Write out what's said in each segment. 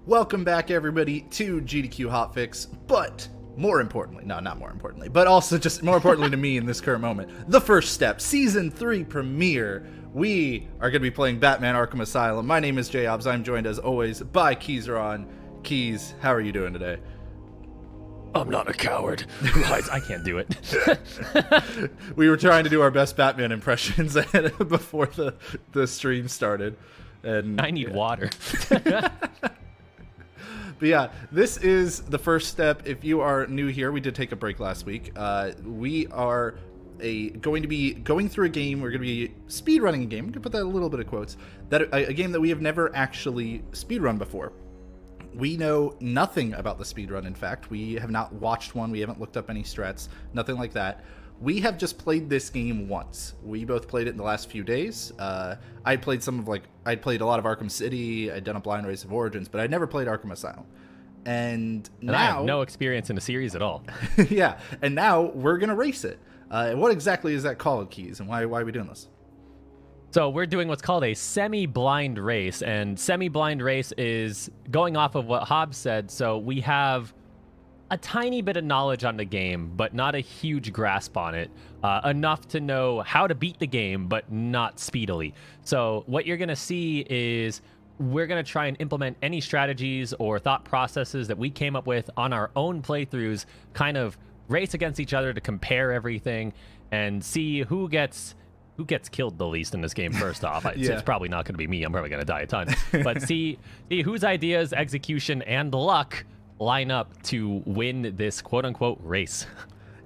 Welcome back, everybody, to GDQ Hotfix, but more importantly, no, not more importantly, but also just more importantly to me in this current moment, the first step, Season 3 premiere. We are going to be playing Batman Arkham Asylum. My name is JHobz. I'm joined, as always, by Keizaron. Keys, how are you doing today? I'm not a coward. I can't do it. We were trying to do our best Batman impressions before the stream started. And I need water. But yeah, this is the first step. If you are new here, we did take a break last week. We are going to be going through a game. We're going to be speedrunning a game. I'm going to put that in a little bit of quotes. A game that we have never actually speedrun before. We know nothing about the speedrun, in fact. We have not watched one. We haven't looked up any strats. Nothing like that. We have just played this game once. We both played it in the last few days. I'd played I'd played a lot of Arkham City. I'd done a blind race of Origins, but I'd never played Arkham Asylum. And now... I have no experience in the series at all. Yeah, and now we're going to race it. What exactly is that called, Keys, and why are we doing this? So we're doing what's called a semi-blind race, and semi-blind race is going off of what Hobbs said. So we have a tiny bit of knowledge on the game, but not a huge grasp on it. Enough to know how to beat the game, but not speedily. So what you're going to see is we're going to try and implement any strategies or thought processes that we came up with on our own playthroughs, kind of race against each other to compare everything and see who gets killed the least in this game first off. It's probably not going to be me. I'm probably going to die a ton. But see whose ideas, execution, and luck line up to win this quote-unquote race.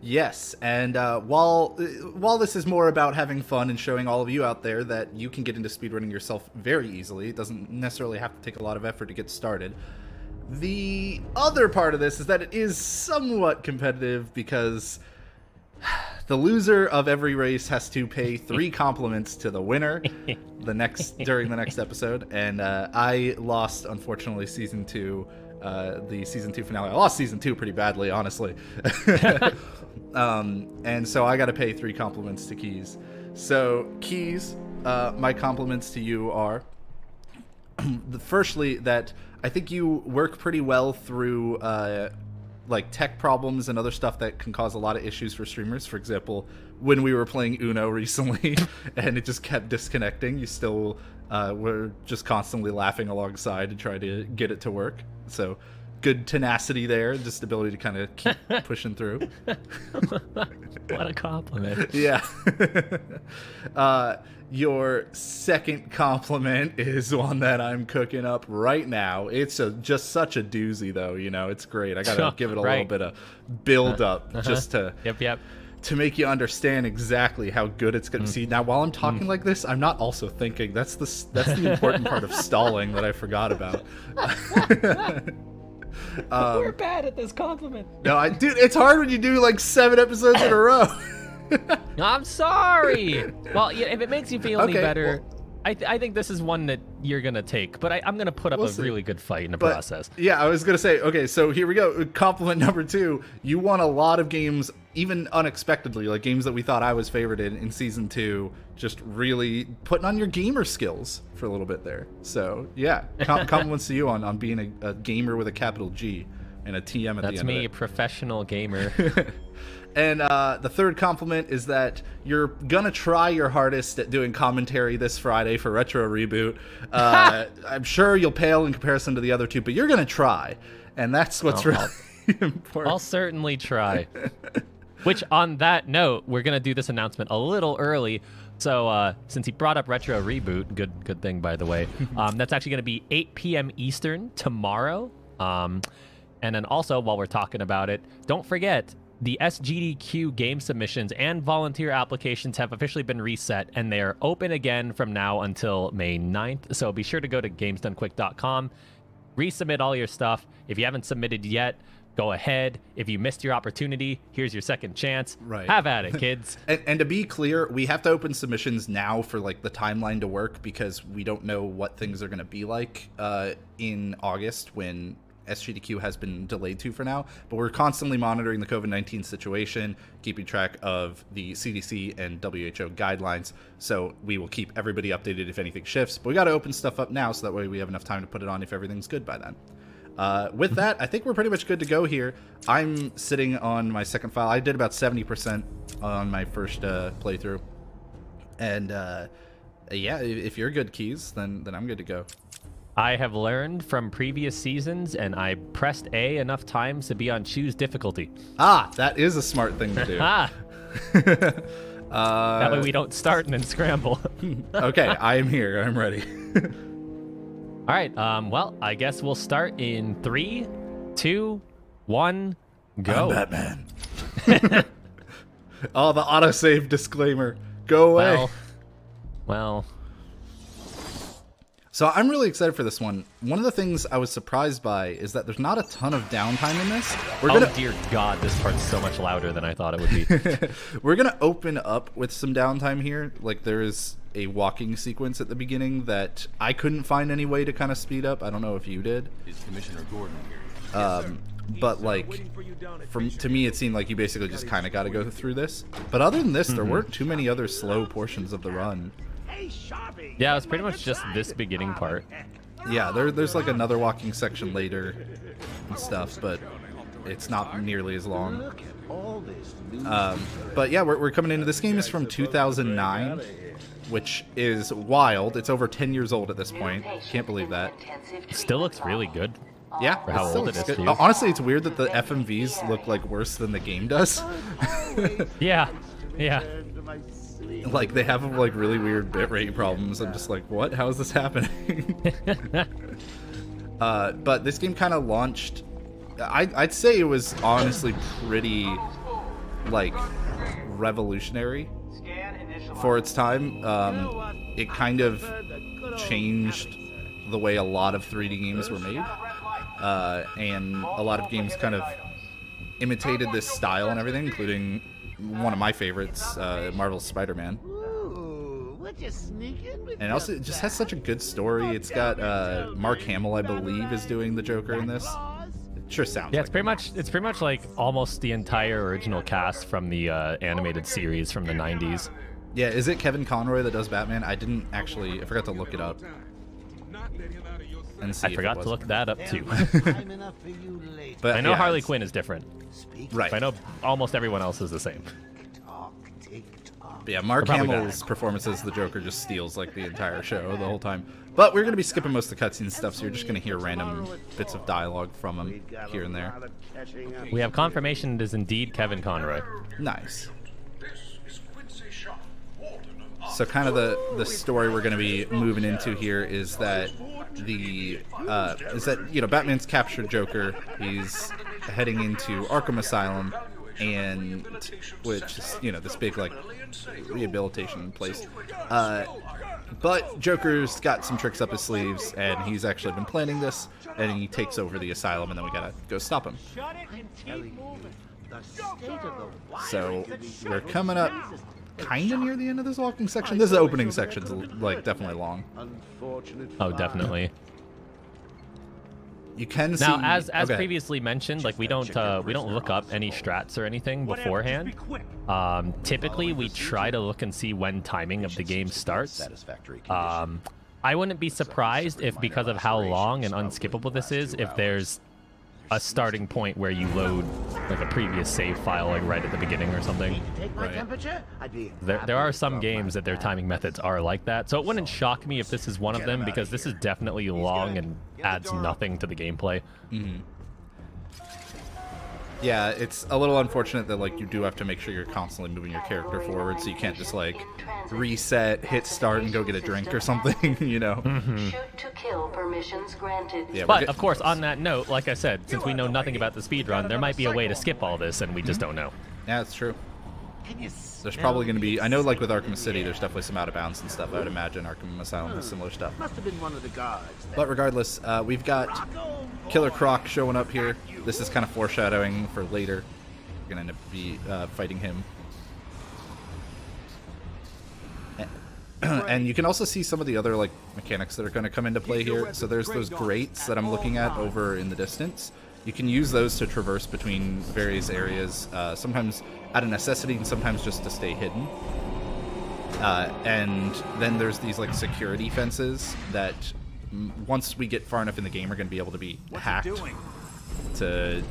Yes, and while this is more about having fun and showing all of you out there that you can get into speedrunning yourself very easily, it doesn't necessarily have to take a lot of effort to get started. The other part of this is that it is somewhat competitive because the loser of every race has to pay 3 compliments to the winner during the next episode, and I lost, unfortunately, Season 2. The Season 2 finale. I lost Season 2 pretty badly, honestly. And so I got to pay 3 compliments to Keys. So, Keys, my compliments to you are, firstly, that I think you work pretty well through like tech problems and other stuff that can cause a lot of issues for streamers. For example, when we were playing Uno recently and it just kept disconnecting, you still were just constantly laughing alongside to try to get it to work. So good tenacity there, just ability to kind of keep pushing through. What a compliment. Yeah. Your second compliment is one that I'm cooking up right now. It's just such a doozy, though. You know, it's great. I gotta give it a little bit of build up just to to make you understand exactly how good it's gonna. See, now while I'm talking like this, I'm not also thinking. That's the important part of stalling that I forgot about. We're bad at this compliment. No, dude, it's hard when you do like 7 episodes in a row. I'm sorry. Well, yeah, if it makes you feel any better, well, I think this is one that you're going to take. But I'm going to put up a really good fight in the process. Yeah, I was going to say, okay, so here we go. Compliment number 2. You won a lot of games, even unexpectedly, like games that we thought I was favored in Season 2, just really putting on your gamer skills for a little bit there. So, yeah, compliments to you on being a gamer with a capital G and a TM at the end of it. That's me, a professional gamer. And the third compliment is that you're gonna try your hardest at doing commentary this Friday for Retro Reboot. I'm sure you'll pale in comparison to the other 2, but you're gonna try, and that's what's really important. I'll certainly try. Which, on that note, we're gonna do this announcement a little early. So since he brought up Retro Reboot, good thing by the way, that's actually gonna be 8 p.m. Eastern tomorrow. And then also, while we're talking about it, don't forget, the SGDQ game submissions and volunteer applications have officially been reset, and they are open again from now until May 9th. So be sure to go to gamesdonequick.com, resubmit all your stuff. If you haven't submitted yet, go ahead. If you missed your opportunity, here's your second chance. Right. Have at it, kids. And to be clear, we have to open submissions now for like the timeline to work, because we don't know what things are going to be like in August when SGDQ has been delayed to for now, but we're constantly monitoring the COVID-19 situation, keeping track of the CDC and WHO guidelines, so we will keep everybody updated if anything shifts. But we got to open stuff up now so that way we have enough time to put it on if everything's good by then. With that, I think we're pretty much good to go here. I'm sitting on my second file. I did about 70% on my first playthrough. And yeah, if you're good, Keys, then I'm good to go. I have learned from previous seasons, and I pressed A enough times to be on choose difficulty. Ah, that is a smart thing to do. That way we don't start and then scramble. Okay, I am here. I'm ready. All right. Well, I guess we'll start in 3, 2, 1, go. I'm Batman. Oh, the autosave disclaimer. Go away. Well. So I'm really excited for this one. One of the things I was surprised by is that there's not a ton of downtime in this. Dear God, this part's so much louder than I thought it would be. We're going to open up with some downtime here. Like, there is a walking sequence at the beginning that I couldn't find any way to kind of speed up. I don't know if you did. Is Commissioner Gordon here? But, like, to me, it seemed like you basically just kind of got to go through this. But other than this, there weren't too many other slow portions of the run. Yeah, it's pretty much just this beginning part. Yeah, there's like another walking section later and stuff, but it's not nearly as long. But yeah, we're coming into this game is from 2009, which is wild. It's over 10 years old at this point. Can't believe that. It still looks really good. Yeah, for how old it is. Too. Honestly, it's weird that the FMVs look like worse than the game does. Yeah. Like, they have like really weird bitrate problems. I'm just like, what? How is this happening? But this game kind of launched. I'd say it was honestly pretty like revolutionary for its time. It kind of changed the way a lot of 3D games were made, and a lot of games kind of imitated this style and everything, including one of my favorites, Marvel's Spider-Man. And also, it just has such a good story. It's got Mark Hamill, I believe, is doing the Joker in this. It sure sounds. Yeah, like it's pretty much like almost the entire original cast from the animated series from the 90s. Yeah, is it Kevin Conroy that does Batman? I forgot to look it up. And see I forgot to look that up too. But I know yeah, Harley Quinn is different. Right. I know almost everyone else is the same. But yeah, Mark Hamill's performance as the Joker just steals like the entire show the whole time. But we're going to be skipping most of the cutscene stuff, so you're just going to hear random bits of dialogue from him here and there. We have confirmation it is indeed Kevin Conroy. Nice. So kind of the story we're going to be moving into here is that Batman's captured Joker. He's heading into Arkham Asylum, and which is this big like rehabilitation place. But Joker's got some tricks up his sleeves, and he's actually been planning this, and he takes over the asylum, and then we gotta go stop him. So we're coming up kind of near the end of this walking section. This is the opening section's like definitely long. Oh, definitely. You can see now, as previously mentioned, like we don't look up any strats or anything beforehand. Typically, we try to look and see when timing of the game starts. I wouldn't be surprised if, because of how long and unskippable this is, if there's a starting point where you load like a previous save file like right at the beginning or something. Right. There are some games that their timing methods are like that, so it wouldn't shock me if this is one of them, because this is definitely long and adds nothing to the gameplay. Mm-hmm. Yeah, it's a little unfortunate that like you do have to make sure you're constantly moving your character forward, so you can't just like reset, hit start, and go get a drink or something, you know. Mm-hmm. Shoot to kill permissions granted. Yeah, but of course, on that note, like I said, since we know nothing about the speedrun, there might be a way to skip all this, and we just don't know. Yeah, that's true. There's probably going to be, I know like with Arkham City, there's definitely some out of bounds and stuff. I would imagine Arkham Asylum has similar stuff. Must have been one of the guards. But regardless, we've got Killer Croc showing up here. This is kind of foreshadowing for later. We're going to end up be fighting him. And you can also see some of the other like mechanics that are going to come into play here. So there's those grates that I'm looking at over in the distance. You can use those to traverse between various areas, sometimes out of necessity and sometimes just to stay hidden. And then there's these like security fences that once we get far enough in the game, are going to be able to be hacked to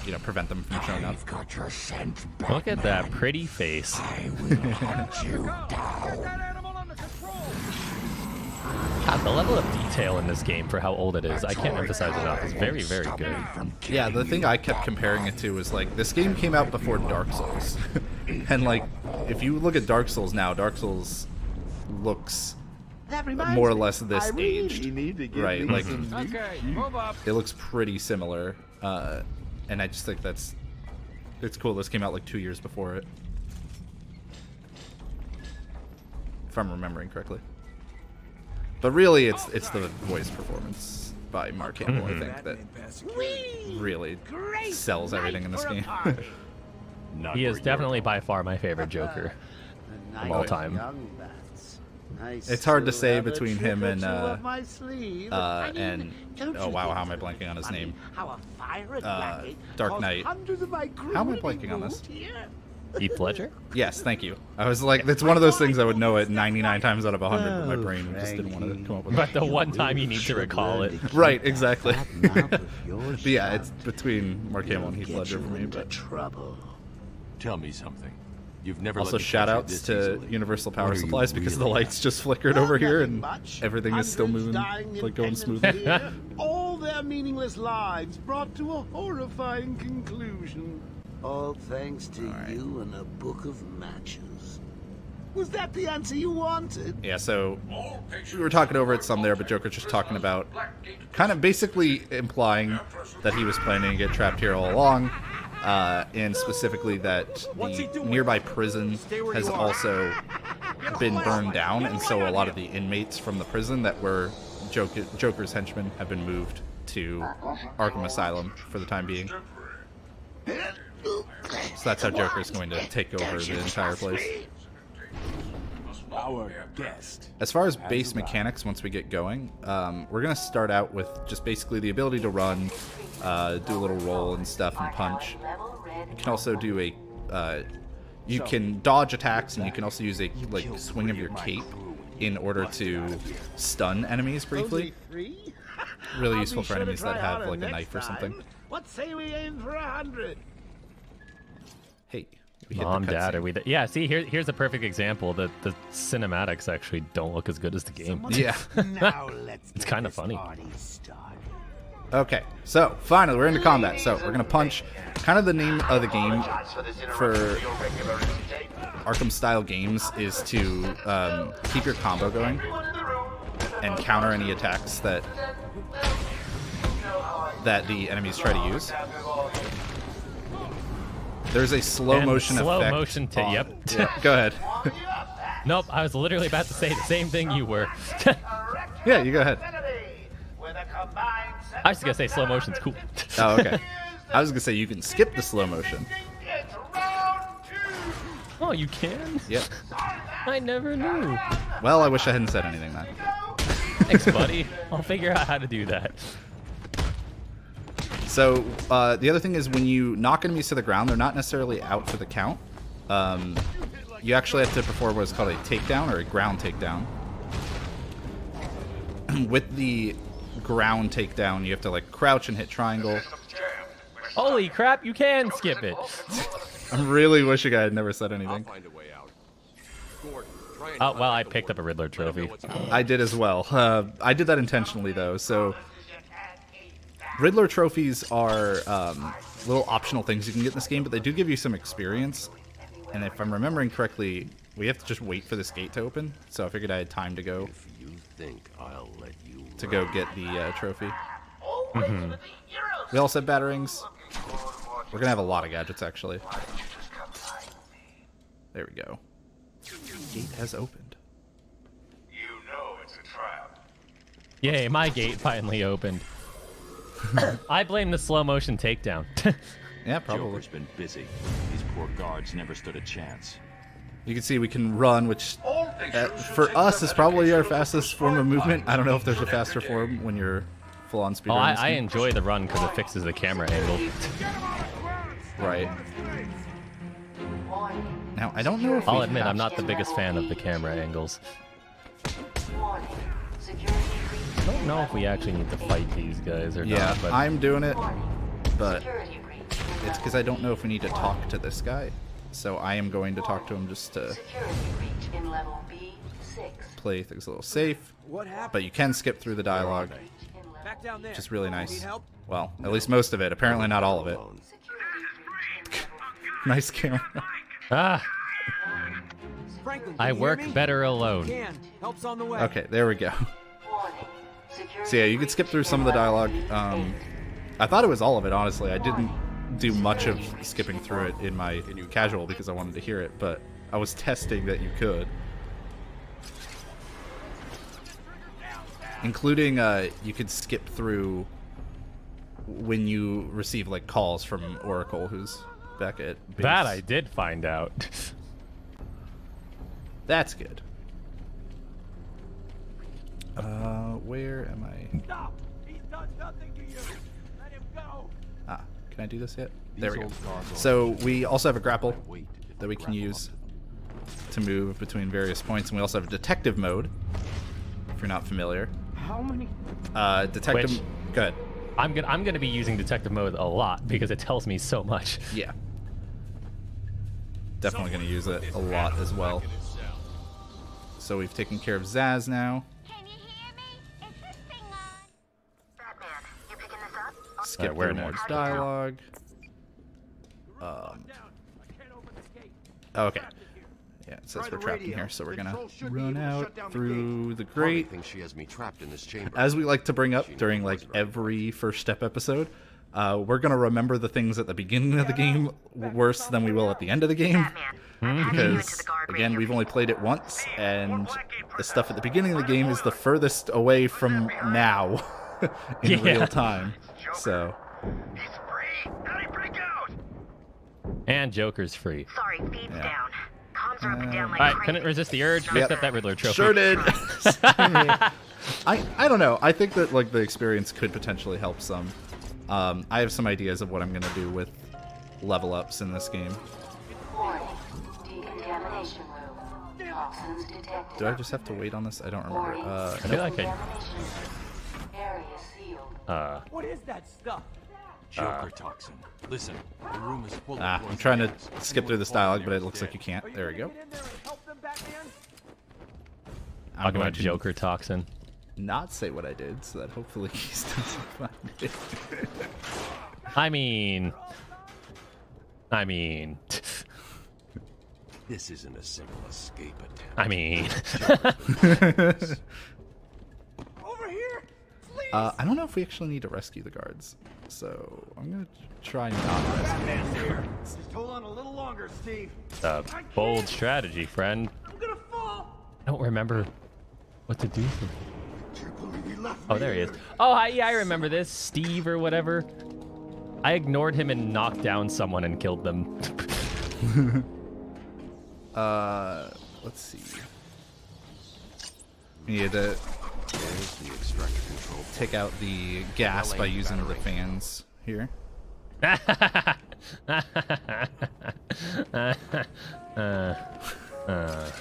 you know, prevent them from showing up. Got your scent back, Look at that man. pretty face. I will hunt you down. God, the level of detail in this game for how old it is, I can't emphasize enough, is very, very good. Yeah, the thing I kept comparing it to was like, this game came out before Dark Souls. And like, if you look at Dark Souls now, Dark Souls looks more or less this aged, right? Like, it looks pretty similar, and I just think it's cool. This came out like 2 years before it, if I'm remembering correctly. But really, it's the voice performance by Mark Hamill, I think, that really sells everything in this game. He is definitely by far my favorite Joker of all time. It's hard to say between him and oh wow, how am I blanking on his name? Dark Knight. How am I blanking on this? Heath Ledger? Yes, thank you. I was like, it's one of those things I would know it 99 times out of 100, but my brain just didn't want to come up with it. But the one time you need to recall it. Right, exactly. But yeah, it's between Mark Hamill and Heath Ledger for me. But Tell me something. You've never also let me shout catch you outs this to easily. Universal Power What are you Supplies because the really lights just flickered over here and everything is still moving, like going smoothly. All their meaningless lives brought to a horrifying conclusion. All thanks to you and a book of matches. Was that the answer you wanted? Yeah, so we were talking over it some there, but Joker's just talking about, kind of basically implying that he was planning to get trapped here all along, and specifically that the nearby prison has also been burned down, and so a lot of the inmates from the prison that were Joker's henchmen have been moved to Arkham Asylum for the time being. So that's how Joker's going to take over the entire place. Our guest. As far as base mechanics, once we get going, we're going to start out with just basically the ability to run, do a little roll and stuff and punch. You can also do a, you can dodge attacks, and you can also use a like swing of your cape in order to stun enemies briefly. Really useful for enemies that have like a knife or something. What say we aim for 100? Hey, we hit Mom, the Dad, cutscene. are we there? Yeah, see, here's a perfect example that the cinematics actually don't look as good as the game. Yeah. Now let's It's kind of funny. Okay, so finally we're into combat. So we're gonna punch. Kind of the name of the game for Arkham style games is to keep your combo going and counter any attacks that the enemies try to use. There's a slow And motion slow effect. motion on- yep. Yeah, go ahead. Nope, I was literally about to say the same thing you were. Yeah, you go ahead. I was gonna say slow motion's cool. Oh, okay. I was gonna say you can skip the slow motion. Oh, you can? Yep. I never knew. Well, I wish I hadn't said anything then. Thanks, buddy. I'll figure out how to do that. So the other thing is when you knock enemies to the ground, they're not necessarily out for the count. You actually have to perform what is called a takedown or a ground takedown. With the ground takedown, you have to like crouch and hit triangle. Holy crap, you can skip it. I'm really wishing I had never said anything. Find a way out. Gordon, try and Oh, find well, a I way picked up a Riddler I don't know trophy. what's happening. I did as well. I did that intentionally though. So Riddler trophies are little optional things you can get in this game, but they do give you some experience. And if I'm remembering correctly, we have to just wait for this gate to open. So I figured I had time to go If you think I'll let you get the trophy. We also have batarangs. We're gonna have a lot of gadgets actually. There we go. Gate has opened. You know it's a trap. Yay, my gate finally opened. I blame the slow motion takedown. Yeah, probably. Joker's been busy. These poor guards never stood a chance. You can see we can run, which for us is probably our fastest form of movement. I don't know if there's a faster form when you're full on speed. Oh, I enjoy the run because it fixes the camera angle. Right. Now, I don't know if I'll we admit, have- I'm not the biggest fan of the camera angles. Warning. Security breach I don't know if we actually need to fight these guys or Yeah, not. But I'm doing it, but Security breach in it's level because I don't know if we need to talk to this guy. So I am going to talk to him just to Security breach in level B6. play things a little safe. What happened? But you can skip through the dialogue, In level Back down there. which is really Need nice. help? Well, at least most of it. Apparently not all of it. Security breach in level Nice camera. ah, Franklin, I can you hear work me? better alone. Can. Help's on the way. Okay, there we go. warning. Security So yeah, you could skip through some of the dialogue. I thought it was all of it, honestly. I didn't do much of skipping through it in my casual because I wanted to hear it, but I was testing that you could. Including, you could skip through when you receive, like, calls from Oracle, who's back at base. That I did find out. That's good. Where am I? Stop! He's done nothing to you. Let him go. Ah, can I do this yet? There we go. old cars are- So we also have a grapple Wait, if that I we can grapple use onto to move between various points, and we also have detective mode, if you're not familiar. How many? Detective... Which- Go ahead. I'm gonna be using detective mode a lot because it tells me so much. Yeah. Definitely going to use it a lot as well. So we've taken care of Zaz now. Can you hear me? Is this thing on? Batman, you picking this up? Skip Alright, where through more next? dialogue. Okay. Yeah, it says we're trapped in here, so we're gonna run out through the grate. thinks she has me trapped in this chamber. As we like to bring up during like every first step episode, we're gonna remember the things at the beginning of the game worse than we will at the end of the game. Because again, we've only played it once, and the stuff at the beginning of the game is the furthest away from now in real time. So He's free! How'd he break out? And Joker's free. Sorry, feed's Yeah. down. Comms are up and down like Alright, crazy. couldn't resist the urge. Picked up that Riddler trophy. sure did. I don't know. I think that like the experience could potentially help some. I have some ideas of what I'm gonna do with level ups in this game. Warning. Decontamination room. Toxins detected. Do I just have to wait on this? I don't remember. Warning. I feel like I. Decontamination room. Area sealed. What is that stuff? Joker toxin. Listen, the room is full of I'm poison trying to gas. skip through this dialogue, but it looks like you can't. There we go. Get in there and help them, Batman? I'm Talking going about to Joker toxin. not say what I did, so that hopefully Keys doesn't find it. I mean. This isn't a simple escape attempt. I mean. Over here, please. I don't know if we actually need to rescue the guards, so I'm gonna try not rescue. Batman's here. Just hold on a little longer, Steve. A bold strategy, friend. I'm gonna fall. I don't remember what to do. Can't believe he left Oh, me there he is. here. Oh, yeah, I remember this. Steve or whatever. I ignored him and knocked down someone and killed them. Let's see. We need to There's the extractor control. take out the gas by using the fans here.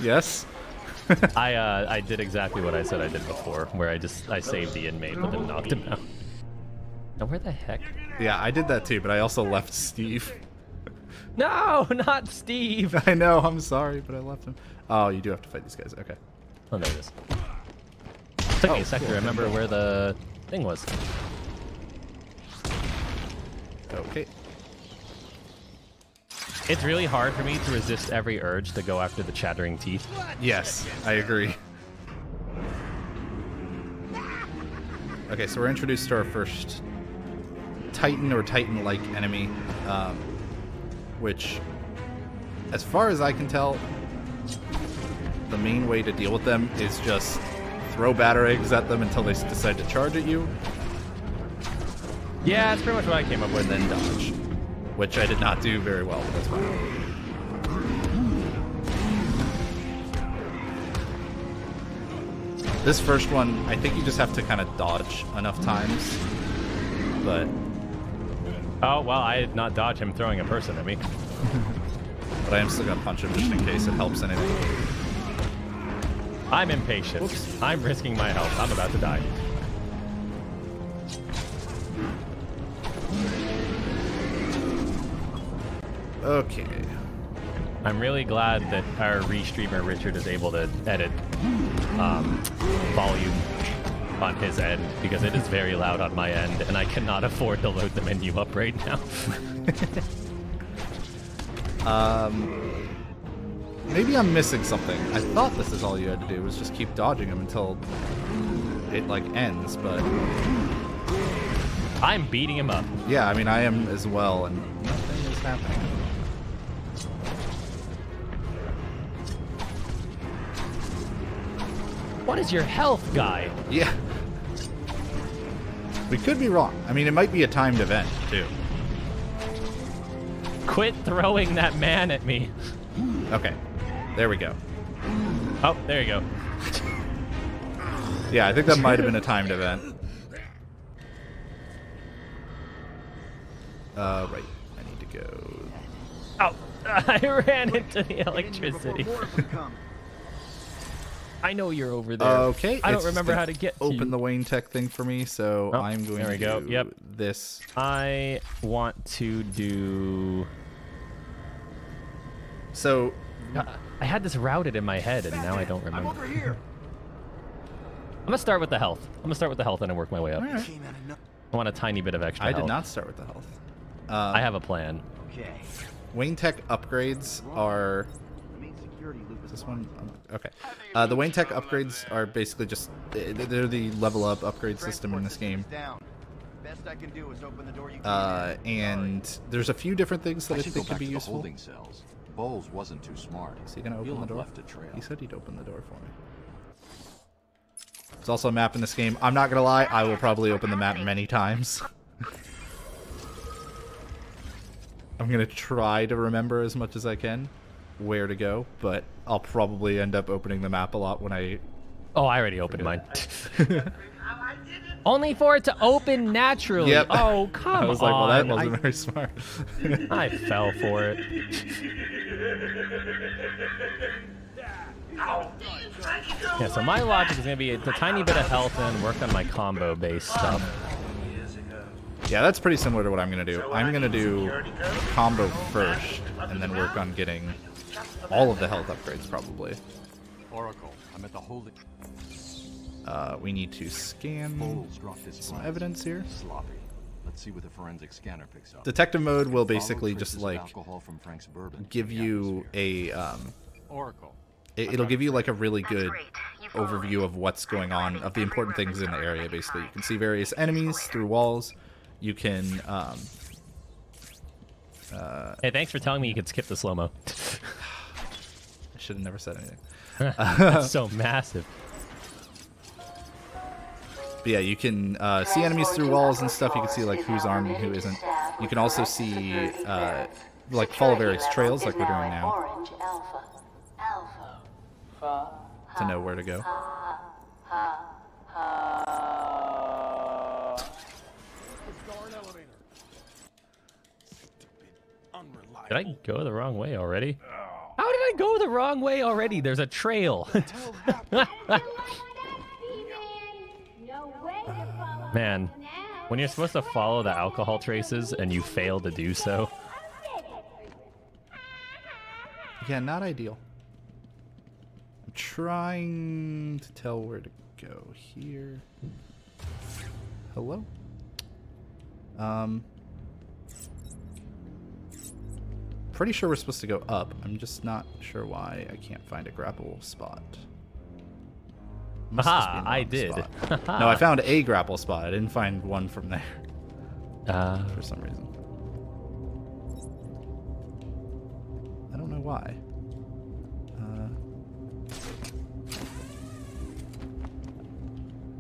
Yes. I did exactly what I said I did before, where I saved the inmate but then knocked him out. Now where the heck? Yeah, I did that too, but I also left Steve. No, not Steve. I know, I'm sorry, but I left him. Oh, you do have to fight these guys. Okay. Oh, there it is. Took me a sec to remember where the thing was. Okay. It's really hard for me to resist every urge to go after the chattering teeth. Yes, I agree. Okay, so we're introduced to our first Titan or Titan-like enemy, which, as far as I can tell, the main way to deal with them is just throw batter eggs at them until they decide to charge at you. Yeah, that's pretty much what I came up with. Then dodge, which I did not do very well, but that's fine. This first one, I think you just have to kind of dodge enough times, but... Oh, well, I did not dodge him throwing a person at me. But I am still gonna punch him just in case it helps anything. I'm impatient. Oops. I'm risking my health. I'm about to die. Okay. I'm really glad that our restreamer Richard is able to edit volume on his end, because it is very loud on my end, and I cannot afford to load the menu up right now. Maybe I'm missing something. I thought this is all you had to do was just keep dodging him until it like ends, but I'm beating him up. yeah, I mean I am as well, and nothing is happening. What is your health, guy? Yeah. We could be wrong. I mean, it might be a timed event, too. Quit throwing that man at me. Okay. There we go. Oh, there you go. Yeah, I think that might have been a timed event. Right. I need to go... Oh, I ran into the electricity. I know you're over there. Okay. I don't remember how to get to open you. the Wayne Tech thing for me, so I'm going there we go. to Yep. this. I want to do... So... I had this routed in my head, and now I don't remember. I'm over here. I'm going to start with the health. and then work my way up. Right. I want a tiny bit of extra health. I did not start with the health. I have a plan. Okay. Wayne Tech upgrades are... Is this one? Okay. The Wayne Tech upgrades are basically just... They're the level up upgrade system in this game. Best I can do is open the door. And there's a few different things that I think could be useful. Holding cells. Bowles wasn't too smart. Is he going to open He'll the door? have left a trail. He said he'd open the door for me. There's also a map in this game. I'm not going to lie, I will probably open the map many times. I'm going to try to remember as much as I can where to go, but I'll probably end up opening the map a lot when I... Oh, I already opened mine. Only for it to open naturally. Yep. Oh, come on. I was like, well, that wasn't very smart. I fell for it. Yeah, so my logic is going to be a tiny bit of health and work on my combo-based stuff. Yeah, that's pretty similar to what I'm going to do. I'm going to do combo first, and then work on getting all of the health upgrades, probably. Oracle, I'm at the holding... We need to scan some evidence here. Sloppy. Let's see what the forensic scanner picks up. Detective mode will basically just like alcohol from Frank's bourbon. give you a Oracle. it'll give you like a really good overview of what's going on, of the important things in the area. Basically, you can see various enemies through walls. You can Hey, thanks for telling me you could skip the slow-mo. I should have never said anything. That's so massive. But yeah, you can see enemies through walls and stuff. You can see like who's armed and who isn't. You can also see like follow various trails like we're doing now to know where to go. Did I go the wrong way already? How did I go the wrong way already? There's a trail. Man, when you're supposed to follow the alcohol traces and you fail to do so. Yeah, not ideal. I'm trying to tell where to go here. Hello? Pretty sure we're supposed to go up. I'm just not sure why I can't find a grapple spot. Must just be in Aha, the I wrong did. spot. No, I found a grapple spot. I didn't find one from there. For some reason. I don't know why.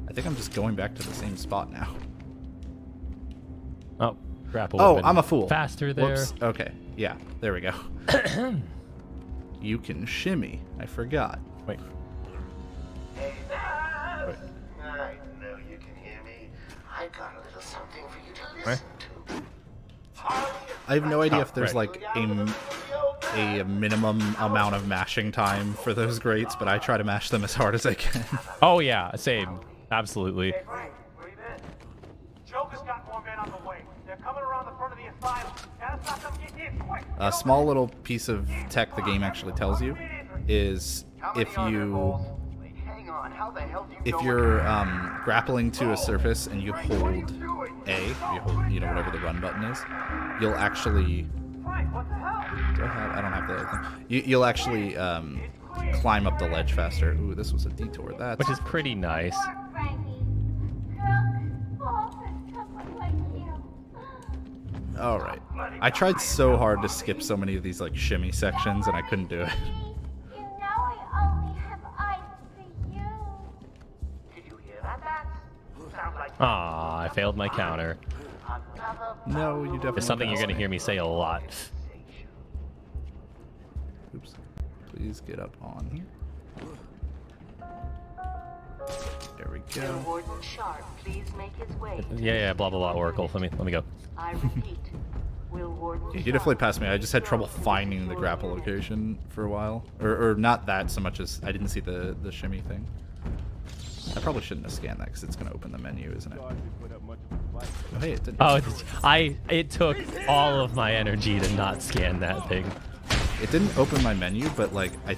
I think I'm just going back to the same spot now. Oh, grapple. Oh, I'm a fool. Faster there. Whoops. Okay. Yeah, there we go. You can shimmy. I forgot. Wait. Hey, Bob. I know you can hear me. I got a little something for you to listen to. I have no idea if there's like a minimum amount of mashing time for those grates, but I try to mash them as hard as I can. Oh yeah, same. Absolutely. Hey, Frank, where you been? Joker's got more men on the way. They're coming around the front of the asylum. Gotta stop them. Get in, quick. A small little piece of tech the game actually tells you is if you're grappling to a surface and you hold A, you hold, you know, whatever the run button is, you'll actually. I don't have the other thing. You'll actually climb up the ledge faster. Ooh, this was a detour. That's which is pretty nice. all right. I tried so hard to skip so many of these like shimmy sections, and I couldn't do it. You know I only have eyes for you. Did you hear that? Sounds like Aw, I failed my counter. No, you definitely. It's something you're failed. gonna hear me say a lot. Oops. Please get up on here. There we go. Warden Sharp, please make his way. Yeah, blah blah blah. Oracle. Let me go. I repeat, Will Warden Yeah, he definitely passed me. I just had trouble finding the grapple location for a while, or not that so much as I didn't see the shimmy thing. I probably shouldn't have scanned that because it's gonna open the menu, isn't it? Oh, hey, it didn't. Oh, it took all of my energy to not scan that thing. It didn't open my menu, but like I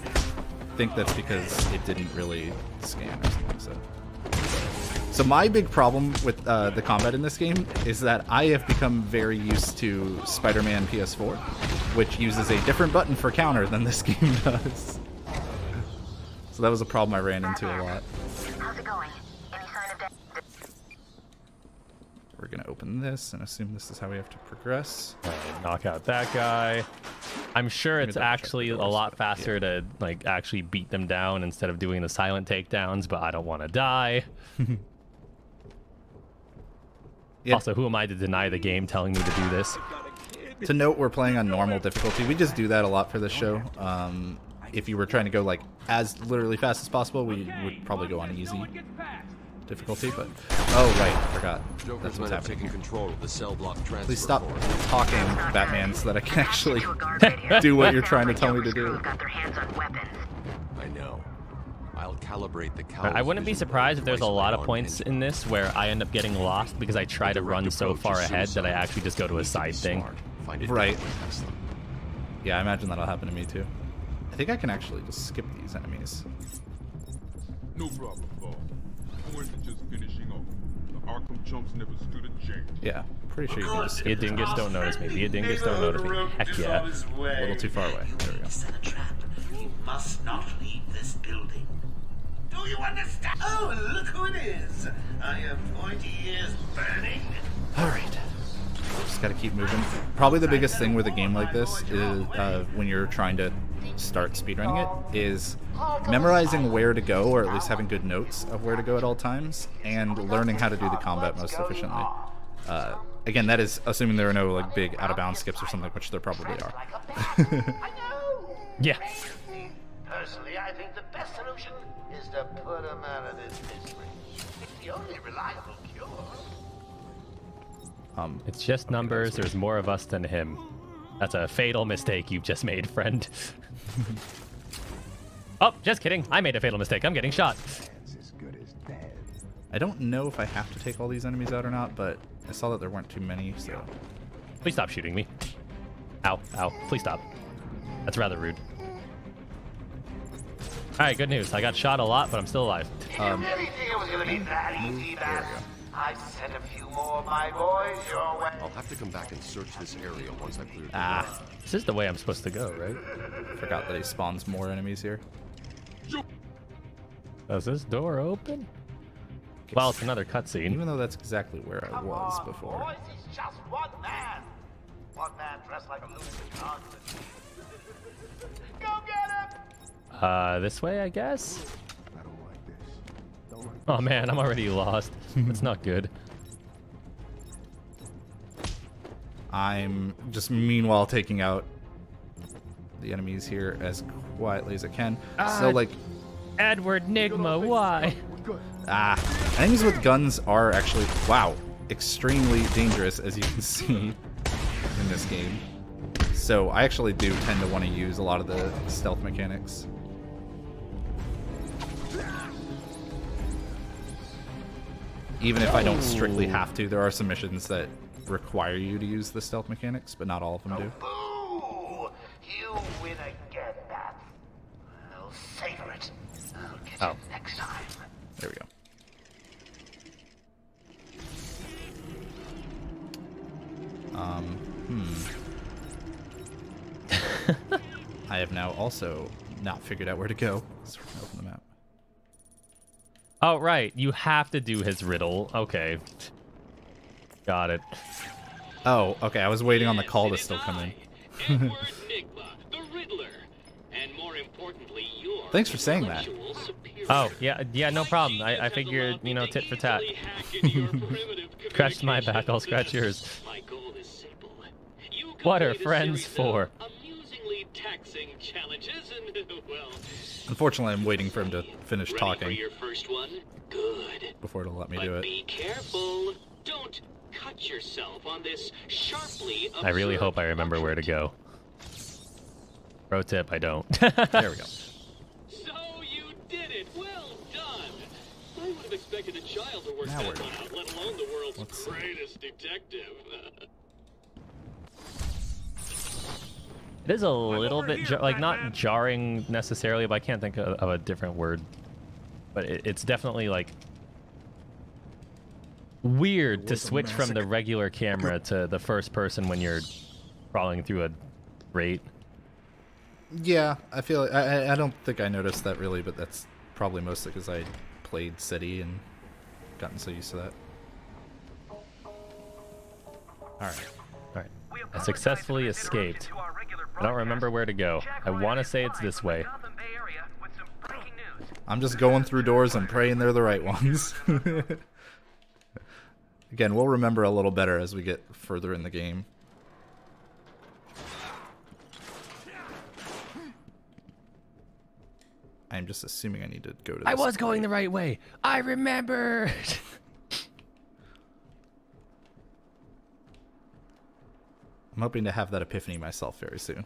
think that's because it didn't really scan or something. So my big problem with the combat in this game is that I have become very used to Spider-Man PS4, which uses a different button for counter than this game does. So that was a problem I ran into a lot. How's it going? Any sign of death? We're gonna open this and assume this is how we have to progress. Knock out that guy. I'm sure it's double check actually the a doors, lot but, faster to like actually beat them down instead of doing the silent takedowns, but I don't want to die. Yeah. Also, who am I to deny the game telling me to do this? To note, we're playing on normal difficulty. We just do that a lot for this show. If you were trying to go like as literally fast as possible, we would probably go on easy difficulty. But oh right, I forgot. That's what's happening. Taking control of the cell block transfer. Please stop board. talking, Batman, so that I can actually do what you're trying to tell me to do. Got their hands on weapons. I know. I'll calibrate the cowl. I wouldn't be surprised if there's a lot of points in this where I end up getting lost because I try to run so far ahead that I actually just go to a side thing. Right. Yeah, I imagine that'll happen to me too. I think I can actually just skip these enemies. No problem, Bob. We're just finishing off. The Arkham chumps never stood a chance. Yeah, pretty sure you can just skip The this. dingus don't notice me. The dingus don't notice me. Heck yeah. A little too far away. There we go. Set a trap. You must not leave this building. Do you understand? Oh, look who it is. I have pointy ears burning. Alright. Just gotta keep moving. Probably the biggest thing with a game like this is when you're trying to start speedrunning it is memorizing where to go, or at least having good notes of where to go at all times, and learning how to do the combat most efficiently. Again, that is assuming there are no like big out of bounds skips or something, which there probably are. Yeah. Personally, I think the best solution is to put him out of this misery. It's the only reliable cure. It's just numbers. There's more of us than him. That's a fatal mistake you've just made, friend. Oh, just kidding. I made a fatal mistake. I'm getting shot. I don't know if I have to take all these enemies out or not, but I saw that there weren't too many, so... Please stop shooting me. Ow, ow. Please stop. That's rather rude. Alright, good news. I got shot a lot, but I'm still alive. You really think it was gonna be that easy, Bat? I sent a few more of my boys your way. I'll have to come back and search this area once I've cleared. This is the way I'm supposed to go, right? Forgot that he spawns more enemies here. Does this door open? Well, it's another cutscene. Even though that's exactly where I was before. Boys, he's just one man. One man dressed like a lunatic convict. Go get him! This way, I guess? Oh man, I'm already lost. It's not good. I'm just meanwhile taking out the enemies here as quietly as I can. So like Edward Nigma, why? enemies with guns are actually, wow, extremely dangerous, as you can see in this game. So I actually do tend to want to use a lot of the stealth mechanics. Even if I don't strictly have to, there are some missions that require you to use the stealth mechanics, but not all of them do. Boo! You win again, Bat. I'll savor it. I'll get it next time. There we go. I have now also not figured out where to go. Let's open the map. Oh, right. You have to do his riddle. Okay. Got it. Oh, okay. I was waiting on the call to still come in. Enigma, the Riddler, and more importantly, your Thanks for saying that. Oh, yeah, no problem. I figured, you know, tit for tat. Scratch my back, I'll scratch yours. My goal is simple. You What are complete a friends series for? of amusingly taxing challenges and, well, Unfortunately, I'm waiting for him to finish ready talking for your first one? Good. before it'll let me But do it. be careful. Don't cut yourself on this sharply I really observed hope I remember where to go. Pro tip, I don't. There we go. So you did it. Well done. I would have expected a child to work Now that where do one out, let alone the world's Let's see. greatest detective. It is a little bit, like, not jarring necessarily, but I can't think of a different word. But it's definitely, like, weird to switch from the regular camera to the first person when you're crawling through a grate. Yeah, I feel like, I don't think I noticed that really, but that's probably mostly because I played City and gotten so used to that. Alright. I successfully escaped. I don't remember where to go. I want to say it's this way. I'm just going through doors and praying they're the right ones. Again, we'll remember a little better as we get further in the game. I'm just assuming I need to go to this. I was going the right way. I remembered. I'm hoping to have that epiphany myself very soon.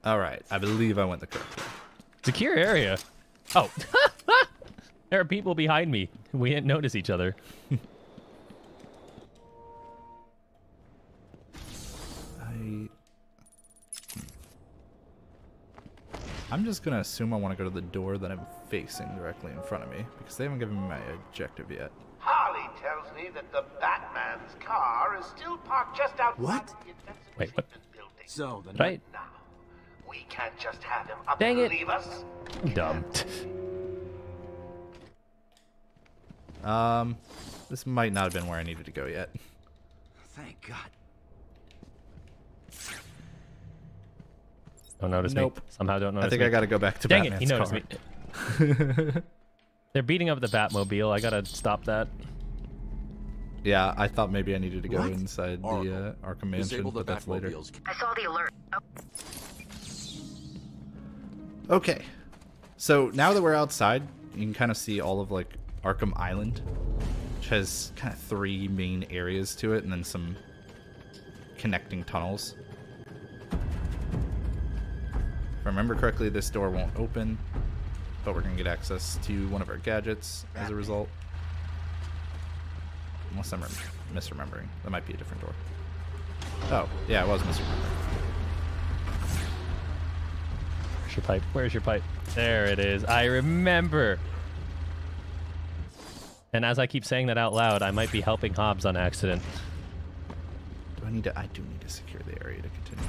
Alright, I believe I went the correct way. Secure area. Oh. There are people behind me. We didn't notice each other. I'm just gonna assume I want to go to the door that I'm facing directly in front of me, because they haven't given me my objective yet. Harley tells me that the Batman's car is still parked just outside What? the intensive Wait, what? treatment building. So, the Right. Now, we can't just have him up Dang and it. leave us. Dumb. This might not have been where I needed to go yet. Thank God. Don't notice Nope. me. Somehow don't notice I think me. I gotta go back to Dang Batman's it, he noticed car. me. They're beating up the Batmobile. I gotta stop that. Yeah, I thought maybe I needed to go What? inside the Arkham Mansion, Disable the but that's later. Batmobiles. I saw the alert. Okay, so now that we're outside, you can kind of see all of like Arkham Island, which has kind of 3 main areas to it, and then some connecting tunnels. If I remember correctly, this door won't open, but we're gonna get access to one of our gadgets as a result. Unless I'm misremembering. That might be a different door. Oh, yeah, I was misremembering. Where's your pipe? Where's your pipe? There it is. I remember. And as I keep saying that out loud, I might be helping Hobbs on accident. I do need to secure the area to continue.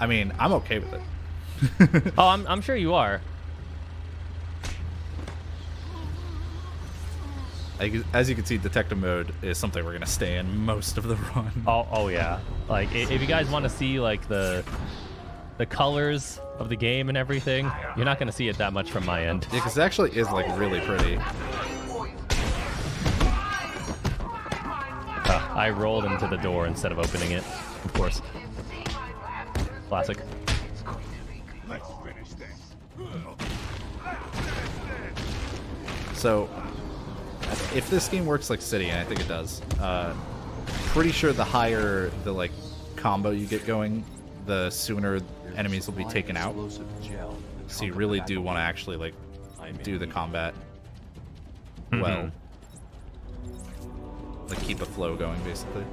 I mean, I'm okay with it. Oh, I'm sure you are. As you can see, detective mode is something we're gonna stay in most of the run. Oh yeah. Like if you guys want to see like the colors of the game and everything, you're not gonna see it that much from my end. Yeah, because it actually is like really pretty. I rolled into the door instead of opening it, of course. Classic. So, if this game works like City, and I think it does, pretty sure the higher the like combo you get going, the sooner enemies will be taken out. So you really do want to actually like do the combat well. Like keep a flow going, basically.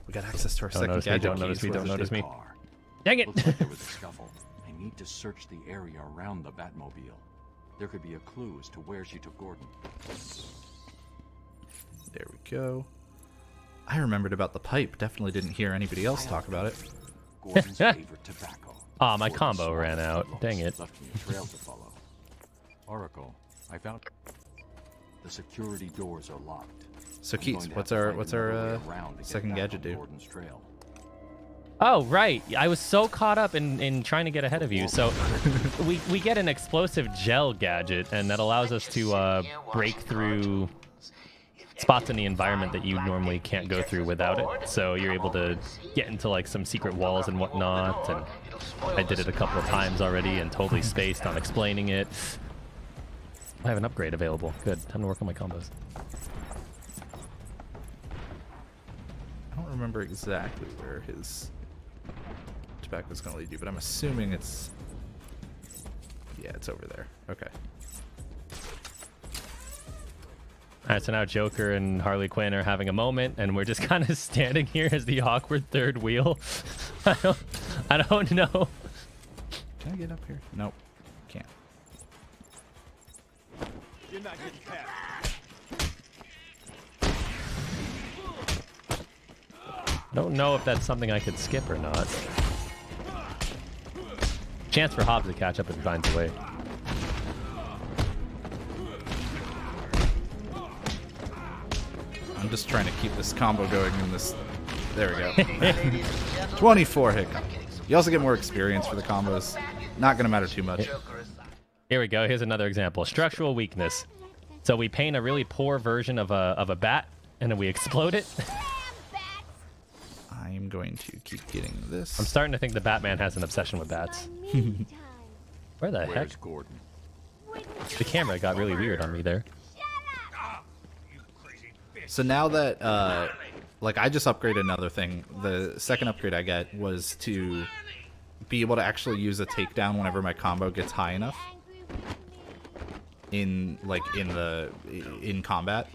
We got access to our second gadget. Don't notice me. Don't notice me. Dang it! Looks like there was a scuffle. I need to search the area around the Batmobile. There could be a clue as to where she took Gordon. There we go. I remembered about the pipe. Definitely didn't hear anybody else talk about it. Gordon's favorite tobacco. Ah, my combo ran out. Dang it. Left me a trail to follow. Oracle, I found the security doors are locked. So Keats, what's our second gadget do? Oh, right. I was so caught up in trying to get ahead of you. So we get an explosive gel gadget, and that allows us to break through spots in the environment that you normally can't go through without it. So you're able to get into like some secret walls and whatnot. And I did it a couple of times already and totally spaced on explaining it. I have an upgrade available. Good. Time to work on my combos. I don't remember exactly where his tobacco is going to lead you, but I'm assuming it's... Yeah, it's over there. Okay. Alright, so now Joker and Harley Quinn are having a moment, and we're just kind of standing here as the awkward third wheel. I don't know. Can I get up here? Nope. Can't. You're not getting past. I don't know if that's something I could skip or not. Chance for Hobbs to catch up and find a way. I'm just trying to keep this combo going in this... There we go. 24 hit combo. You also get more experience for the combos. Not going to matter too much. Here we go. Here's another example. Structural weakness. So we paint a really poor version of a bat, and then we explode it. I'm going to keep getting this. I'm starting to think the Batman has an obsession with bats. Where the heck? Gordon? The camera got really weird on me there. So now that, like, I just upgraded another thing. The second upgrade I get was to be able to actually use a takedown whenever my combo gets high enough in combat.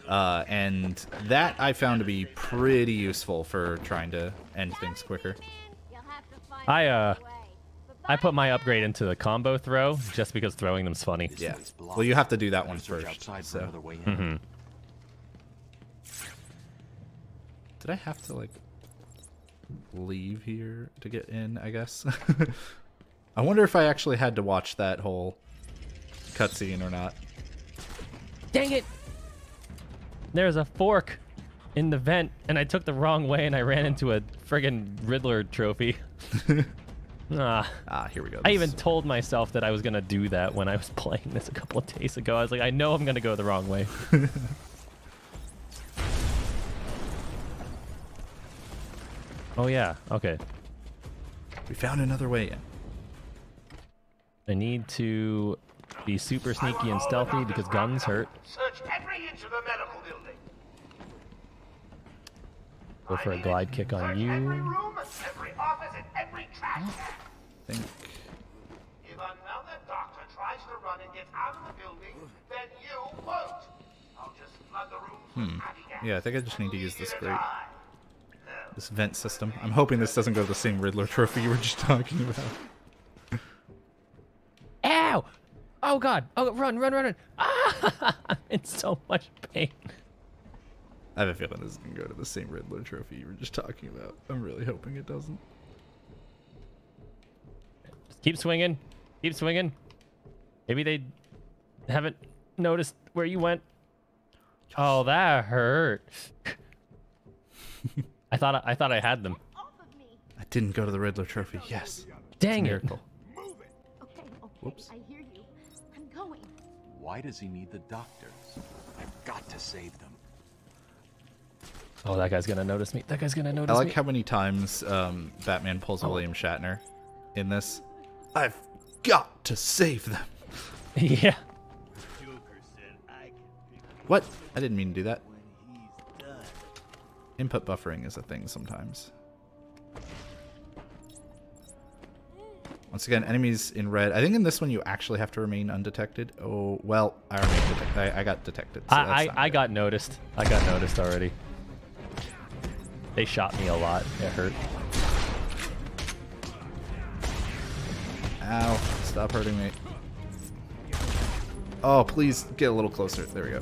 And that I found to be pretty useful for trying to end things quicker. I put my upgrade into the combo throw just because throwing them's funny. Yeah. Well, you have to do that one first. So. Did I have to, like, leave here to get in, I guess? I wonder if I actually had to watch that whole cutscene or not. Dang it! There's a fork in the vent, and I took the wrong way, and I ran into a friggin' Riddler Trophy. Here we go. I even told myself that I was going to do that when I was playing this a couple of days ago. I was like, I know I'm going to go the wrong way. Oh, yeah. Okay. We found another way in. I need to be super sneaky and stealthy because guns hurt. Search every inch of the medical building. Go for a glide kick on you. Every room, every office, and every trash can. Think. If another doctor tries to run and get out of the building, then you won't. I'll just flood the rooms with patty gas. Yeah, I think I just need to use this grate. This vent system. I'm hoping this doesn't go to the same Riddler Trophy you were just talking about. Ow! Oh god! Oh, run! Ah! I'm in so much pain. I have a feeling this is gonna go to the same Riddler Trophy you were just talking about. I'm really hoping it doesn't. Just keep swinging. Keep swinging. Maybe they haven't noticed where you went. Oh, that hurt. I thought I had them. I didn't go to the Riddler Trophy. Yes. Dang it. Miracle. Okay, Whoops. I hear you. I'm going. Why does he need the doctors? I've got to save them. Oh, that guy's gonna notice me. That guy's gonna notice me. I like how many times Batman pulls a William Shatner in this. I've got to save them. Yeah. What? I didn't mean to do that. Input buffering is a thing sometimes. Once again, enemies in red. I think in this one you actually have to remain undetected. Oh, well, I remained detected. I got detected. So I got noticed. I got noticed already. They shot me a lot. It hurt. Ow. Stop hurting me. Oh, please get a little closer. There we go.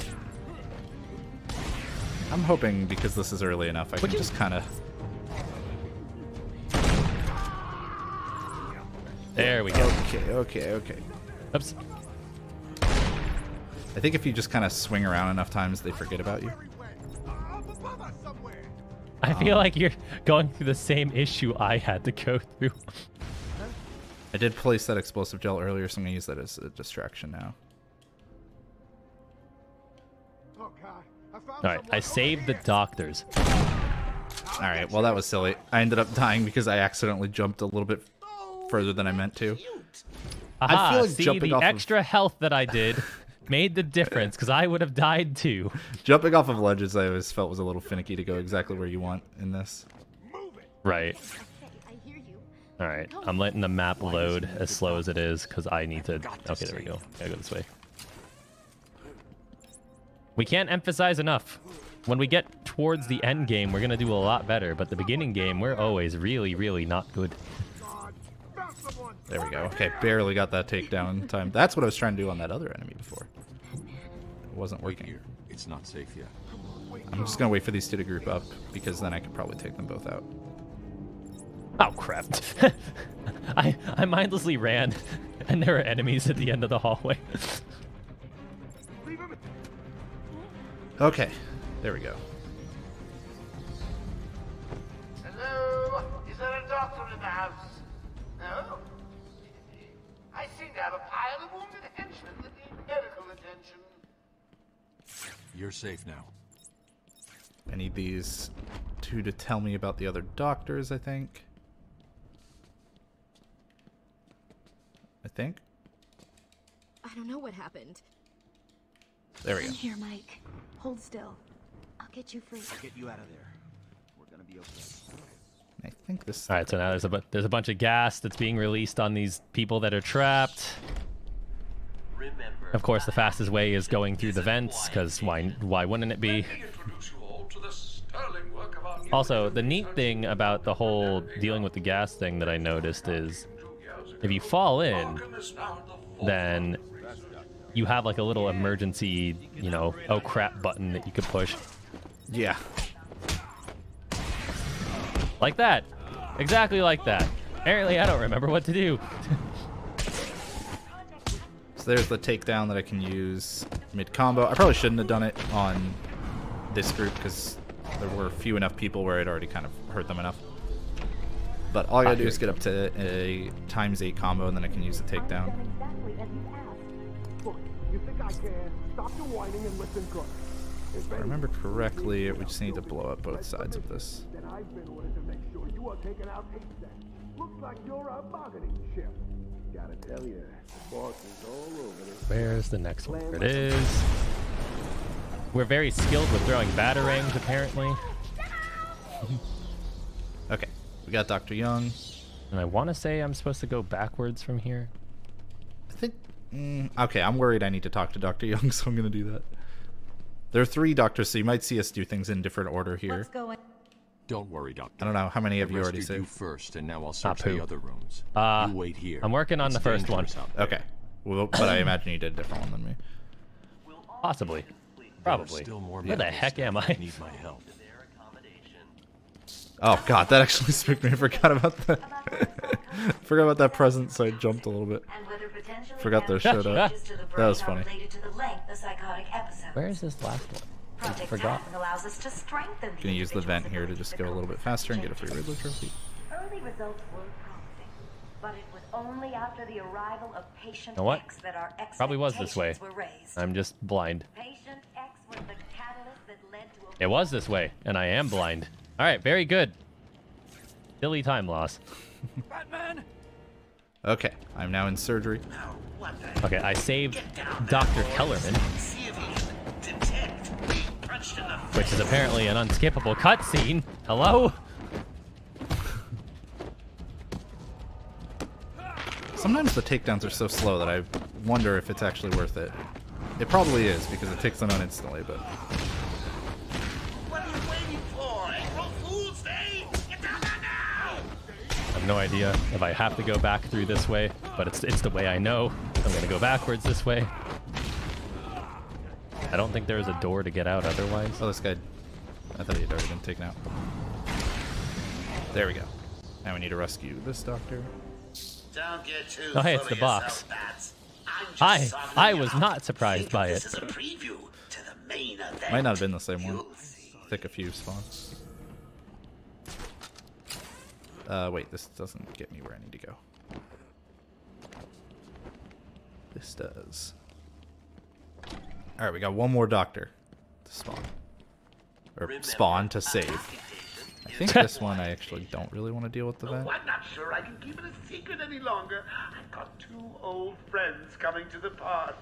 I'm hoping because this is early enough, I can just kind of... There we go. Okay. Oops. I think if you just kind of swing around enough times, they forget about you. I feel like you're going through the same issue I had to go through. I did place that explosive gel earlier, so I'm going to use that as a distraction now. Alright, I saved the doctors. Alright, well that was silly. I ended up dying because I accidentally jumped a little bit further than I meant to. Aha, I feel like see, jumping the off extra health that I did made the difference, because I would have died too. Jumping off of ledges I always felt was a little finicky to go exactly where you want in this. Right. Alright, I'm letting the map load as slow as it is, because I need to... Okay, there we go. Gotta go this way. We can't emphasize enough. When we get towards the end game, we're going to do a lot better, but the beginning game, we're always really, really not good. There we go. Okay, barely got that takedown in time. That's what I was trying to do on that other enemy before. It wasn't working. It's not safe yet. I'm just going to wait for these two to group up, because then I could probably take them both out. Oh, crap. I mindlessly ran, and there were enemies at the end of the hallway. Okay, there we go. Hello? Is there a doctor in the house? No? I seem to have a pile of wounded henchmen that need medical attention. You're safe now. I need these two to tell me about the other doctors, I think. I don't know what happened. There we go. I'm here, Mike. Hold still. I'll get you free. I'll get you out of there. We're gonna be okay. I think this... Alright, so now there's a bunch of gas that's being released on these people that are trapped. Of course, the fastest way is going through the vents, because why wouldn't it be? Also, the neat thing about the whole dealing with the gas thing that I noticed is if you fall in, then you have like a little emergency, you know, oh crap button that you could push. Yeah. Like that. Exactly like that. Apparently, I don't remember what to do. So there's the takedown that I can use mid-combo. I probably shouldn't have done it on this group because there were few enough people where I'd already kind of hurt them enough. But all I gotta do is get up to a ×8 combo and then I can use the takedown. Look, you think I can? Stop your whining and listen good. If I remember correctly, we just need to blow up both sides of this. Then I've been ordered to make sure you are taken out ASAP. Looks like you're a bargaining chip. Gotta tell you, the boss is all over this. Where's the next one? There it is. We're very skilled with throwing batarangs, apparently. Okay, we got Dr. Young. And I want to say I'm supposed to go backwards from here. I think... okay, I'm worried I need to talk to Dr. Young, so I'm going to do that. There are 3 doctors, so you might see us do things in different order here. Don't worry, Doctor. I don't know how many have you already saved. You saved. first, and now I'll search the other rooms. You wait here. I'm working on the first one. Okay. Well, but I imagine you did a different one than me. Possibly. Probably. Where the heck am I? Need my help. Oh god, that actually spooked me. I forgot about that. Forgot about that present, so I jumped a little bit. Forgot those showed up. That was funny. Where is this last one? I forgot. Gonna use the vent here to just go a little bit faster and get a free Riddler Trophy. Early results were promising, but it was only after the arrival of Patient You know what? X that our Probably was this way. expectations were raised. I'm just blind. Patient X was the catalyst that led to a It was this way, and I am blind. Alright, very good. Silly time loss. Batman! Okay, I'm now in surgery. Okay, I saved Dr. Kellerman, which is apparently an unskippable cutscene. Hello? Sometimes the takedowns are so slow that I wonder if it's actually worth it. It probably is, because it takes them out instantly, but... What are you waiting for? April Fool's Day? Get down there now! I have no idea if I have to go back through this way, but it's the way I know. I'm gonna go backwards this way. I don't think there's a door to get out otherwise. Oh, this guy... I thought he had already been taken out. There we go. Now we need to rescue this doctor. Don't get too Oh, hey, it's full the of box. yourself, Bats. I'm just summing I you was up. not surprised by it. This is a preview to the main event. Might not have been the same one. I think a few spawns. Wait, this doesn't get me where I need to go. This does. Alright, we got one more doctor to spawn. Or spawn to save. I think this one I actually don't really want to deal with the Oh, vent. I'm not sure I can keep it a secret any longer. I've got 2 old friends coming to the party.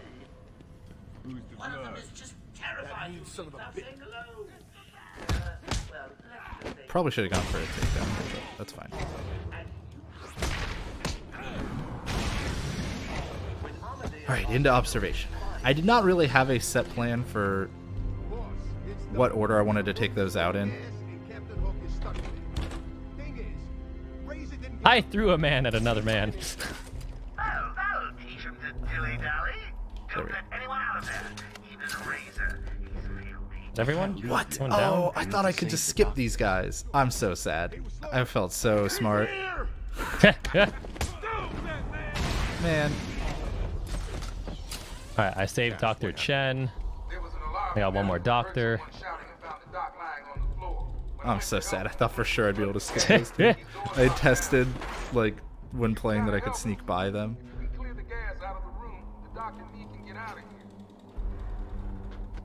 Who's the One of them blood? is just terrified. son of a Stop bitch. saying hello. Well, let's just say Probably should have gone for a takedown, but that's fine. Alright, into observation. I did not really have a set plan for what order I wanted to take those out in. I threw a man at another man. That'll teach him to dilly-dally. There we go. Anyone out of there? Even Razor. Is everyone? What? Going Oh, down? I thought I could just skip these guys. I'm so sad. I felt so smart. Man. Alright, I saved Dr. Chen. I got one more doctor. I'm so sad. I thought for sure I'd be able to skip those two. I tested, like, when playing that I could sneak by them.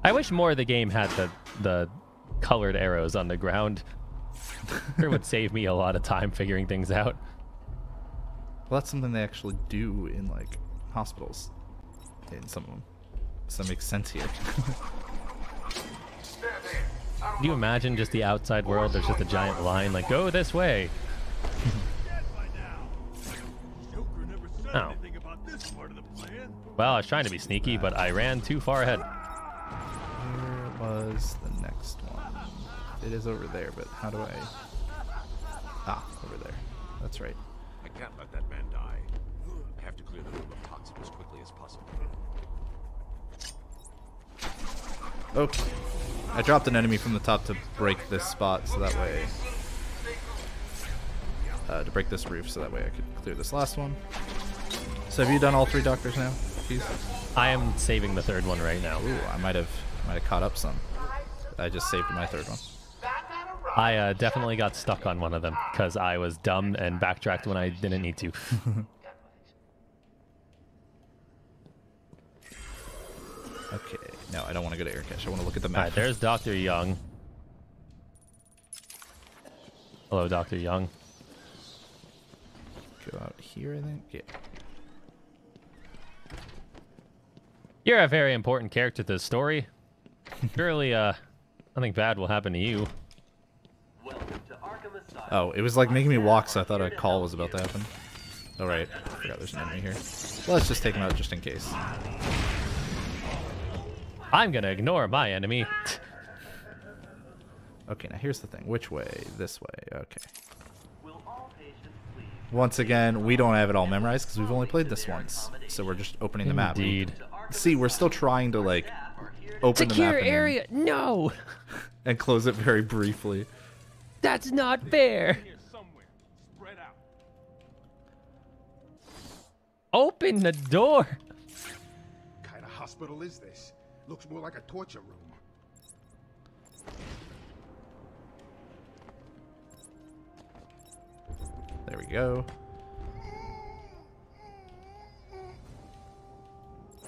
I wish more of the game had the colored arrows on the ground. It would save me a lot of time figuring things out. Well, that's something they actually do in, like, hospitals. In some of them. So that makes sense here. Can you imagine just the outside world? There's just a giant line like, go this way. Oh. Well, I was trying to be sneaky, but I ran too far ahead. Where was the next one? It is over there, but how do I... Ah, over there. That's right. I can't let that man die. I have to clear the room of toxin as quickly as possible. Okay. I dropped an enemy from the top to break this spot, so that way... to break this roof, so that way I could clear this last one. So have you done all 3 doctors now? Jeez. I am saving the 3rd one right now. Ooh, I might have caught up some. I just saved my 3rd one. I definitely got stuck on one of them because I was dumb and backtracked when I didn't need to. Okay, no, I don't want to go to air cache. I want to look at the map. Alright, there's Dr. Young. Hello, Dr. Young. Go out here, I think. Yeah. You're a very important character to the story. Surely, nothing bad will happen to you. Oh, it was like making me walk, so I thought a call was about to happen. Oh, right. I forgot there's an enemy here. Well, let's just take him out just in case. I'm gonna ignore my enemy. Okay, now here's the thing. Which way? This way. Okay. Once again, we don't have it all memorized because we've only played this once. So we're just opening the map. Indeed. See, we're still trying to, like, open the map. Secure area! No! And close it very briefly. That's not fair! Open the door! What kind of hospital is this? Looks more like a torture room. There we go.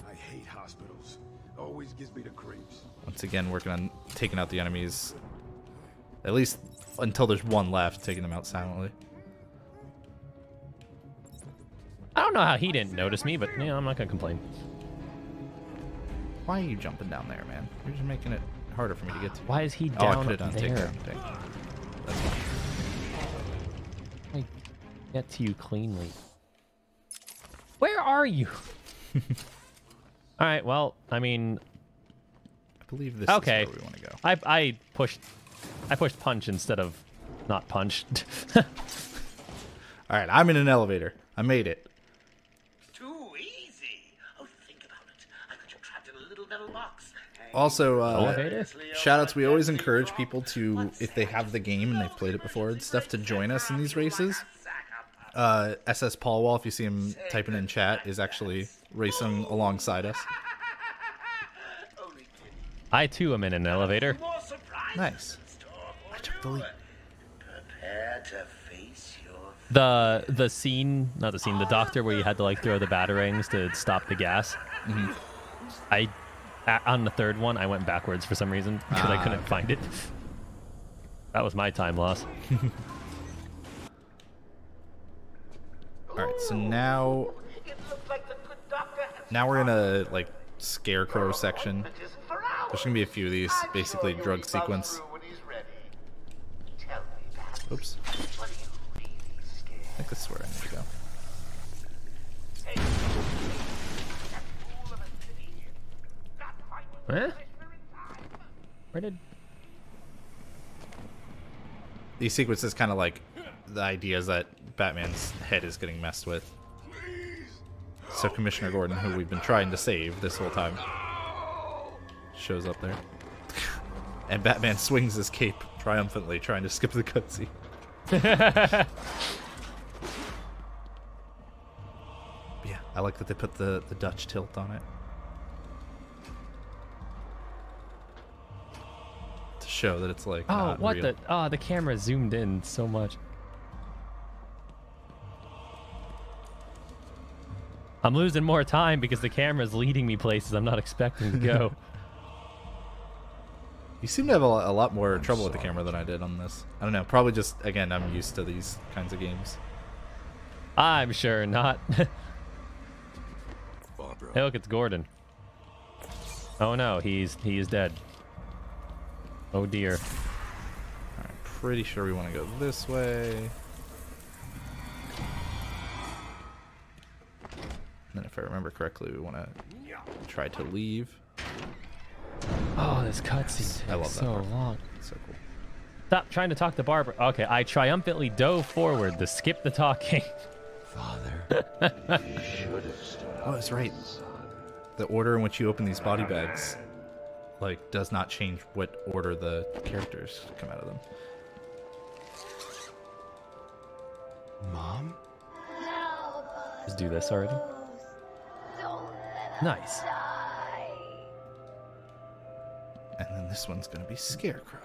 I hate hospitals. Always gives me the creeps. Once again, working on taking out the enemies. At least until there's one left, taking them out silently. I don't know how he didn't notice me, but yeah, I'm not gonna complain. Why are you jumping down there, man? You're just making it harder for me to get to. Why is he Oh, I down could have done there? takedown. Dang. That's fine. I get to you cleanly. Where are you? All right. Well, I mean, I believe this okay. is where we want to go. I pushed punch instead of not punch. All right, I'm in an elevator. I made it. Too easy. Oh, think about it. I got you trapped in a little metal box. Also, Elevator? shoutouts. We always encourage people to, if they have the game and they've played it before and stuff, to join us in these races. SS Paulwall, if you see him typing in chat, is actually racing alongside us. I too am in an elevator. Nice. I took the lead. Prepare to face your The scene, not the scene, the doctor where you had to like throw the batarangs to stop the gas. On the third one, I went backwards for some reason because I couldn't find it. That was my time loss. All right, so now we're in a like scarecrow section. There's gonna be a few of these, basically drug sequence. Oops. I think this is where I need to go. Huh? Where did... These sequences kind of like the idea is that Batman's head is getting messed with. So Commissioner Gordon, who we've been trying to save this whole time, shows up there. And Batman swings his cape triumphantly, trying to skip the cutscene. Yeah, I like that they put the Dutch tilt on it. To show that it's like, oh, not what real. the... Oh, the camera zoomed in so much. I'm losing more time because the camera's leading me places I'm not expecting to go. You seem to have a lot more trouble with the camera than I did on this. I don't know. Probably just, again, I'm used to these kinds of games. I'm sure not. Barbara. Hey, look, it's Gordon. Oh no, he is dead. Oh dear. I'm pretty sure we want to go this way. And then if I remember correctly, we want to try to leave. Oh, this cutscene I love takes that so part. long. So cool. Stop trying to talk to Barbara. Okay, I triumphantly dove forward to skip the talking. Father, you should have stood up. Oh, that's right. The order in which you open these body bags, like, does not change what order the characters come out of them. Mom? Let's do this already. Nice. And then this one's gonna be Scarecrow.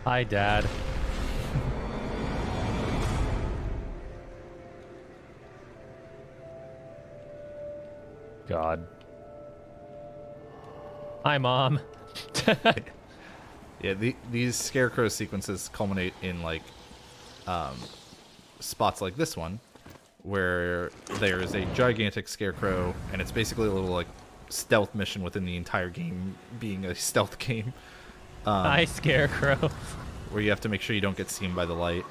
Hi, Dad. God. Hi, Mom. Yeah, these Scarecrow sequences culminate in, like, spots like this one, where there is a gigantic Scarecrow, and it's basically a little, like, stealth mission within the entire game being a stealth game. Hi, Scarecrow. Where you have to make sure you don't get seen by the light.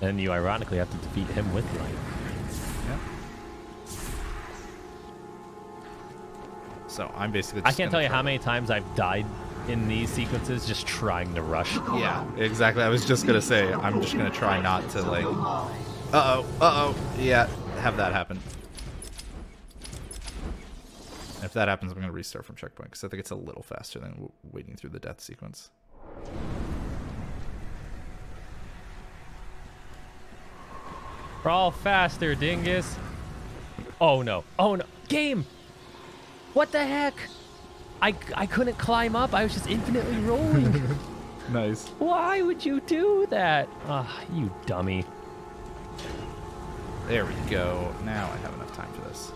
And you ironically have to defeat him with light. Yeah. So I'm basically I just can't tell you how many times I've died in these sequences just trying to rush. Yeah, exactly. I was just gonna say, I'm just gonna try not to, like, yeah, have that happen. If that happens, I'm gonna restart from checkpoint because I think it's a little faster than waiting through the death sequence. Crawl faster, dingus. Oh no. Oh no. Game! What the heck? I couldn't climb up. I was just infinitely rolling. Nice. Why would you do that? Ah, you dummy. There we go. Now I have enough time for this.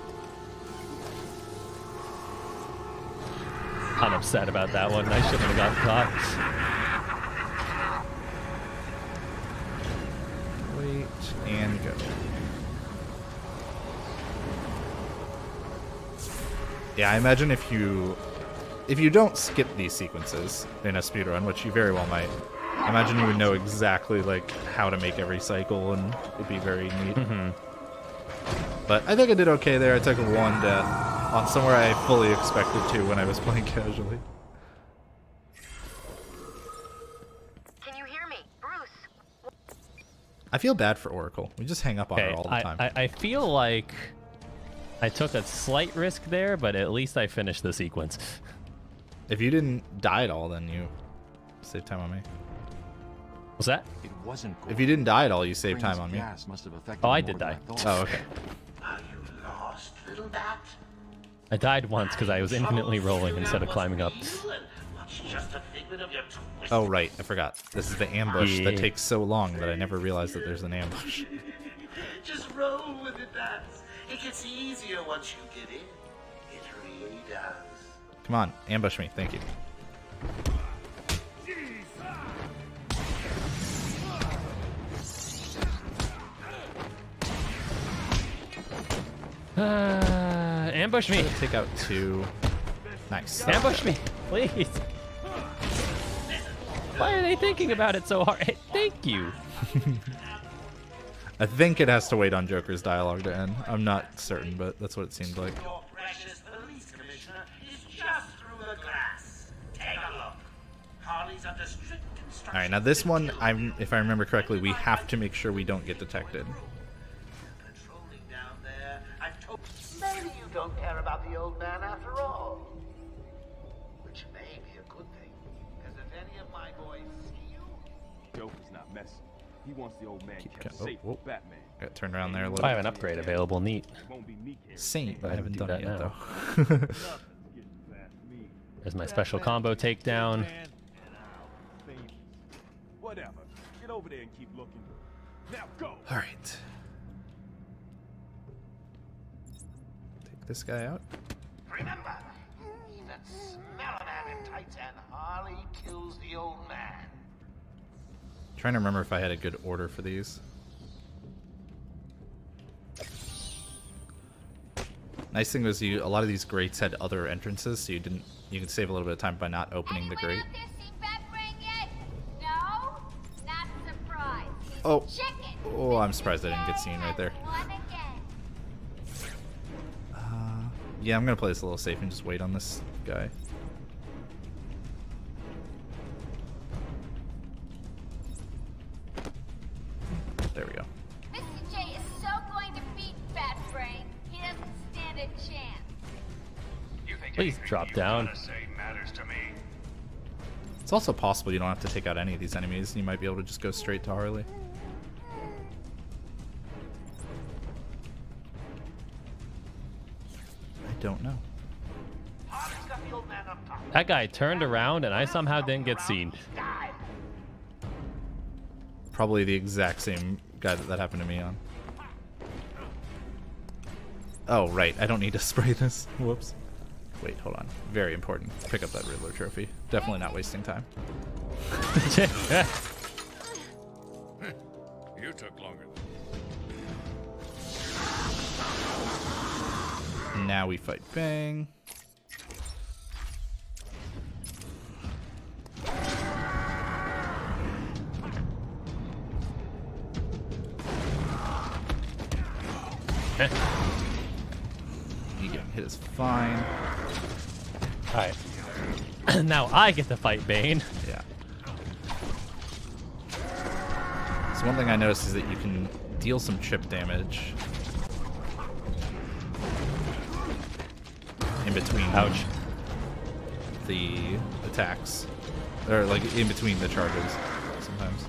I'm upset about that one. I shouldn't have got caught. Wait and go. Yeah, I imagine if you don't skip these sequences in a speedrun, which you very well might, I imagine you would know exactly like how to make every cycle, and it'd be very neat. But I think I did okay there. I took one death on somewhere I fully expected to when I was playing casually. Can you hear me, Bruce? I feel bad for Oracle. We just hang up on her all the time. I feel like I took a slight risk there, but at least I finished the sequence. If you didn't die at all, then you saved time on me. What's that? It wasn't if you didn't die at all, you saved time on me. Oh, I did die. Oh, okay. Are you lost, little bat? I died once because I was infinitely rolling instead of climbing up. Oh, right. I forgot. This is the ambush that takes so long that I never realized that there's an ambush. Just roll with it, bats. It gets easier once you get in. It really does. Come on, ambush me. Thank you. Ambush me. Take out 2. Nice. Ambush me, please. Why are they thinking about it so hard? Hey, thank you. I think it has to wait on Joker's dialogue to end. I'm not certain, but that's what it seemed like. Your precious police commissioner is just through the glass. Take a look. Harley's under strict instructions. All right, now this one, if I remember correctly, we have to make sure we don't get detected. Patrolling down there. Maybe you don't care about the old man after all. Which may be a good thing, because if any of my boys see you... Joker's not messing. He wants the old man kept safe from Batman. Got turned around there a little. I have an upgrade available. Neat. Saint, but I haven't done it yet, now. though. There's my special combo takedown. Whatever. Get over there and keep looking. Now go. All right. Take this guy out. Remember, even Smell-A-Man in tights and Harley kills the old man. Trying to remember if I had a good order for these. Nice thing was a lot of these grates had other entrances, so you could save a little bit of time by not opening the grate. Oh, I'm surprised I didn't get seen right there. Yeah, I'm gonna play this a little safe and just wait on this guy. There we go. Mr. J is so going to beat Bat Brain. He doesn't stand a chance. Please drop down. It's also possible you don't have to take out any of these enemies, and you might be able to just go straight to Harley. I don't know. That guy turned around and I somehow didn't get seen. Probably the exact same guy that happened to me on. Oh, right. I don't need to spray this. Whoops. Wait, hold on. Very important. Pick up that Riddler Trophy. Definitely not wasting time. You took longer. Now we fight Bane. You getting hit is fine. Alright. Now I get to fight Bane. Yeah. So one thing I noticed is that you can deal some chip damage in between the attacks. Or like in between the charges sometimes.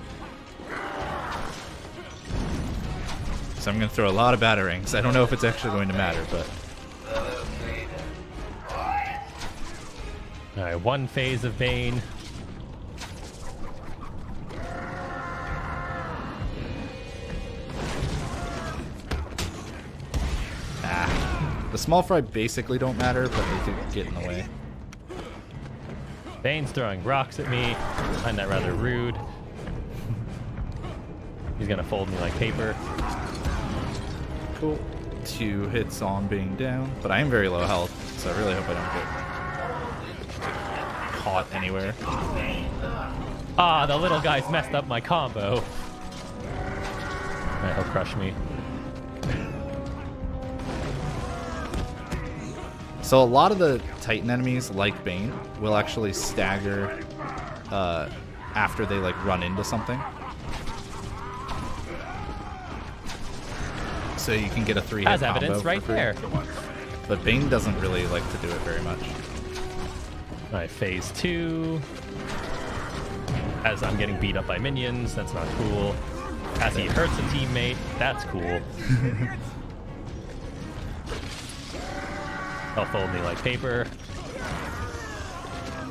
So I'm going to throw a lot of batarangs. I don't know if it's actually going to matter, but... Alright, one phase of Bane. The small fry basically don't matter, but they do get in the way. Bane's throwing rocks at me. I find that rather rude. He's gonna fold me like paper. Cool. 2 hits on being down, but I am very low health, so I really hope I don't get caught anywhere. Ah, the little guy's messed up my combo. Alright, he'll crush me. So a lot of the Titan enemies, like Bane, will actually stagger after they like run into something. So you can get a 3-hit As combo evidence right for free. there. But Bane doesn't really like to do it very much. Alright, phase 2. As I'm getting beat up by minions, that's not cool. As he hurts a teammate, that's cool. They'll fold me like paper.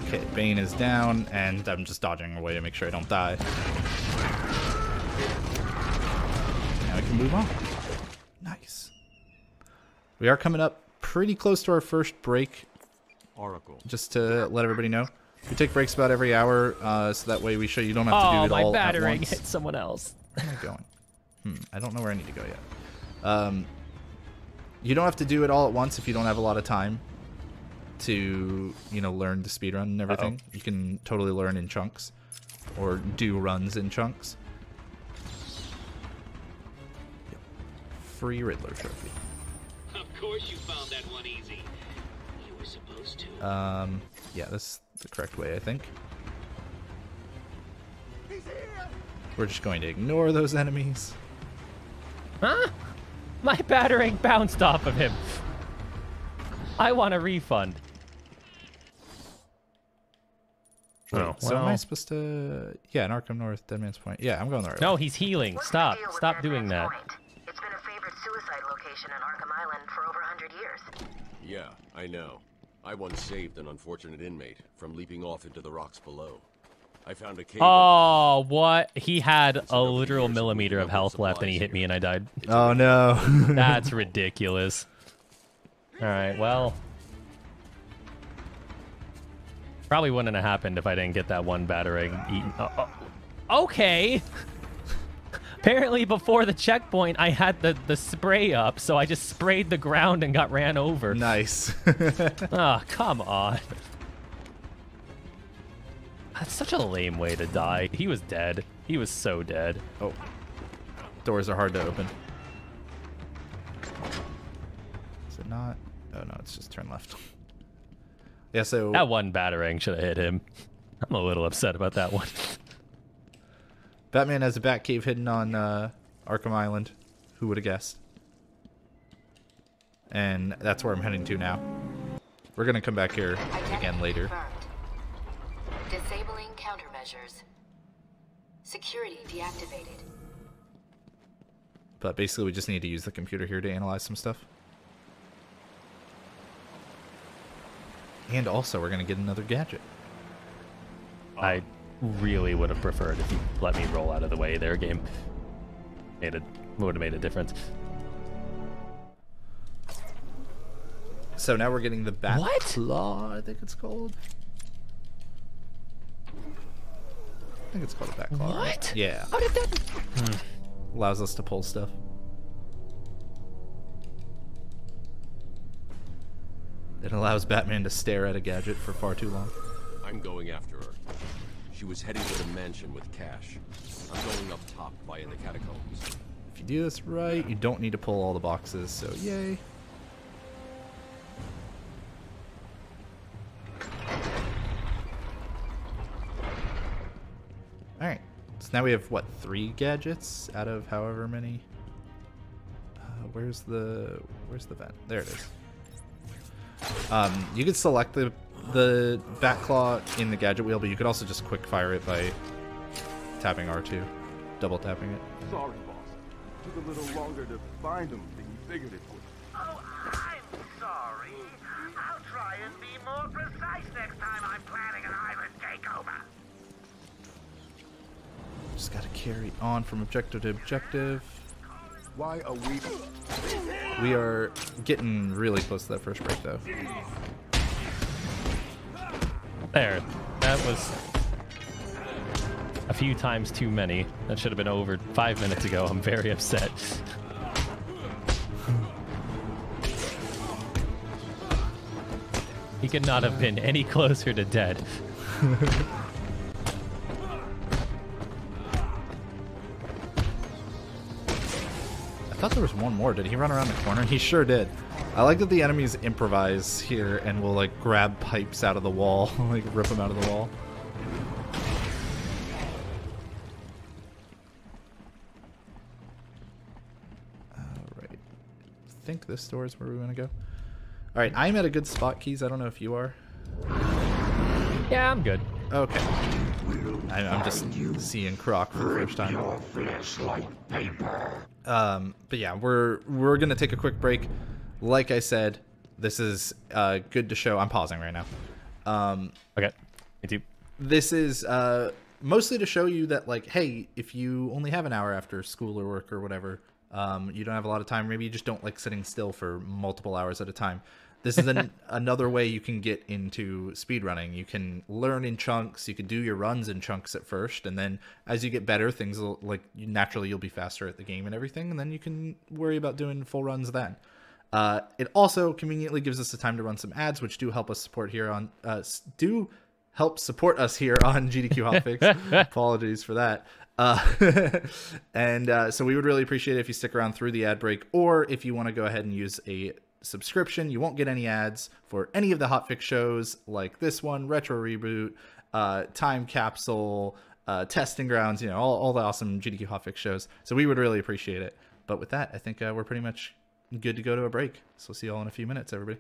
Okay, Bane is down, and I'm just dodging away to make sure I don't die. Now we can move on. Nice. We are coming up pretty close to our first break. Oracle. Just to let everybody know. We take breaks about every hour, so that way you don't have to do it all at once. Oh, my battering hit someone else. Where am I going? I don't know where I need to go yet. You don't have to do it all at once if you don't have a lot of time to, learn the speedrun and everything. You can totally learn in chunks or do runs in chunks. Yep. Free Riddler Trophy. Of course you found that one easy. You were supposed to. Yeah, that's the correct way, I think. We're just going to ignore those enemies. Huh? My battering bounced off of him. I want a refund. Wait, Oh, so am I supposed to... Yeah, in Arkham North, Dead Man's Point. Yeah, I'm going the right way. No, he's healing. Stop. Stop doing that. It's been a favorite suicide location in Arkham Island for over 100 years. Yeah, I know. I once saved an unfortunate inmate from leaping off into the rocks below. I found a cave. Oh, what? He had a literal millimeter of health left and he hit me and I died. Oh, no. That's ridiculous. Alright, well. Probably wouldn't have happened if I didn't get that one battering eaten. Okay. Apparently before the checkpoint, I had the spray up, so I just sprayed the ground and got ran over. Nice. Oh, come on. That's such a lame way to die. He was dead. He was so dead. Oh. Doors are hard to open. Is it not? Oh, no, it's just turn left. Yeah, so... That one battering should have hit him. I'm a little upset about that one. Batman has a bat cave hidden on Arkham Island. Who would have guessed? And that's where I'm heading to now. We're going to come back here again later. Disabling countermeasures. Security deactivated. But basically we just need to use the computer here to analyze some stuff. And also we're going to get another gadget. I really would have preferred if you let me roll out of the way there, game. Would have made a difference. So now we're getting the Bat What? Claw, I think it's called. I think it's called a Bat Claw. What? Right? Yeah. How did that... Allows us to pull stuff. It allows Batman to stare at a gadget for far too long. I'm going after her. She was heading to the mansion with cash. I'm going up top via the catacombs. If you do this right, you don't need to pull all the boxes, so yay. Alright, so now we have, what, 3 gadgets out of however many? Where's the vent? There it is. You could select the Bat Claw in the gadget wheel, but you could also just quick fire it by tapping R2, double tapping it. Sorry, boss. Took a little longer to find them than you figured it would. Oh, I'm sorry. I'll try and be more precise next time I'm planning an island takeover. Just gotta carry on from objective to objective. Why are we... We are getting really close to that first break, though. There. That was a few times too many. That should have been over 5 minutes ago. I'm very upset. He could not have been any closer to dead. thought there was one more. Did he run around the corner? He sure did. I like that the enemies improvise here and will like grab pipes out of the wall, like rip them out of the wall. Alright. I think this door is where we want to go. Alright, I'm at a good spot, Keys. I don't know if you are. Yeah, I'm good. Okay. I'm just seeing Croc for the first time. But yeah, we're gonna take a quick break. Like I said, this is good to show. I'm pausing right now. Okay, me too. This is mostly to show you that, like, hey, if you only have an hour after school or work or whatever, you don't have a lot of time. Maybe you just don't like sitting still for multiple hours at a time. This is another way you can get into speedrunning. You can learn in chunks. You can do your runs in chunks at first, and then as you get better, things will, like, naturally you'll be faster at the game and everything, and then you can worry about doing full runs then. It also conveniently gives us the time to run some ads, which do help us support here on help support us here on GDQ Hotfix. Apologies for that. So we would really appreciate it if you stick around through the ad break, or if you want to go ahead and use a subscription. You won't get any ads for any of the Hotfix shows like this one, Retro Reboot, Time Capsule, Testing Grounds, you know, all the awesome GDQ Hotfix shows. So we would really appreciate it. But with that, I think we're pretty much good to go to a break. So see you all in a few minutes, everybody.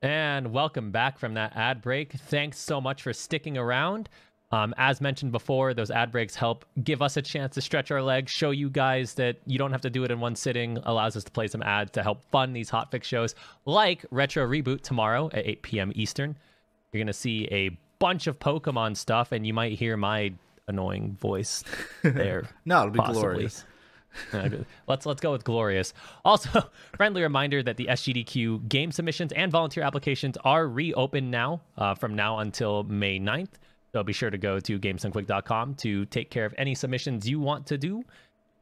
And welcome back from that ad break. Thanks so much for sticking around. As mentioned before, those ad breaks help give us a chance to stretch our legs, show you guys that you don't have to do it in one sitting, allows us to play some ads to help fund these Hotfix shows, like Retro Reboot tomorrow at 8 p.m. Eastern. You're going to see a bunch of Pokemon stuff, and you might hear my annoying voice there. No, it'll be possibly. glorious. Let's go with glorious. Also, friendly reminder that the SGDQ game submissions and volunteer applications are reopened now from now until May 9th. So be sure to go to gamesdonequick.com to take care of any submissions you want to do.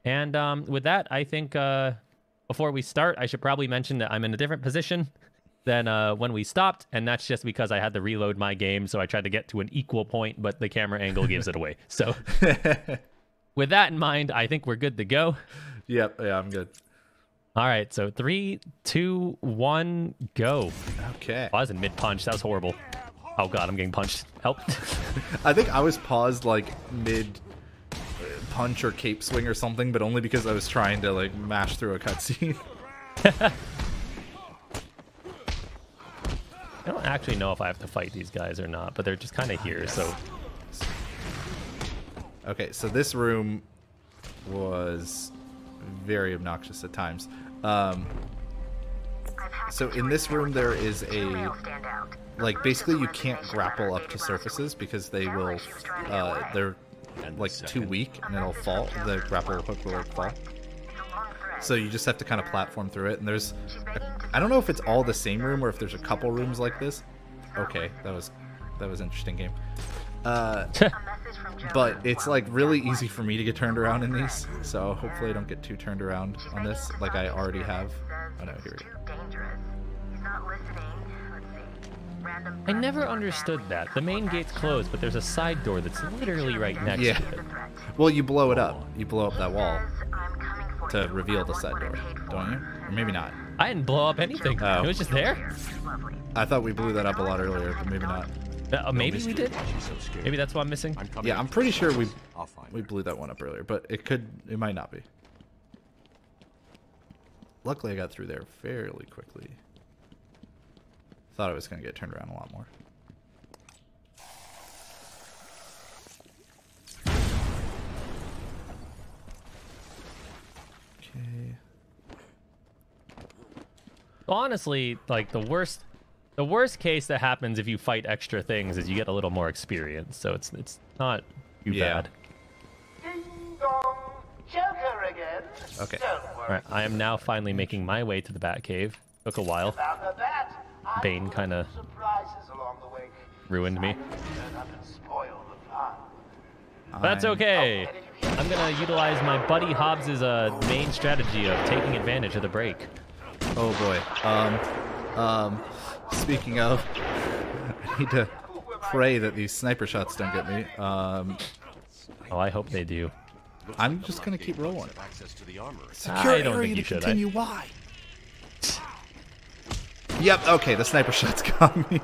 And with that, I think before we start, I should probably mention that I'm in a different position than when we stopped, and that's just because I had to reload my game, so I tried to get to an equal point, but the camera angle gives it away. So with that in mind, I think we're good to go. Yep, yeah, I'm good. All right, so 3, 2, 1, go. Okay. Oh, I was in mid-punch. That was horrible. Oh god, I'm getting punched. Help. I think I was paused like mid punch or cape swing or something, but only because I was trying to like mash through a cutscene. I don't actually know if I have to fight these guys or not, but they're just kind of here, so... Okay, so this room was very obnoxious at times. So in this room there is a... Like, basically you can't grapple up to surfaces because they will... they're like too weak and it'll fall. The grapple hook will like fall. So you just have to kind of platform through it, and there's... I don't know if it's all the same room or if there's a couple rooms like this. Okay, that was interesting game. But it's like really easy for me to get turned around in these, so hopefully I don't get too turned around on this like I already have. Oh no, here we go. I never understood that. The main gate's closed, but there's a side door that's literally right next to it. Well, you blow it up. You blow up that wall to reveal the side door, don't you? Or maybe not. I didn't blow up anything. Oh. It was just there. I thought we blew that up a lot earlier, but maybe not. Maybe we did. Maybe that's what I'm missing. Yeah, I'm pretty sure we blew that one up earlier, but it might not be. Luckily, I got through there fairly quickly. Thought I was going to get turned around a lot more. Okay. Honestly, like the worst case that happens if you fight extra things is you get a little more experience, so it's not too bad. Joker again. Okay. All right, I am now finally making my way to the Batcave. Took a while. Bane kind of ruined me. That's okay. I'm gonna utilize my buddy Hobbs's main strategy of taking advantage of the break. Oh boy. Speaking of, I need to pray that these sniper shots don't get me. Oh, I hope they do. I'm just gonna keep rolling. Access to the armory. Secure I don't area think you to should. continue. Why? Yep. Okay. The sniper shots got me.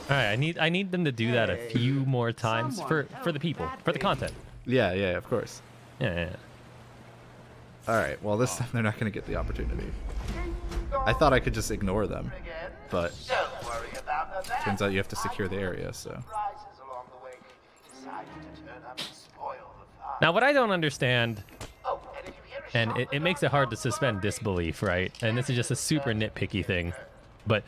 All right, I need them to do that a few more times for the people, for the content. Yeah. Yeah. Of course. Yeah. All right. Well, this time they're not gonna get the opportunity. I thought I could just ignore them, but turns out you have to secure the area. So. Now, what I don't understand, and it makes it hard to suspend disbelief, right? And this is just a super nitpicky thing, but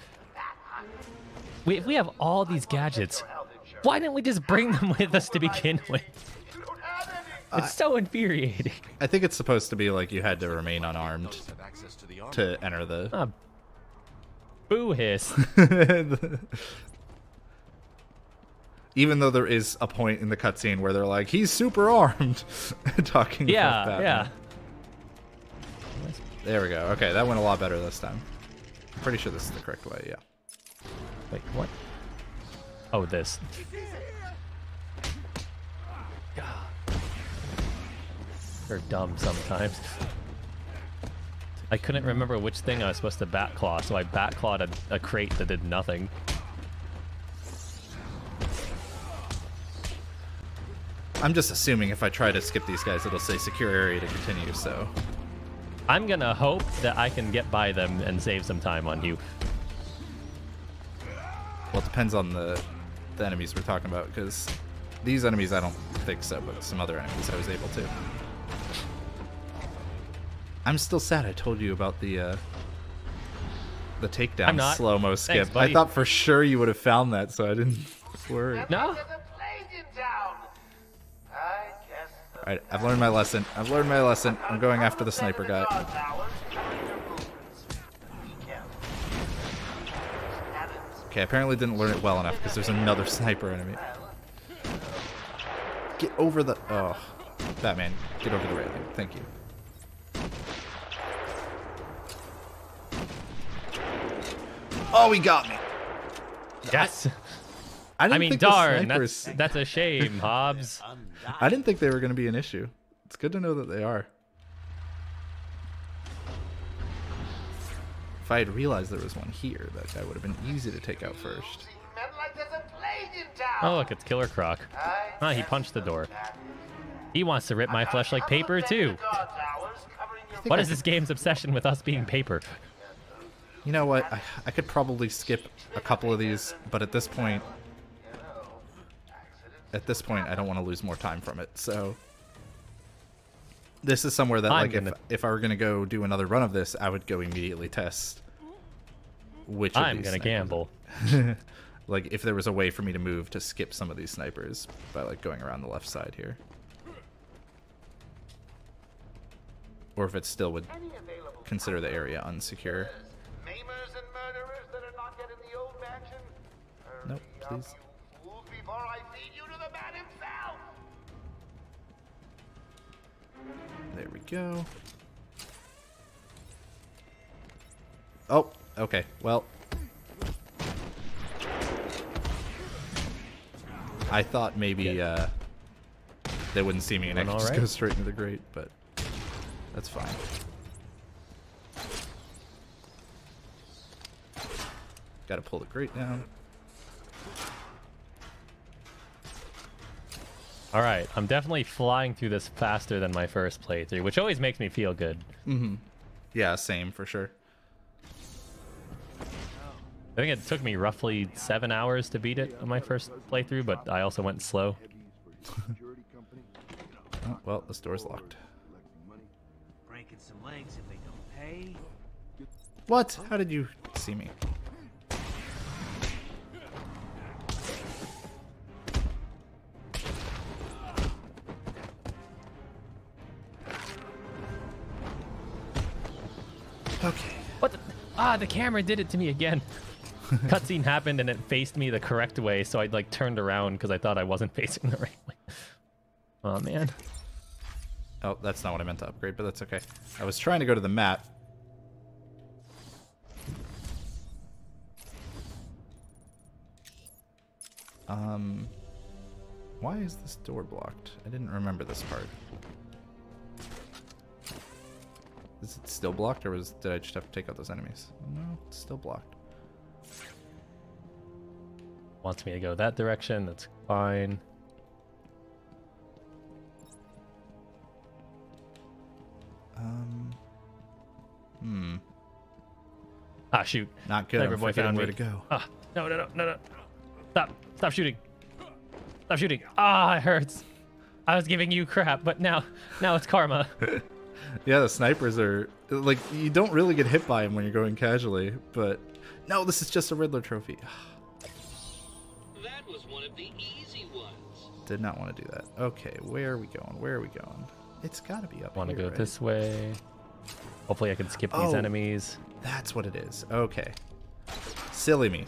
if we have all these gadgets, why didn't we just bring them with us to begin with? It's so infuriating. I think it's supposed to be like you had to remain unarmed to enter the... Boo hiss. Even though there is a point in the cutscene where they're like, he's super armed, talking about Batman. Yeah. There we go. Okay, that went a lot better this time. I'm pretty sure this is the correct way, yeah. Wait, what? Oh, this. They're dumb sometimes. I couldn't remember which thing I was supposed to bat-claw, so I bat-clawed a crate that did nothing. I'm just assuming if I try to skip these guys, it'll say secure area to continue, so... I'm gonna hope that I can get by them and save some time on you. Well, it depends on the enemies we're talking about, because these enemies I don't think so, but some other enemies I was able to. I'm still sad I told you about the takedown slow-mo skip. Thanks, buddy. I thought for sure you would have found that, so I didn't worry. No? Alright, I've learned my lesson. I've learned my lesson. I'm going after the sniper guy. Okay, apparently didn't learn it well enough because there's another sniper enemy. Get over the... Oh, Batman, get over the railing. Thank you. Oh, he got me. Yes. I mean, think darn, that's a shame, Hobbs. I didn't think they were going to be an issue. It's good to know that they are. If I had realized there was one here, that guy would have been easy to take out first. Oh, look, it's Killer Croc. Ah, he punched the door. He wants to rip my flesh like paper, too. What is this game's obsession with us being paper? You know what? I could probably skip a couple of these, but at this point, I don't want to lose more time from it. So this is somewhere that, like, if I were gonna go do another run of this, I would go immediately test which. I'm gonna gamble. Like, if there was a way for me to move to skip some of these snipers by, like, going around the left side here, or if it still would consider the area unsecure. Nope, please. There we go. Oh, okay. Well, I thought maybe they wouldn't see me and I could just go straight into the grate, but that's fine. Gotta pull the grate down. All right, I'm definitely flying through this faster than my first playthrough, which always makes me feel good. Mm-hmm. Yeah, same for sure. I think it took me roughly 7 hours to beat it on my first playthrough, but I also went slow. Oh, well, this door's locked. Breaking some legs if they don't pay. What? How did you see me? Okay. What the? Ah, the camera did it to me again. Cutscene happened and it faced me the correct way, so I like turned around because I thought I wasn't facing the right way. Oh man. Oh, that's not what I meant to upgrade, but that's okay. I was trying to go to the map. Why is this door blocked? I didn't remember this part. Is it still blocked, or did I just have to take out those enemies? No, it's still blocked. Wants me to go that direction. That's fine. Ah, shoot. Not good. Sniper I'm boy forgetting found where me. to go. Ah, no. Stop shooting. Stop shooting. Ah, it hurts. I was giving you crap, but now it's karma. Yeah, the snipers are like, you don't really get hit by them when you're going casually, but no, this is just a Riddler Trophy. That was one of the easy ones. Did not want to do that. Okay, where are we going? Where are we going? It's got to be up here. Want to go right? this way. Hopefully I can skip these enemies. That's what it is. Okay. Silly me.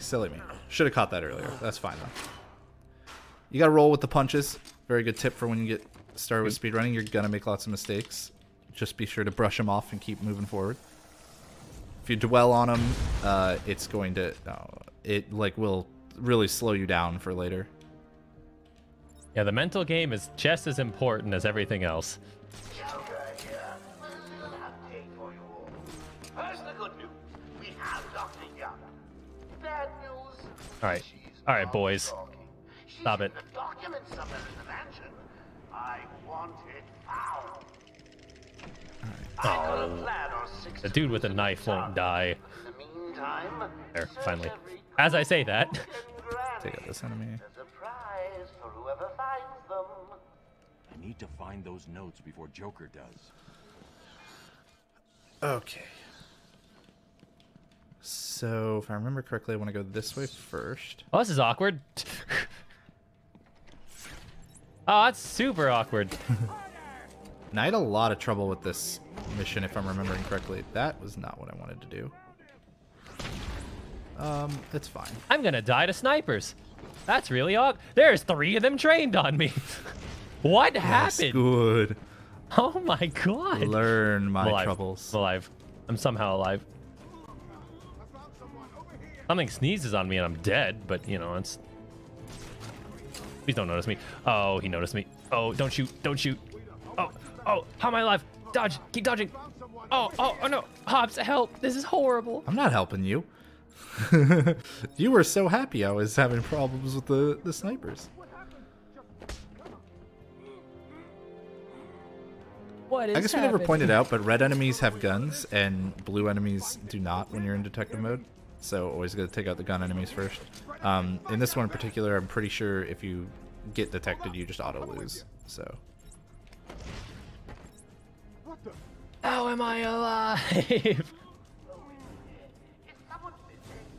Should have caught that earlier. That's fine though. You got to roll with the punches. Very good tip for when you get started with speedrunning. You're going to make lots of mistakes. Just be sure to brush them off and keep moving forward. If you dwell on them, it's going to, will really slow you down for later. Yeah, the mental game is just as important as everything else. All right, boys. Stop it. Oh, the dude with the knife won't die. There, finally. As I say that. Take out this enemy. I need to find those notes before Joker does. Okay. So, if I remember correctly, I want to go this way first. Oh, this is awkward. Oh, that's super awkward. And I had a lot of trouble with this mission, if I'm remembering correctly. That was not what I wanted to do. It's fine. I'm gonna die to snipers. That's really odd. There's 3 of them trained on me. What happened? Good. Oh my god. Learn my I'm alive. troubles. I'm alive. I'm somehow alive. Something sneezes on me and I'm dead, but you know, it's... Please don't notice me. Oh, he noticed me. Oh, don't shoot. Don't shoot. Oh, how am I alive? Dodge. Keep dodging. Oh no. Hobbs, help. This is horrible. I'm not helping you. You were so happy I was having problems with the snipers. What is I guess we never pointed out, but red enemies have guns and blue enemies do not when you're in detective mode. So always got to take out the gun enemies first. In this one in particular, I'm pretty sure if you get detected, you just auto lose. So. How am I alive?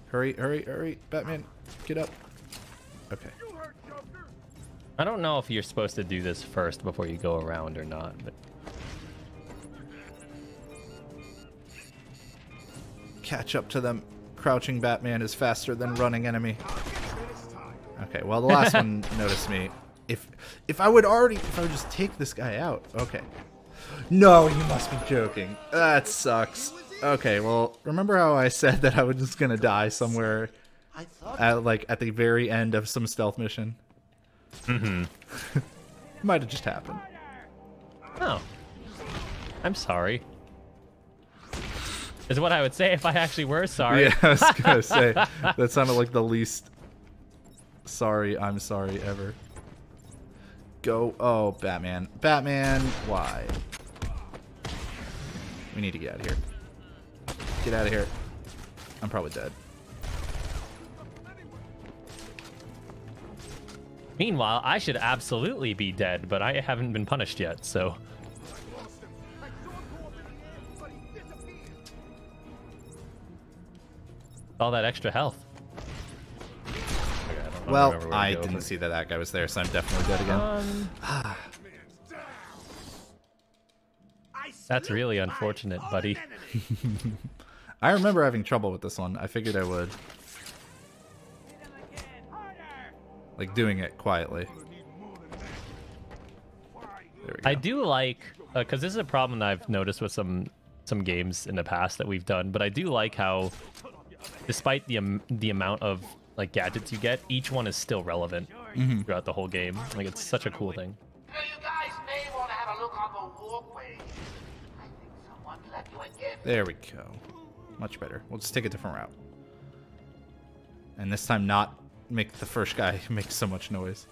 Hurry, Batman, get up. Okay. I don't know if you're supposed to do this first before you go around or not, but... Catch up to them. Crouching Batman is faster than running enemy. Okay, well the last one noticed me. If I would just take this guy out. Okay. No, you must be joking. That sucks. Okay, well, remember how I said that I was just gonna die somewhere at the very end of some stealth mission? Mm-hmm. Might have just happened. Oh. I'm sorry. Is what I would say if I actually were sorry. Yeah, I was gonna say. That sounded like the least I'm sorry ever. Go. Oh, Batman. Batman, why? We need to get out of here. Get out of here. I'm probably dead. Meanwhile, I should absolutely be dead, but I haven't been punished yet, so... All that extra health. Okay, well, I didn't see that guy was there, so I'm definitely dead again. That's really unfortunate, buddy. I remember having trouble with this one. I figured I would. Like, doing it quietly. There we go. I do like, because this is a problem that I've noticed with some games in the past that we've done, but I do like how, despite the amount of like gadgets you get, each one is still relevant. throughout the whole game. Like, it's such a cool thing. You guys may want to have a look on the walkway. I think someone left you a gift. There we go. Much better. We'll just take a different route. And this time not make the first guy make so much noise.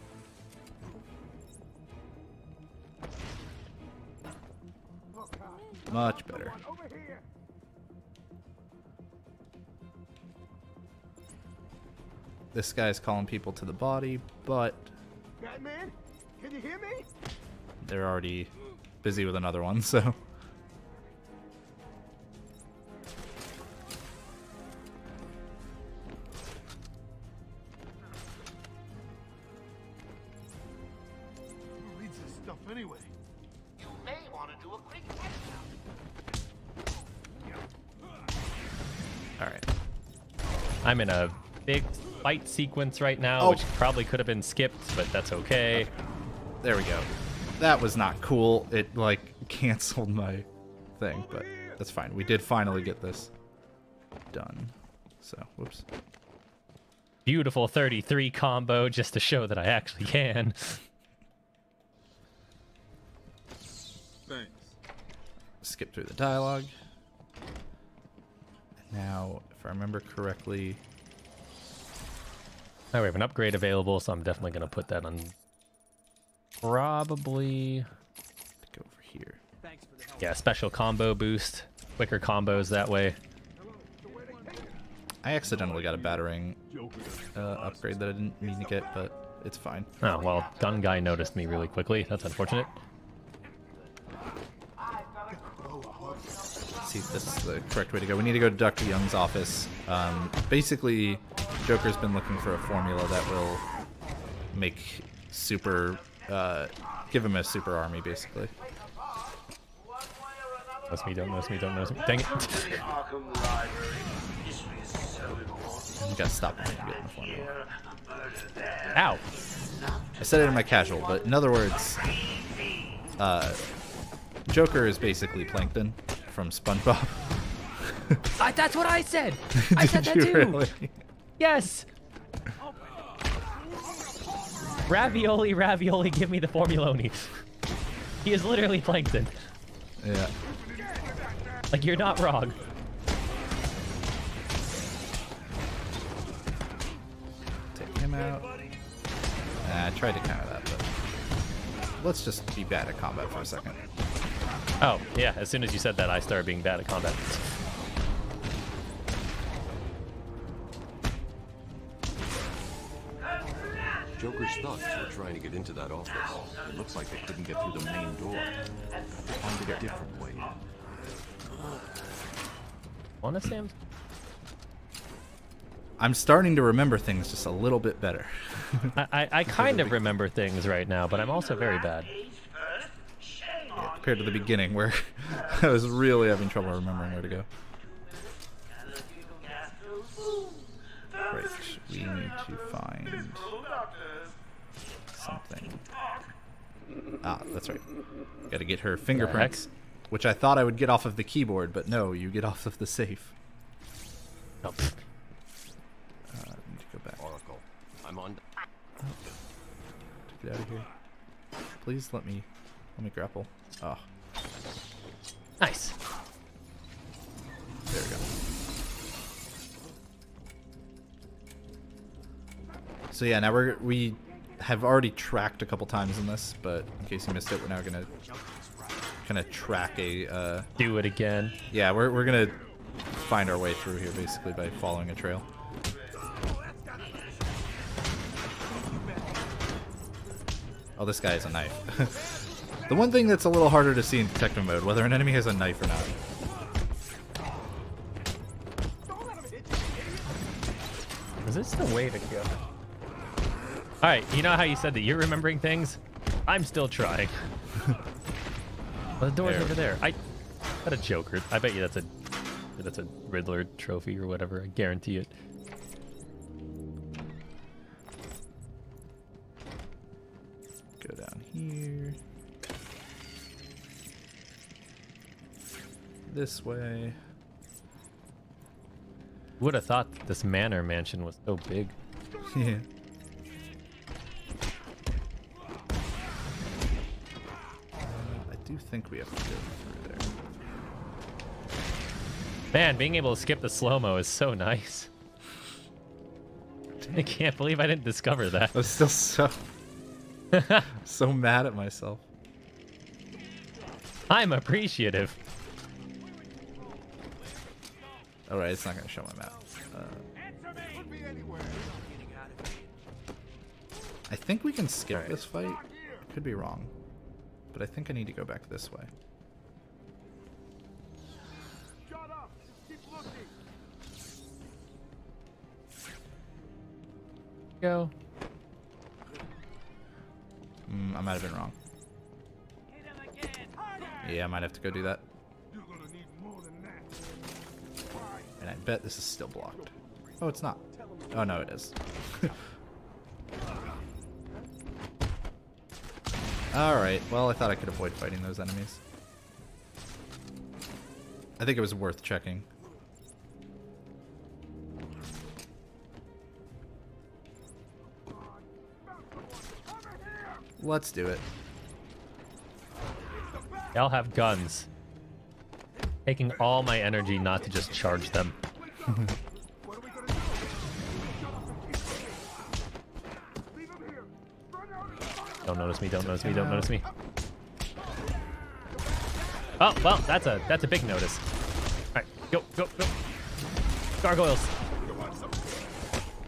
Much better. This guy's calling people to the body, but Batman, can you hear me? they're already busy with another one, so. Who reads this stuff anyway? You may want to do a quick test. Alright. I'm in a big fight sequence right now, which probably could have been skipped, but that's okay. There we go. That was not cool. It, like, canceled my thing, but that's fine. We did finally get this done. So, whoops. Beautiful 33 combo just to show that I actually can. Thanks. Skip through the dialogue. Now, if I remember correctly... Now we have an upgrade available, so I'm definitely going to put that on. Probably. Go over here. Yeah, special combo boost. Quicker combos that way. I accidentally got a battering upgrade that I didn't mean to get, but it's fine. Oh, well, gun guy noticed me really quickly. That's unfortunate. Let's see if this is the correct way to go. We need to go to Dr. Young's office. Basically, Joker's been looking for a formula that will make super, give him a super army, basically. Notice me, don't notice me, don't notice me. Dang it. You gotta stop him from getting the formula. Ow! I said it in my casual, but in other words, Joker is basically Plankton from SpongeBob. That's what I said! I said that Did too! you really? Yes! Ravioli, ravioli, give me the formuloni. He is literally Plankton. Yeah. Like, you're not wrong. Take him out. I tried to counter that, but let's just be bad at combat for a second. Oh, yeah, as soon as you said that, I started being bad at combat. Joker's thugs were trying to get into that office. It looks like they couldn't get through the main door. Have to find a different way. Wanna, Sam? I'm starting to remember things just a little bit better. I kind of remember things right now, but I'm also very bad. Yeah, compared to the beginning, where I was really having trouble remembering where to go. Right, we need to find something. Ah, that's right. Gotta get her fingerprints, which I thought I would get off of the keyboard, but no, you get off of the safe. Oh. Need to go back. Oracle, I'm on. Get out of here. Please let me grapple. Oh. Nice. There we go. So yeah, now we have already tracked a couple times in this, but in case you missed it, we're now gonna kind of track a. Do it again. Yeah, we're gonna find our way through here basically by following a trail. Oh, this guy has a knife. The one thing that's a little harder to see in detective mode, whether an enemy has a knife or not. Is this the way to go? Alright, you know how you said that you're remembering things? I'm still trying. Well, the door's over there. I got a Joker. I bet you that's a Riddler Trophy or whatever. I guarantee it. Go down here. This way. Would have thought that this manor mansion was so big. Yeah. do think we have to go through there. Man, being able to skip the slow-mo is so nice. I can't believe I didn't discover that. I'm still so mad at myself. I'm appreciative. Alright, it's not going to show my map. I think we can skip this fight. I could be wrong. But I think I need to go back this way. Go. I might have been wrong. Yeah, I might have to go do that. And I bet this is still blocked. Oh, it's not. Oh, no, it is. Alright, well, I thought I could avoid fighting those enemies. I think it was worth checking. Let's do it. Y'all have guns. Taking all my energy not to just charge them. Don't notice me, don't notice me, don't notice me. Oh, well, that's a big notice. Alright, go, go, go. Gargoyles.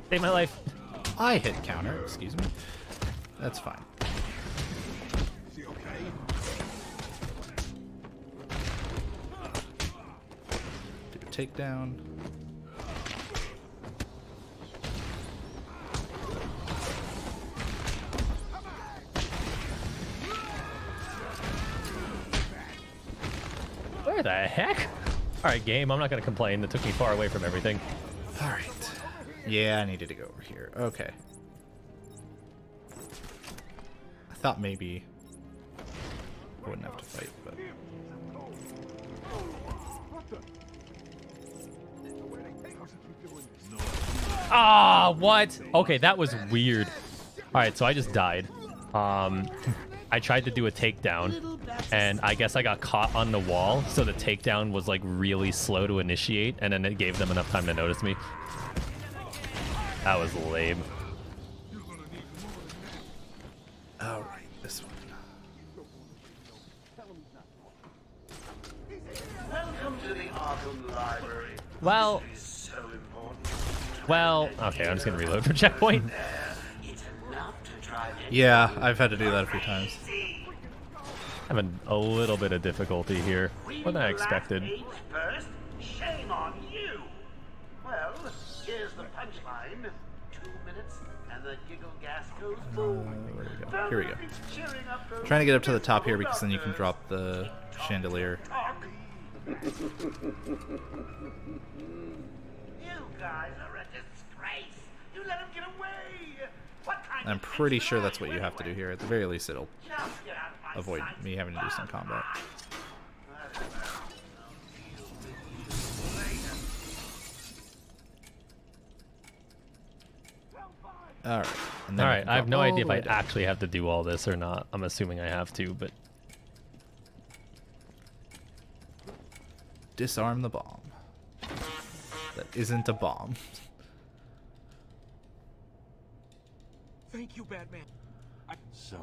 Save my life. I hit counter, excuse me. That's fine. Do a takedown. Where the heck? Alright, game, I'm not gonna complain. That took me far away from everything. Alright. Yeah, I needed to go over here. Okay. I thought maybe I wouldn't have to fight, but... Ah, what? Okay, that was weird. Alright, so I just died. I tried to do a takedown, and I guess I got caught on the wall, so the takedown was like really slow to initiate, and then it gave them enough time to notice me. That was lame. Alright, this one. Welcome to the Arkham Library. Well, So important. well, okay, I'm just gonna reload for checkpoint. Yeah, I've had to do that a few times. Having a little bit of difficulty here. More than I expected. First, shame on you. Well, here's the punchline. 2 minutes and the giggle gas goes boom. Where do we go? Here we go. Trying to get up to the top here because then you can drop the chandelier. You guys are a disgrace. You let him get away. What kind I'm pretty sure that's what you have to do here. At the very least, it'll avoid me having to do some combat. Alright. Alright, I have no idea if I actually have to do all this or not. I'm assuming I have to, but... Disarm the bomb. That isn't a bomb. Thank you, Batman. So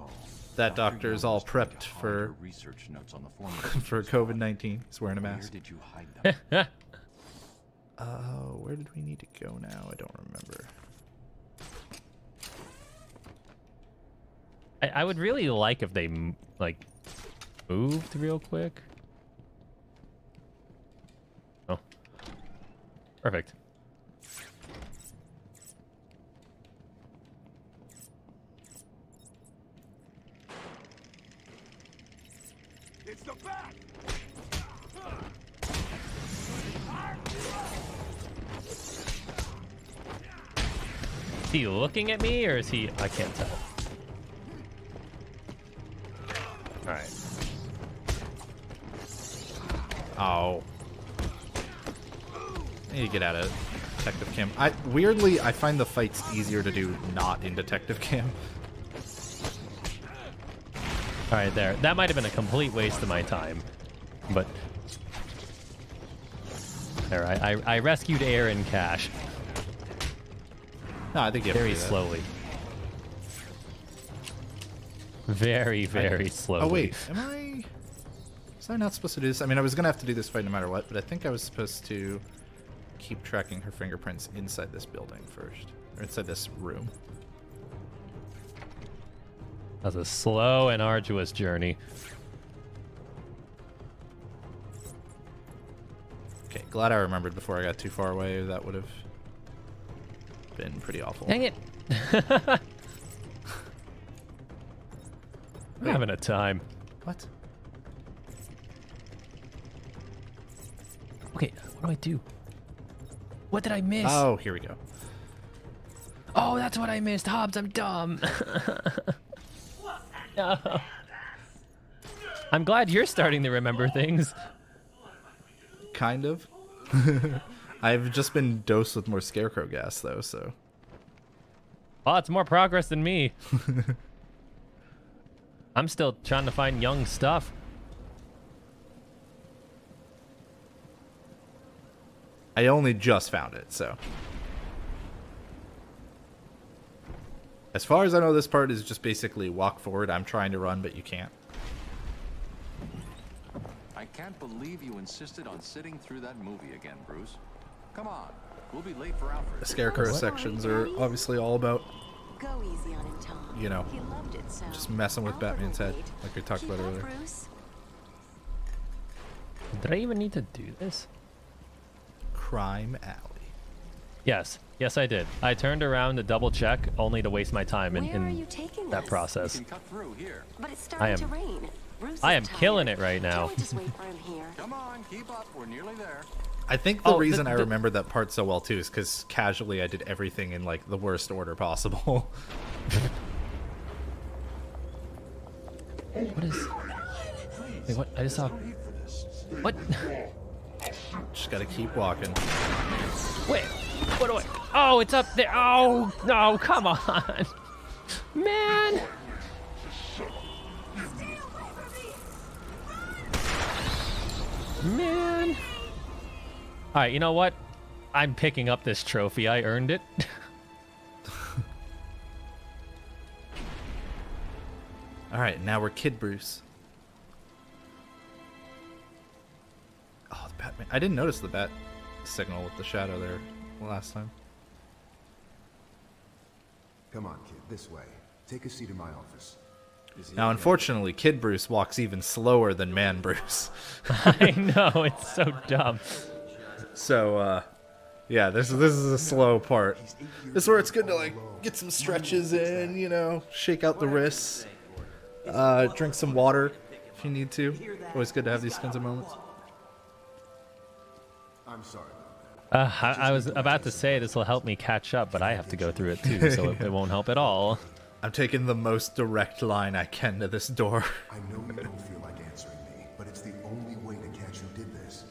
that doctor's all prepped for research notes on the for COVID-19. He's wearing a mask. Where did you hide them? Where did we need to go now? I don't remember. I would really like if they like moved real quick. Oh, perfect. It's the back. Is he looking at me or is he? I can't tell. All right. Oh. I need to get out of detective cam. Weirdly, I find the fights easier to do not in detective cam. All right, there. That might have been a complete waste of my time, but there. I rescued air and cash. No, I think you have very to do that. slowly. Very, very slowly. Oh wait, am I? Was I not supposed to do this? I mean, I was gonna have to do this fight no matter what, but I think I was supposed to keep tracking her fingerprints inside this building first, or inside this room. That was a slow and arduous journey. Okay, glad I remembered before I got too far away. That would have been pretty awful. Dang it! I'm having a time. What? Okay, what do I do? What did I miss? Oh, here we go. Oh, that's what I missed. Hobbs, I'm dumb. No. I'm glad you're starting to remember things. Kind of. I've just been dosed with more scarecrow gas, though, so. Oh, it's more progress than me. I'm still trying to find young stuff. I only just found it, so. As far as I know, this part is just basically walk forward. I'm trying to run, but you can't. I can't believe you insisted on sitting through that movie again, Bruce. Come on, we'll be late for Alfred. The scarecrow sections are obviously all about, Go easy on him, Tom. you know, He loved it so. just messing with Batman's head, like we talked about earlier. Did I even need to do this? Crime Alley. Yes. Yes, I did. I turned around to double check, only to waste my time in that process. You can cut through here. But it's starting to rain. I am killing it right now. Can't we just wait for him here? Come on, keep up. We're nearly there. I think the reason I remember that part so well too is because casually I did everything in like the worst order possible. What is? Wait, what? I just saw. What? Just gotta keep walking. Wait. What do I? Oh, it's up there. Oh no! Come on, man. Man. All right, you know what? I'm picking up this trophy. I earned it. All right, now we're Kid Bruce. Oh, the Batman! I didn't notice the bat signal with the shadow there last time. Come on, kid, this way. Take a seat in my office. Now, unfortunately, Kid Bruce walks even slower than Man Bruce. I know, it's so dumb. So, yeah, this is a slow part. This is where it's good to like get some stretches in, you know, shake out the wrists, drink some water if you need to. Always good to have these kinds of moments. I'm sorry. I was about to say this will help me catch up, but I have to go through it too, so it won't help at all. I'm taking the most direct line I can to this door. I know you don't feel like answering me, but it's the only way to catch who did this.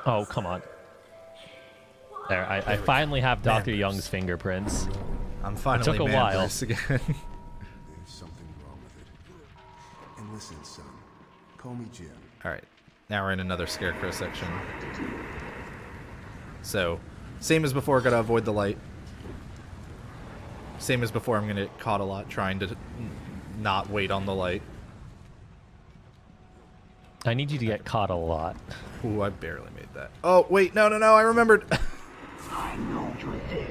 Oh, come on. There, I finally have Dr. Young's fingerprints. I'm finally it took a while. Again. There's something wrong with it. And listen, son, call me Jim. All right, now we're in another scarecrow section. So, same as before, gotta avoid the light. Same as before, I'm gonna get caught a lot trying to not wait on the light. I need you to get caught a lot. Ooh, I barely made that. Oh, wait, no, I remembered. I know you're there.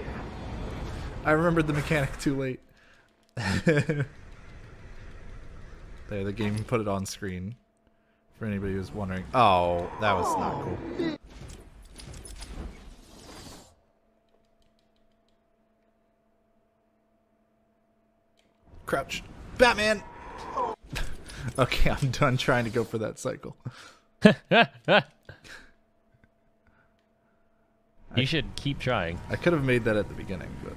I remembered the mechanic too late. There, the game put it on screen. For anybody who's wondering. Oh, that was not cool. Crouch. Batman! Okay, I'm done trying to go for that cycle. You should keep trying. I could have made that at the beginning, but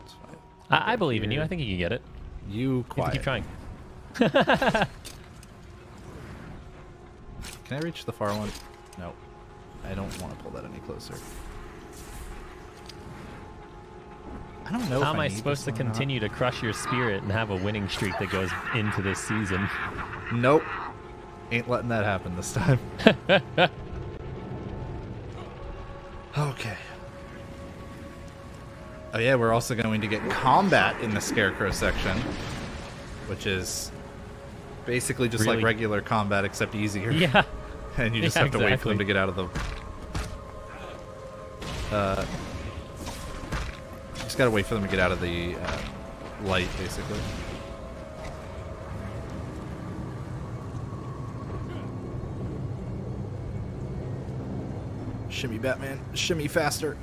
it's fine. I believe in you. I think you can get it. You quiet. Keep trying. Can I reach the far one? No. I don't want to pull that any closer. I don't know. How if am I need supposed this to or not. continue to crush your spirit and have a winning streak that goes into this season? Nope. Ain't letting that happen this time. Okay. Oh yeah, we're also going to get combat in the Scarecrow section, which is basically just like regular combat except easier. Yeah. And you just have to wait for them to get out of the... just gotta wait for them to get out of the light, basically. Shimmy, Batman. Shimmy faster.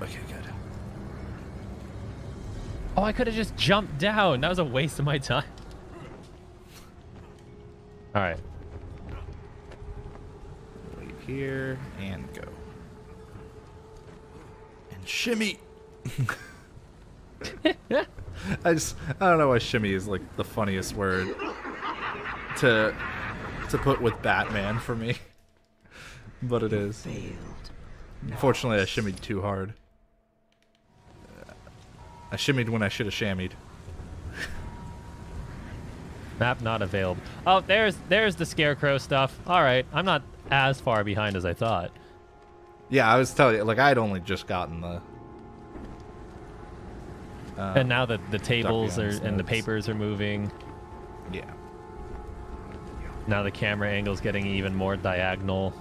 Okay, good. Oh, I could have just jumped down. That was a waste of my time. All right. Wait here and go. And shimmy. I don't know why shimmy is like the funniest word to put with Batman for me. But it is. Unfortunately, I shimmied too hard. I shimmied when I should have shammied. Map not available. Oh, there's the Scarecrow stuff. All right, I'm not as far behind as I thought. Yeah, I was telling you, like I'd only just gotten the. And now the tables are and the papers are moving. Yeah. Now the camera angle's getting even more diagonal.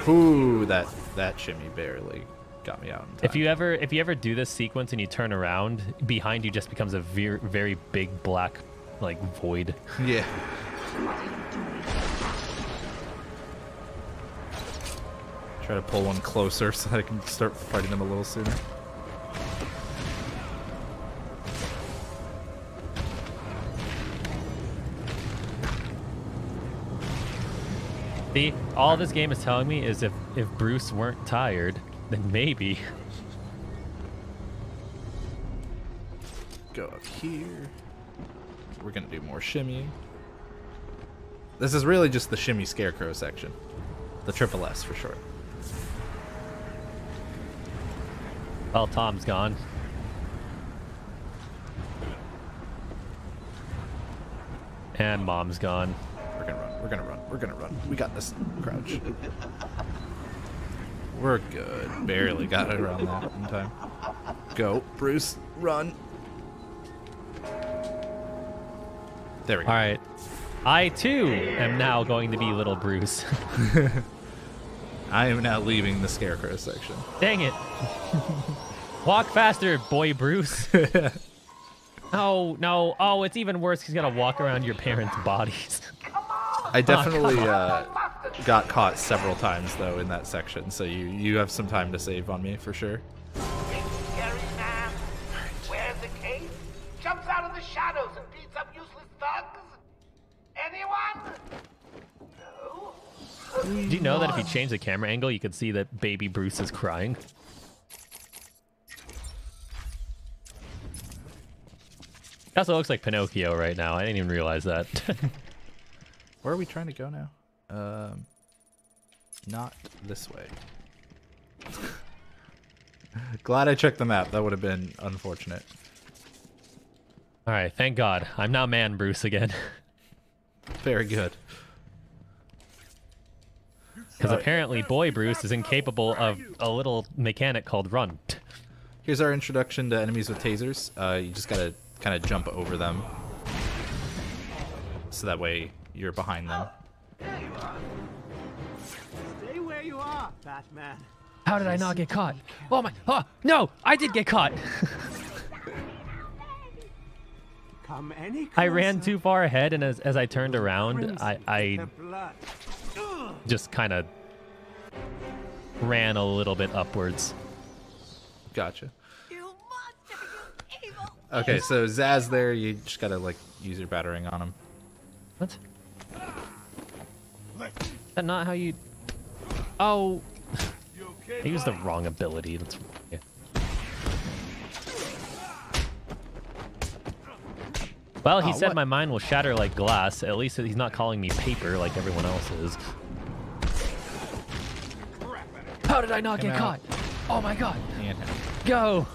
Ooh, that shimmy barely got me out in time. If you ever do this sequence and you turn around, behind you just becomes a very big black like void. Yeah. Try to pull one closer so I can start fighting them a little sooner. See, all this game is telling me is if Bruce weren't tired, then maybe. Go up here. We're gonna do more shimmying. This is really just the shimmy Scarecrow section. The triple S for short. Well, Tom's gone. And Mom's gone. We're gonna run. We're gonna run. We're gonna run. We got this. Crouch. We're good. Barely got it around that in time. Go, Bruce. Run. There we go. All right. I too am now going to be little Bruce. I am now leaving the Scarecrow section. Dang it. Walk faster, boy Bruce. No, no. Oh, it's even worse. He's got to walk around your parents' bodies. I definitely got caught several times, though, in that section, so you have some time to save on me, for sure. Scary man wears a cape, jumps out of the shadows and beats up useless thugs. Anyone? No? Did you know that if you change the camera angle, you could see that baby Bruce is crying? He also looks like Pinocchio right now. I didn't even realize that. Where are we trying to go now? Not this way. Glad I checked the map. That would have been unfortunate. All right, thank God. I'm now man Bruce again. Very good. Because apparently boy Bruce is incapable of a little mechanic called run. Here's our introduction to enemies with tasers. You just gotta kind of jump over them. So that way you're behind them. Stay where you are, Batman. How did I not get caught? Oh my! Oh no! I did get caught. Come any I ran too far ahead, and as I turned around, I just kind of ran a little bit upwards. Gotcha. Okay, so Zaz there, you just gotta like use your battering on him. What? Is that not how you... Oh. I used the wrong ability. That's... Yeah. Well, he said what? my mind will shatter like glass. At least he's not calling me paper like everyone else is. How did I not get caught? Oh my god. Go.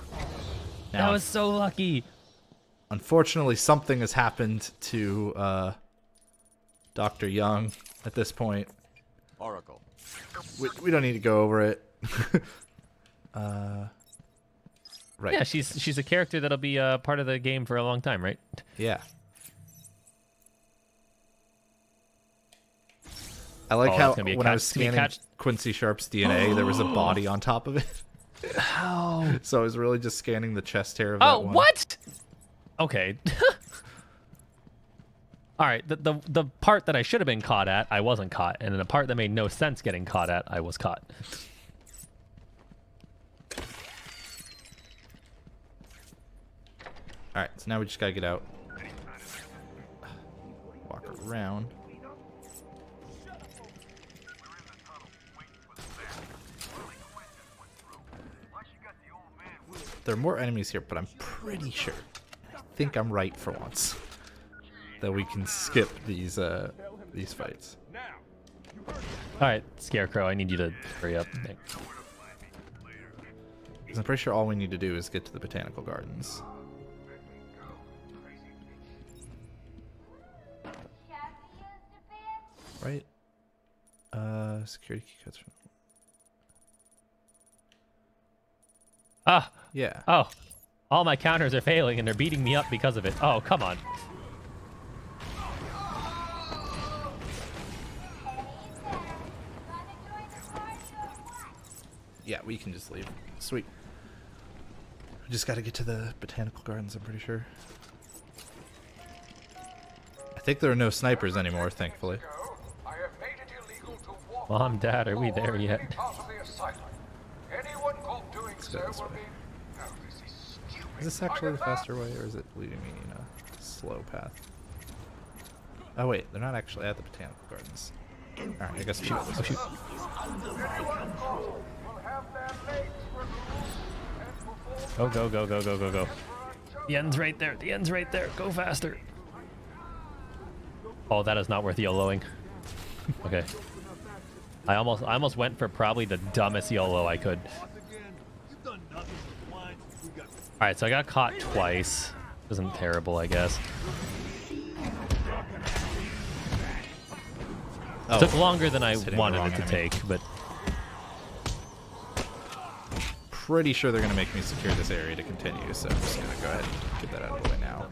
Now, that was so lucky. Unfortunately, something has happened to Dr. Young at this point. Oracle. We don't need to go over it. Right. Yeah, she's a character that'll be part of the game for a long time, right? Yeah. I like how when I was scanning Quincy Sharp's DNA, there was a body on top of it. How? So I was really just scanning the chest hair of that one. What? Okay. All right, the part that I should have been caught at, I wasn't caught, and then the part that made no sense getting caught at, I was caught. All right, so now we just gotta get out, walk around. There are more enemies here, but I'm pretty sure, I think I'm right for once, that we can skip these fights. All right, Scarecrow, I need you to hurry up. Because I'm pretty sure all we need to do is get to the Botanical Gardens. Right? Security key codes from... Ah! Yeah. Oh. All my counters are failing and they're beating me up because of it. Oh, come on. Yeah, we can just leave. Sweet. We just gotta get to the Botanical Gardens, I'm pretty sure. I think there are no snipers anymore, thankfully. Mom, Dad, are we there yet? Let's go this way. Is this actually the faster way, or is it leading me in a slow path? Oh wait, they're not actually at the Botanical Gardens. Alright, I guess we shoot this way. Go, go, go, go, go, go, go. The end's right there. The end's right there. Go faster. Oh, that is not worth YOLOing. Okay. I almost went for probably the dumbest YOLO I could. Alright, so I got caught twice. Isn't terrible, I guess. Oh, took longer than I wanted it to take, but... Pretty sure they're going to make me secure this area to continue, so I'm just going to go ahead and get that out of the way now.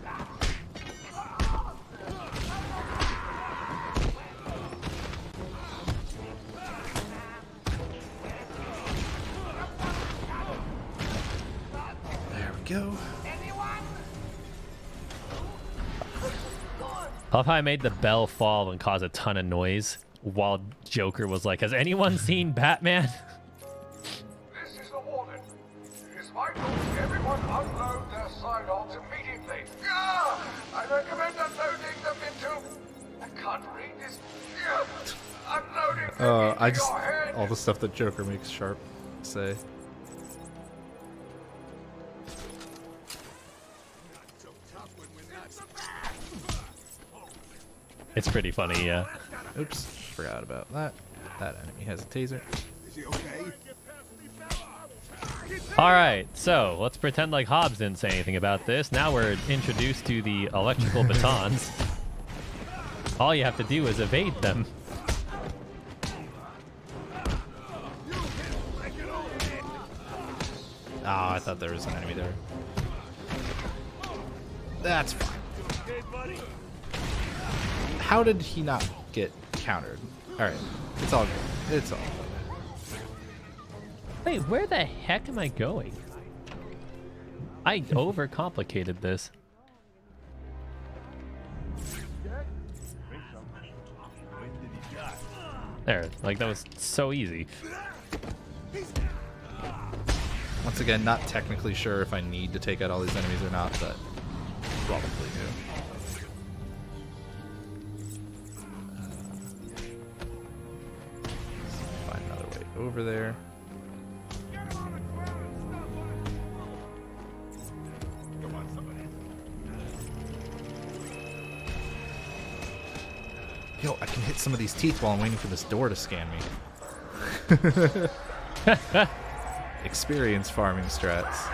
There we go. I love how I made the bell fall and cause a ton of noise while Joker was like, has anyone seen Batman? This is the warden. It is vital everyone unload their sidearms immediately. I recommend unloading them into... I can't read this. Unloading them into I just... your head. all the stuff that Joker makes Sharp say. It's pretty funny, yeah. Oops, forgot about that. That enemy has a taser. Is he okay? Alright, so let's pretend like Hobbs didn't say anything about this. Now we're introduced to the electrical batons. All you have to do is evade them. Oh, I thought there was an enemy there. That's fine. How did he not get countered? Alright, it's all good. It's all good. Wait, where the heck am I going? I overcomplicated this. There, like that was so easy. Once again, not technically sure if I need to take out all these enemies or not, but probably do. Find another way over there. Yo, I can hit some of these teeth while I'm waiting for this door to scan me. Experience farming strats.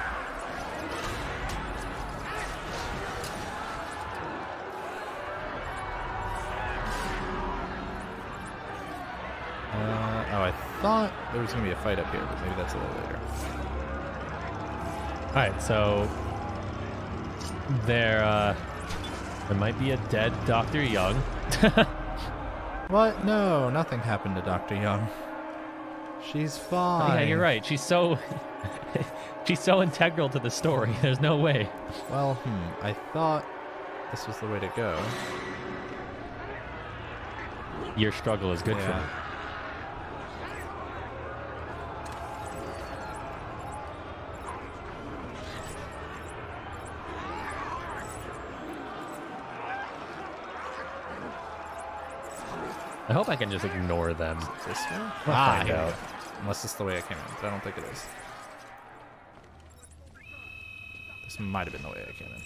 Oh, I thought there was going to be a fight up here, but maybe that's a little later. Alright, so there might be a dead Dr. Young. What? No, nothing happened to Dr. Young. She's fine. Yeah, you're right. She's so she's so integral to the story. There's no way. Well, I thought this was the way to go. Your struggle is good for me. I hope I can just ignore them. This way? We'll find out. Unless it's the way I came in, but I don't think it is. This might have been the way I came in.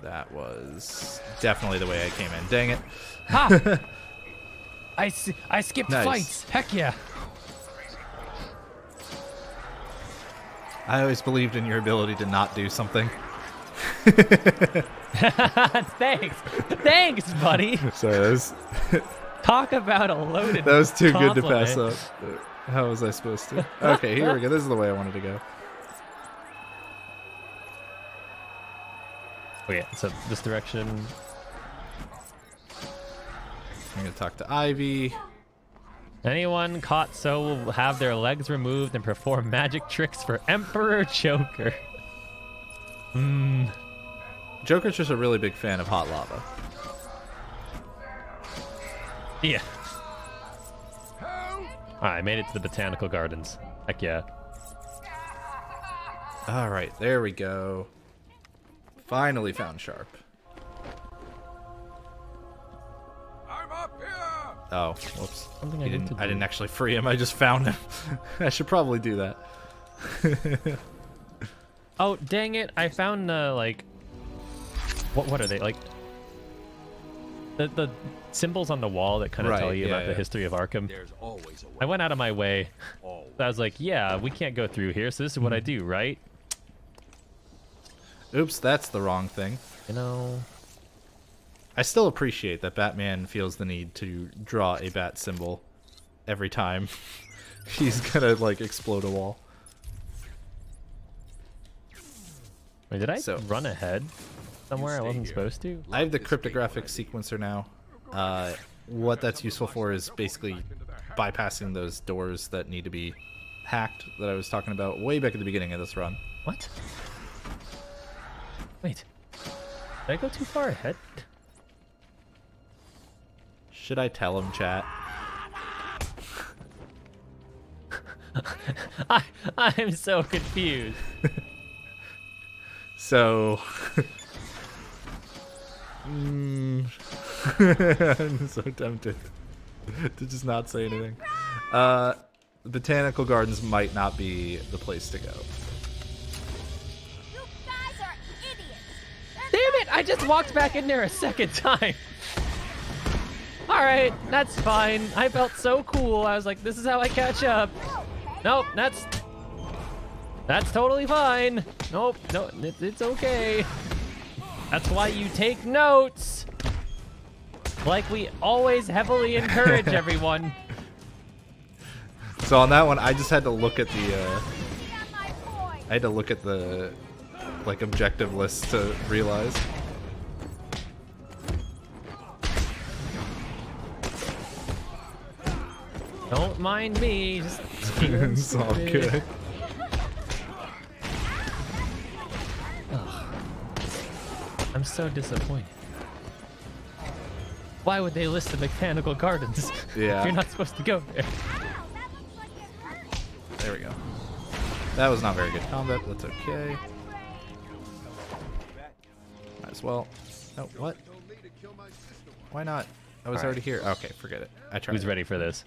That was definitely the way I came in. Dang it. Ha! I skipped Nice. fights. Heck yeah. I always believed in your ability to not do something. Thanks. Thanks, buddy. So Talk about a loaded that was too compliment. good to pass up. How was I supposed to? Okay, here we go. This is the way I wanted to go. Okay, so this direction. I'm going to talk to Ivy. Anyone caught so will have their legs removed and perform magic tricks for Emperor Joker. Joker's just a really big fan of hot lava. Yeah. Alright, I made it to the Botanical Gardens. Heck yeah. Alright, there we go. Finally found Sharp. Oh, whoops. Something I I need to didn't do. actually free him, I just found him. I should probably do that. Oh, dang it. I found, like... What are they? Like... The symbols on the wall that kind of tell you about the history of Arkham. There's always a way. I went out of my way. I was like, yeah, we can't go through here, so this is what I do, right? Oops, that's the wrong thing. You know... I still appreciate that Batman feels the need to draw a bat symbol every time he's gonna, like, explode a wall. Wait, did I run ahead somewhere I wasn't supposed to? I have the cryptographic sequencer now. What that's useful for is basically bypassing those doors that need to be hacked that I was talking about way back at the beginning of this run. What? Wait. Did I go too far ahead? Should I tell him, chat? I'm so confused. So... I'm so tempted to just not say anything. Botanical Gardens might not be the place to go. Damn it! I just walked back in there a second time. Alright, that's fine. I felt so cool. I was like, this is how I catch up. Nope, that's totally fine. Nope, no, it's okay. That's why you take notes. Like we always heavily encourage everyone. So on that one, I just had to look at the, I had to look at the, like, objective list to realize. Don't mind me. Just it's all good. Ugh. I'm so disappointed. Why would they list the Botanical Gardens Yeah. if you're not supposed to go there? There we go. That was not very good combat, but that's okay. Might as well. Oh, what? Why not? I was All right. already here. Okay, forget it. I tried. Who's ready for this?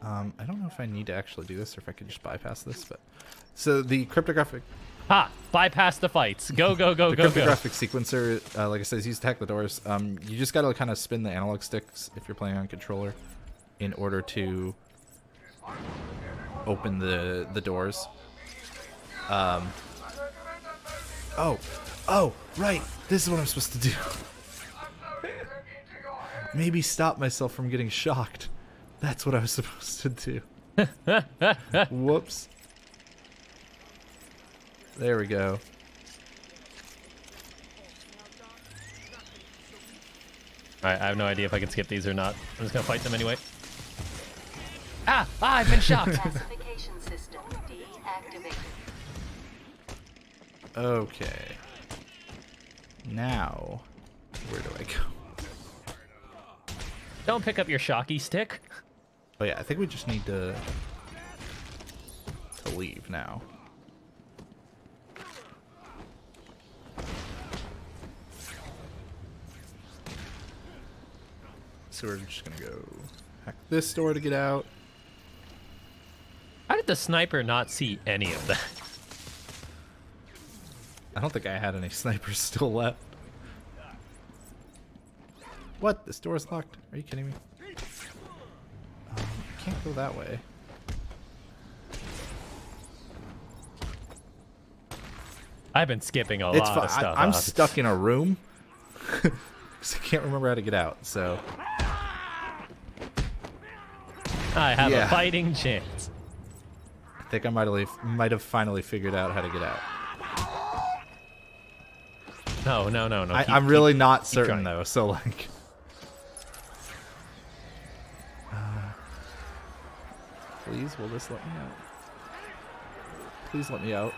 I don't know if I need to actually do this or if I could just bypass this, but... So the cryptographic... Ha! Bypass the fights. Go, go, go, The go, go. cryptographic sequencer, like I said, is used to hack the doors. You just gotta kind of spin the analog sticks if you're playing on controller in order to open the doors. Oh, right. This is what I'm supposed to do. Maybe stop myself from getting shocked. That's what I was supposed to do. Whoops. There we go. Alright, I have no idea if I can skip these or not. I'm just gonna fight them anyway. Ah! I've been shocked! Classification system deactivated. Okay. Now, where do I go? Don't pick up your shocky stick. Oh yeah, I think we just need to leave now. So we're just gonna go hack this door to get out. How did the sniper not see any of that? I don't think I had any snipers still left. What? This door's locked? Are you kidding me? I can't go that way. I've been skipping a lot of stuff. I'm stuck in a room. I can't remember how to get out, so... I have a fighting chance. I think I might have finally figured out how to get out. No. I'm really not certain though, so like... please, will this let me out? Please let me out.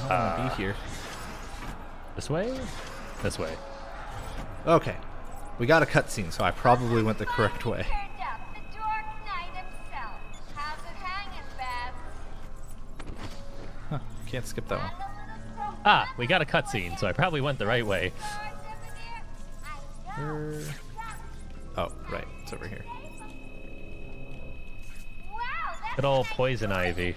I don't want to be here. This way? This way. Okay. We got a cutscene, so I probably went the correct way. Huh, can't skip that one. Ah, we got a cutscene, so I probably went the right way. Oh, right. It's over here. Good old poison ivy.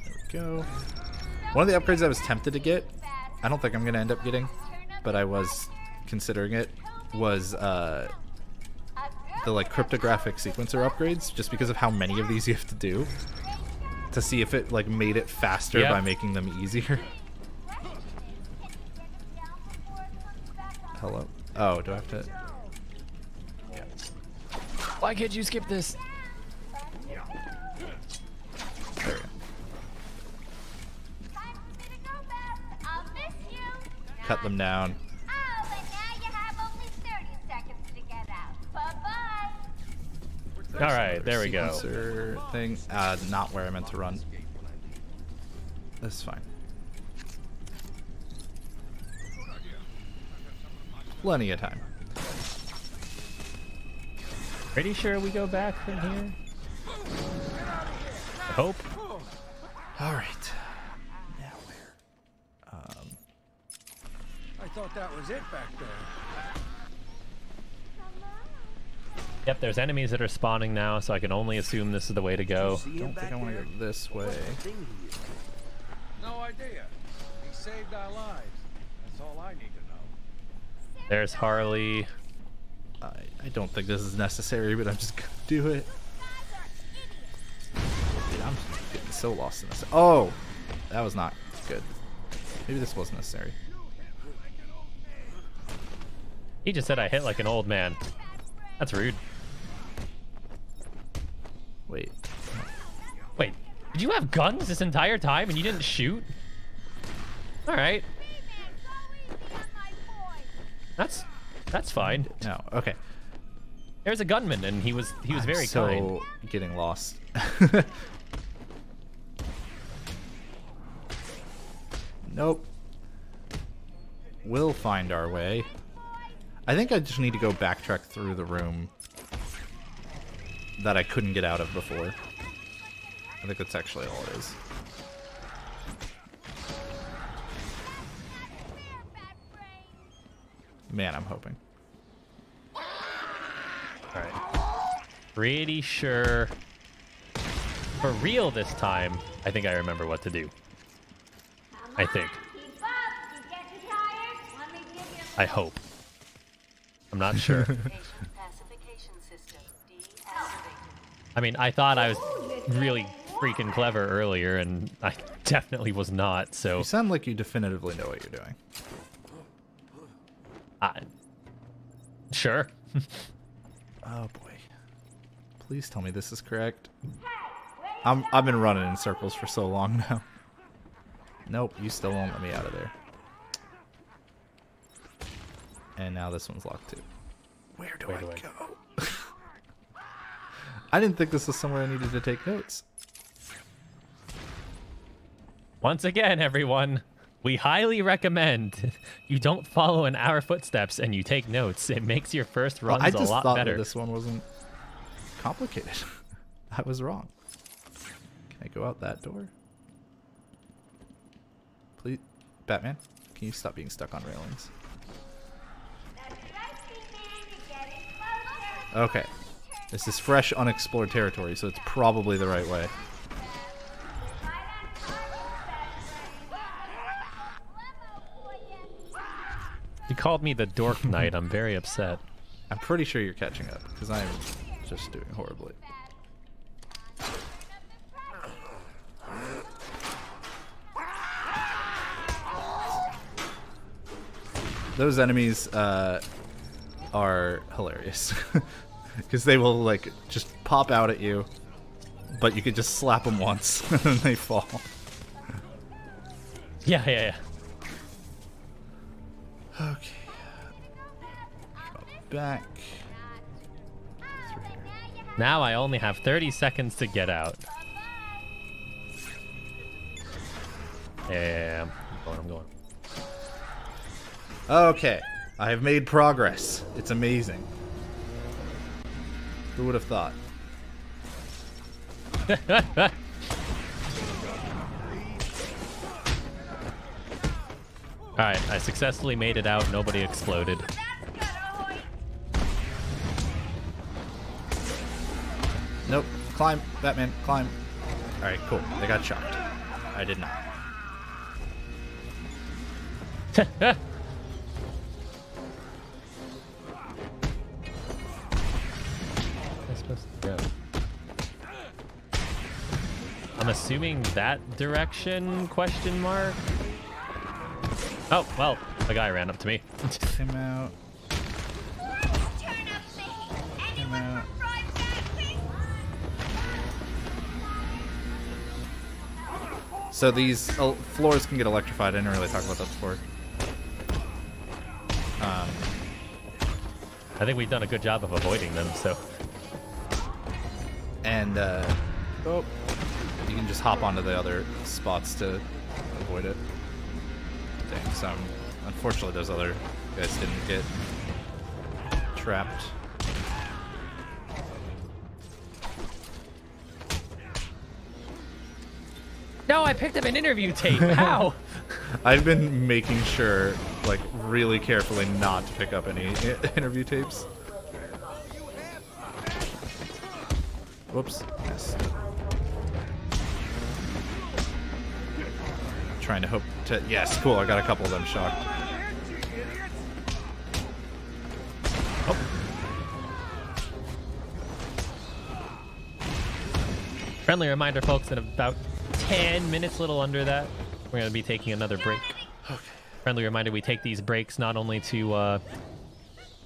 There we go. One of the upgrades I was tempted to get, I don't think I'm going to end up getting, but I was considering it, was the like cryptographic sequencer upgrades, just because of how many of these you have to do, to see if it like made it faster by making them easier. Hello? Oh, do I have to? Yeah. Why can't you skip this? There we go. Cut them down. All right, there we go. Sequencer thing, not where I meant to run. That's fine. Plenty of time. Pretty sure we go back from here. I hope. All right. Now where? I thought that was it back there. Yep, there's enemies that are spawning now, so I can only assume this is the way to go. I don't think I want to go this way. No idea. He saved our lives. That's all I need to know. There's Harley. I don't think this is necessary, but I'm just gonna do it. Dude, I'm getting so lost in this. Oh, that was not good. Maybe this was necessary. He just said I hit like an old man. That's rude. Wait. Wait, did you have guns this entire time and you didn't shoot? All right. That's fine. No, okay. There's a gunman and he was very so kind. Getting lost. Nope. We'll find our way. I think I just need to go backtrack through the room that I couldn't get out of before. I think that's actually all it is. Man, I'm hoping. All right. Pretty sure. For real this time, I think I remember what to do. I think. I hope. I'm not sure. I mean, I thought I was really freaking clever earlier, and I definitely was not, so... You sound like you definitively know what you're doing. Sure. Oh, boy. Please tell me this is correct. I've been running in circles for so long now. Nope, you still won't let me out of there. And now this one's locked too. Where do I go? I didn't think this was somewhere I needed to take notes. Once again, everyone, we highly recommend you don't follow in our footsteps and you take notes. It makes your first runs a lot better. I just thought that this one wasn't complicated. I was wrong. Can I go out that door? Please, Batman, can you stop being stuck on railings? Okay. This is fresh, unexplored territory, so it's probably the right way. You called me the Dork Knight. I'm very upset. I'm pretty sure you're catching up, because I'm just doing horribly. Those enemies are hilarious. Because they will, like, just pop out at you, but you could just slap them once, and then they fall. Yeah. Okay. Drop back. Now I only have 30 seconds to get out. Yeah, I'm going. Okay. I have made progress. It's amazing. Who would have thought? Alright, I successfully made it out. Nobody exploded. Nope. Climb, Batman, climb. Alright, cool. They got shocked. I did not. I'm assuming that direction, question mark? Oh, well, a guy ran up to me. Him out. Him out. So these floors can get electrified. I didn't really talk about that before. I think we've done a good job of avoiding them, so... And, oh, you can just hop onto the other spots to avoid it. Dang, so unfortunately those other guys didn't get trapped. No, I picked up an interview tape. How? I've been making sure, like, really carefully not to pick up any interview tapes. Whoops. Yes. Trying to hope to... Yes, cool. I got a couple of them shocked. Oh. Friendly reminder, folks, in about 10 minutes, a little under that, we're going to be taking another break. Okay. Friendly reminder, we take these breaks not only to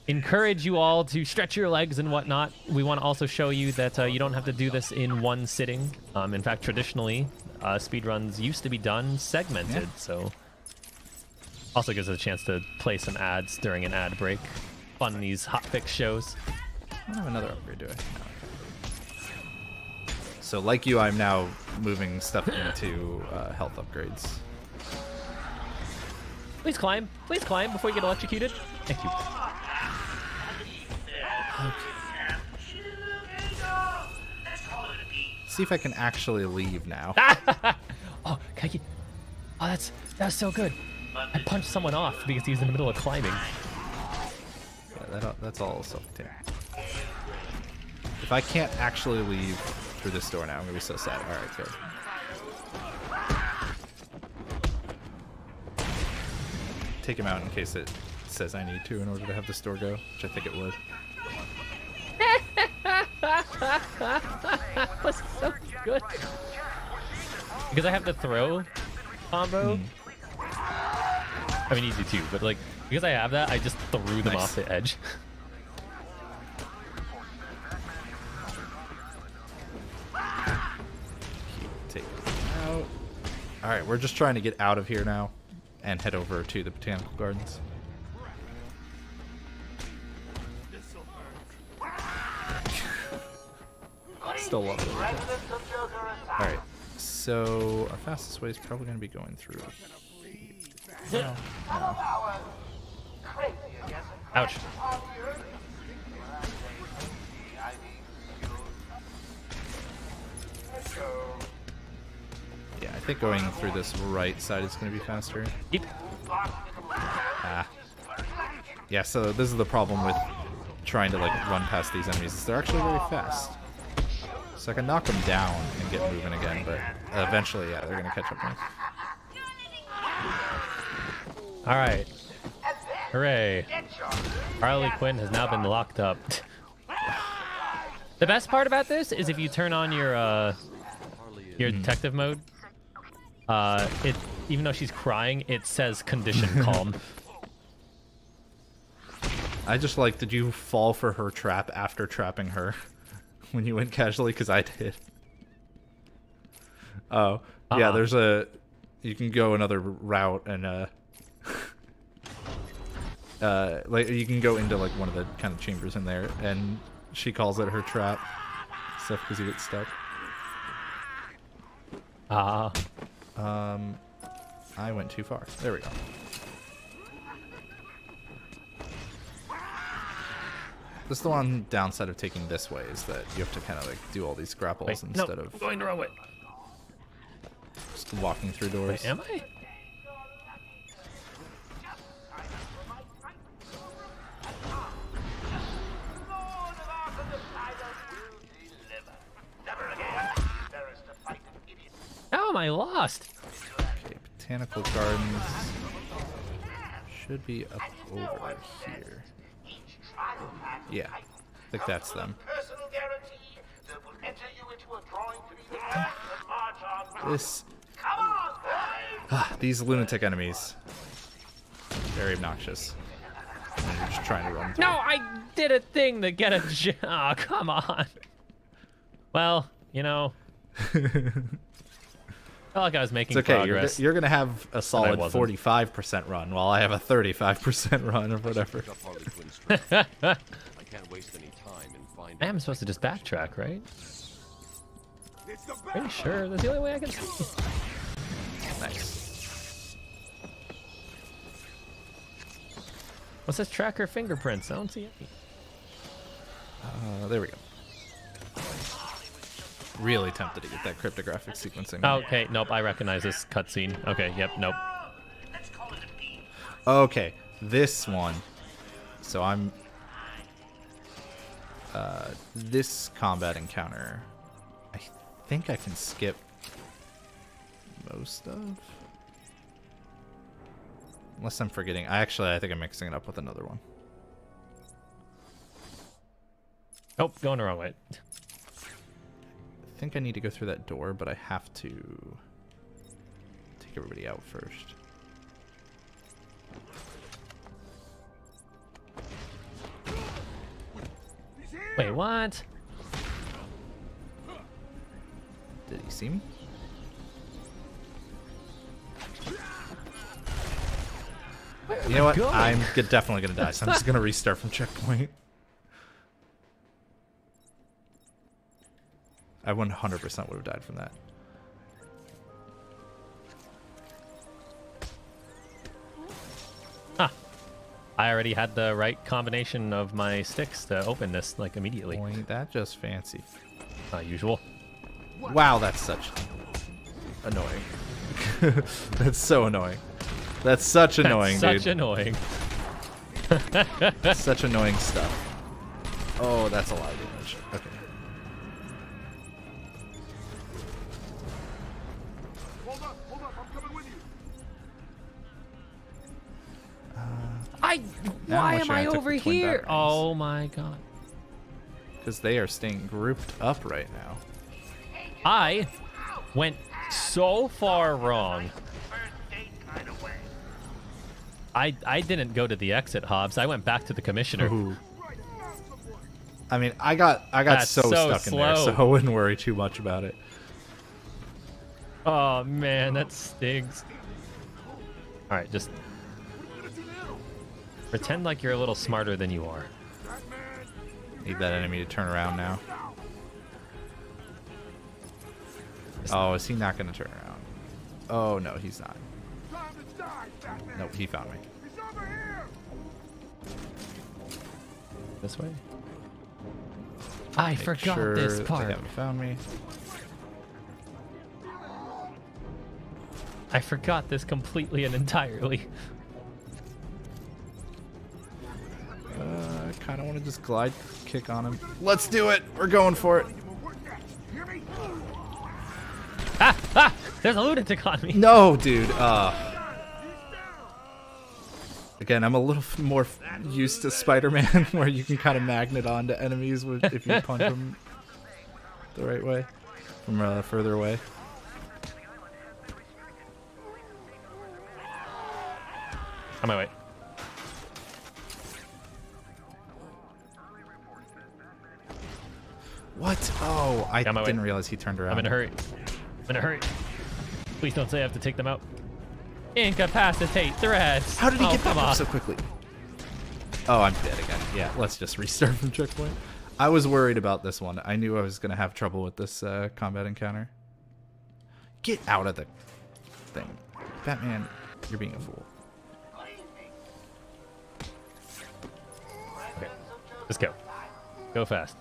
encourage you all to stretch your legs and whatnot, we want to also show you that you don't have to do this in one sitting. In fact, traditionally, speedruns used to be done segmented, so also gives us a chance to play some ads during an ad break. Fun in these hotfix shows. I don't have another upgrade, do I? No. So like you, I'm now moving stuff into health upgrades. Please climb before you get electrocuted. Thank you. Okay. See if I can actually leave now. Oh, can I get... Oh, that's so good. I punched someone off because he was in the middle of climbing. Yeah, that's all self-contained. If I can't actually leave through this door now, I'm gonna be so sad. All right, good. Take him out in case it says I need to in order to have this door go, which I think it would. That was so good. Because I have the throw combo. I mean, easy too, but like, because I have that, I just threw them off the edge. Take it out. All right, we're just trying to get out of here now and head over to the botanical gardens. Still love it. All right, so our fastest way is probably going to be going through. No. Ouch. Yeah, I think going through this right side is going to be faster. Yep. Ah. Yeah, so this is the problem with trying to like run past these enemies, is they're actually very fast. So I can knock them down and get moving again, but eventually, yeah, they're going to catch up to me. Alright. Hooray. Harley Quinn has now been locked up. The best part about this is if you turn on your detective mode, it even though she's crying, it says condition calm. I just like, did you fall for her trap after trapping her when you went casually? Because I did. Oh, yeah, there's a... You can go another route and, like, you can go into, like, one of the kind of chambers in there, and she calls it her trap stuff because you get stuck. I went too far. There we go. This is the one downside of taking this way, is that you have to kind of like do all these grapples instead of going the wrong way. Just walking through doors. Wait, am I? How am I lost? Okay, botanical gardens should be up over here. Yeah, I think that's them. This... these lunatic enemies. Very obnoxious. And you're just trying to run through. No, I did a thing to get a job. Oh, come on. Well, you know... I felt like I was making progress. You're going to have a solid 45% run, while I have a 35% run or whatever. I am supposed to just backtrack, right? Pretty sure that's the only way I can see. Nice. What's this tracker fingerprints? I don't see any. There we go. Really tempted to get that cryptographic sequencing. Okay, nope, I recognize this cutscene. Okay, yep, nope. Okay, this one. So I'm... this combat encounter, I think I can skip most of? Unless I'm forgetting. I think I'm mixing it up with another one. Nope, going the wrong way. I think I need to go through that door, but I have to take everybody out first. Wait, what? Did he see me? You know what? I'm definitely going to die, so I'm just going to restart from checkpoint. I 100% would have died from that. Huh. I already had the right combination of my sticks to open this, like, immediately. Boy, that just fancy. Usual. Wow, that's such annoying. That's so annoying. That's such annoying, dude. Such annoying. Such annoying stuff. Oh, that's a lot of damage. Okay. Why am I over here? Oh my god. Because they are staying grouped up right now. I went so far wrong. I didn't go to the exit, Hobbs. I went back to the commissioner. Ooh. I mean, I got so stuck in there, so I wouldn't worry too much about it. Oh man, that stings. All right, just pretend like you're a little smarter than you are. Need that enemy to turn around now. Oh, is he not going to turn around? Oh no, he's not. Nope, he found me. This way? I forgot this part. They haven't found me. I forgot this completely and entirely. I kind of want to just glide kick on him. Let's do it. We're going for it. Ah! There's a lunatic on me. No, dude. Again, I'm a little more used to Spider-Man, where you can kind of magnet onto enemies if you punch them the right way from further away. On my way. What? Oh, I didn't realize he turned around. I'm in a hurry. I'm in a hurry. Please don't say I have to take them out. Incapacitate threats. How did he get back up so quickly? Oh, I'm dead again. Yeah, let's just restart from checkpoint. I was worried about this one. I knew I was going to have trouble with this combat encounter. Get out of the thing. Batman, you're being a fool. Okay, let's go. Go fast.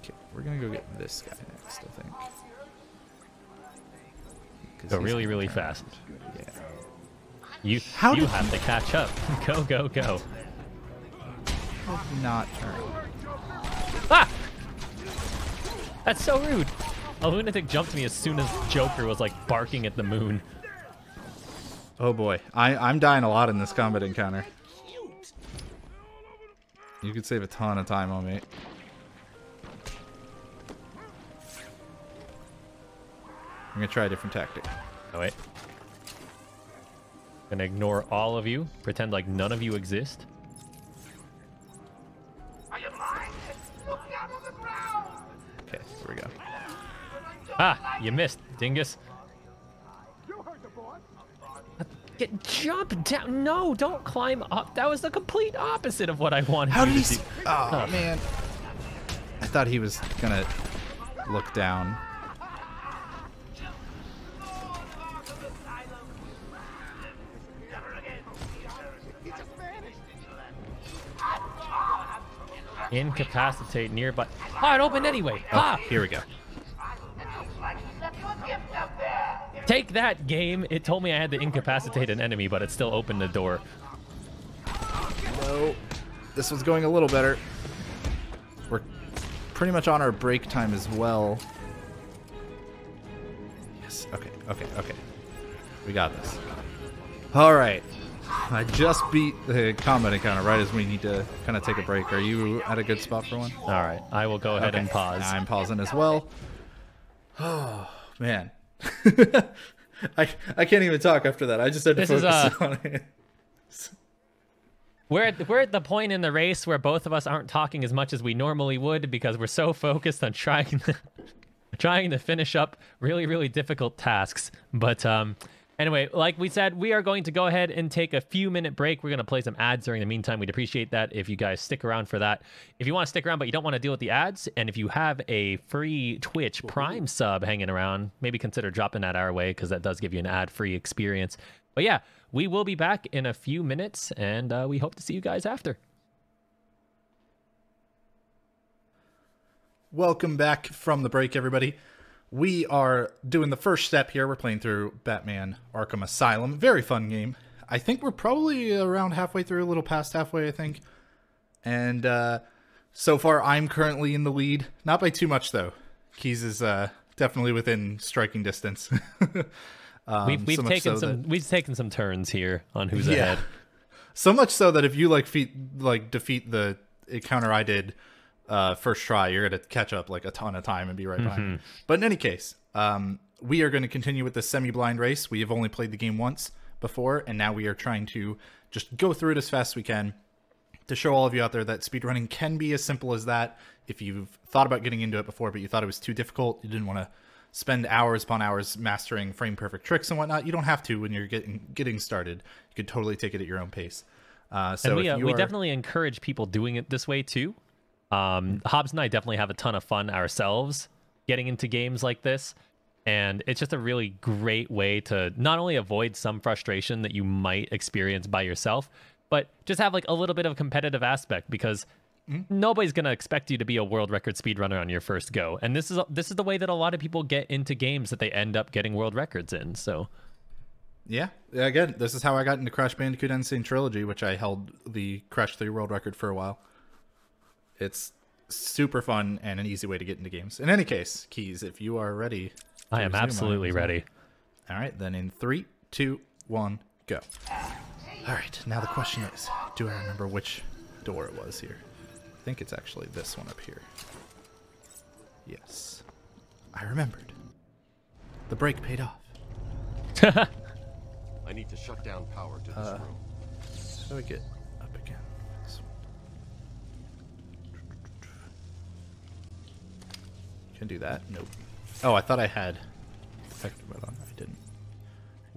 Okay, we're going to go get this guy next, I think. Go really, really fast. Yeah. You have to catch up. Go, go, go. Not turn. Ah! That's so rude. A lunatic jumped me as soon as Joker was like barking at the moon. Oh boy, I'm dying a lot in this combat encounter. You could save a ton of time on me. I'm gonna try a different tactic. Oh wait. Gonna ignore all of you. Pretend like none of you exist. Okay, here we go. Ah, you missed, dingus. Jump down. No, don't climb up. That was the complete opposite of what I wanted. How did he? Do. Oh man. I thought he was gonna look down. Incapacitate nearby. Oh, it opened anyway. Oh, ah, here we go. Take that, game. It told me I had to incapacitate an enemy, but it still opened the door. No, this was going a little better. We're pretty much on our break time as well. Yes. Okay. Okay. Okay. We got this. All right. I just beat the combat encounter right as we need to kind of take a break. Are you at a good spot for one? All right. I will go ahead and pause. I'm pausing as well. Oh, man. I can't even talk after that. I just had to focus on it. We're at the point in the race where both of us aren't talking as much as we normally would because we're so focused on trying to finish up really, really difficult tasks. But anyway, like we said, we are going to go ahead and take a few-minute break. We're going to play some ads during the meantime. We'd appreciate that if you guys stick around for that. If you want to stick around but you don't want to deal with the ads, and if you have a free Twitch Prime sub hanging around, maybe consider dropping that our way because that does give you an ad-free experience. But yeah, we will be back in a few minutes, and we hope to see you guys after. Welcome back from the break, everybody. We are doing the first step here. We're playing through Batman Arkham Asylum. Very fun game. I think we're probably around halfway through, a little past halfway, I think. And so far, I'm currently in the lead. Not by too much, though. Keys is definitely within striking distance. We've taken some turns here on who's ahead. So much so that if you defeat the encounter I did first try, you're gonna catch up like a ton of time and be right behind me. But in any case, we are going to continue with this semi-blind race. We have only played the game once before, and now we are trying to just go through it as fast as we can to show all of you out there that speedrunning can be as simple as that. If you've thought about getting into it before, but you thought it was too difficult, you didn't want to spend hours upon hours mastering frame-perfect tricks and whatnot, you don't have to when you're getting started. You could totally take it at your own pace. So and we definitely encourage people doing it this way too. Hobbs and I definitely have a ton of fun ourselves getting into games like this. And it's just a really great way to not only avoid some frustration that you might experience by yourself, but just have like a little bit of a competitive aspect, because nobody's going to expect you to be a world record speedrunner on your first go. And this is the way that a lot of people get into games that they end up getting world records in. So yeah, again, this is how I got into Crash Bandicoot Insane Trilogy, which I held the Crash 3 world record for a while. It's super fun and an easy way to get into games. In any case, Keys, if you are ready... I am absolutely ready. All right, then in 3, 2, 1, go. All right, now the question is, do I remember which door it was here? I think it's actually this one up here. Yes, I remembered. The break paid off. I need to shut down power to this room. How do I get up again? Can do that? Nope. Oh, I thought I had effective mode on. I didn't.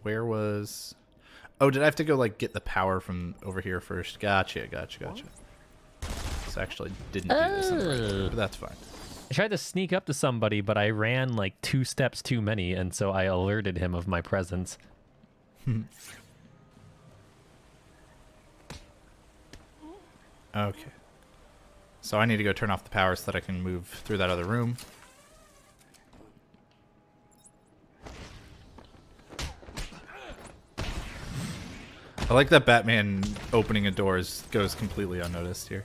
Where was... Oh, did I have to go, like, get the power from over here first? Gotcha. So I actually didn't do this in the right order, but that's fine. I tried to sneak up to somebody, but I ran, like, 2 steps too many, and so I alerted him of my presence. Okay. So I need to go turn off the power so that I can move through that other room. I like that Batman opening a door goes completely unnoticed here.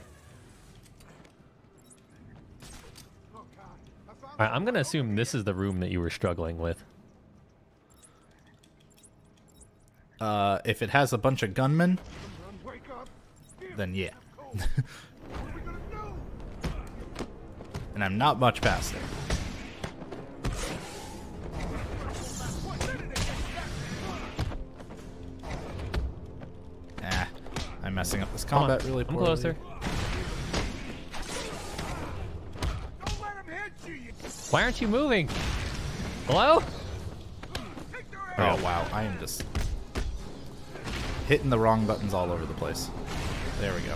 Alright, I'm gonna assume this is the room that you were struggling with. If it has a bunch of gunmen, then yeah. And I'm not much past it. I'm messing up this combat really poorly. I'm closer. Why aren't you moving? Hello? Oh wow, I am just hitting the wrong buttons all over the place. There we go.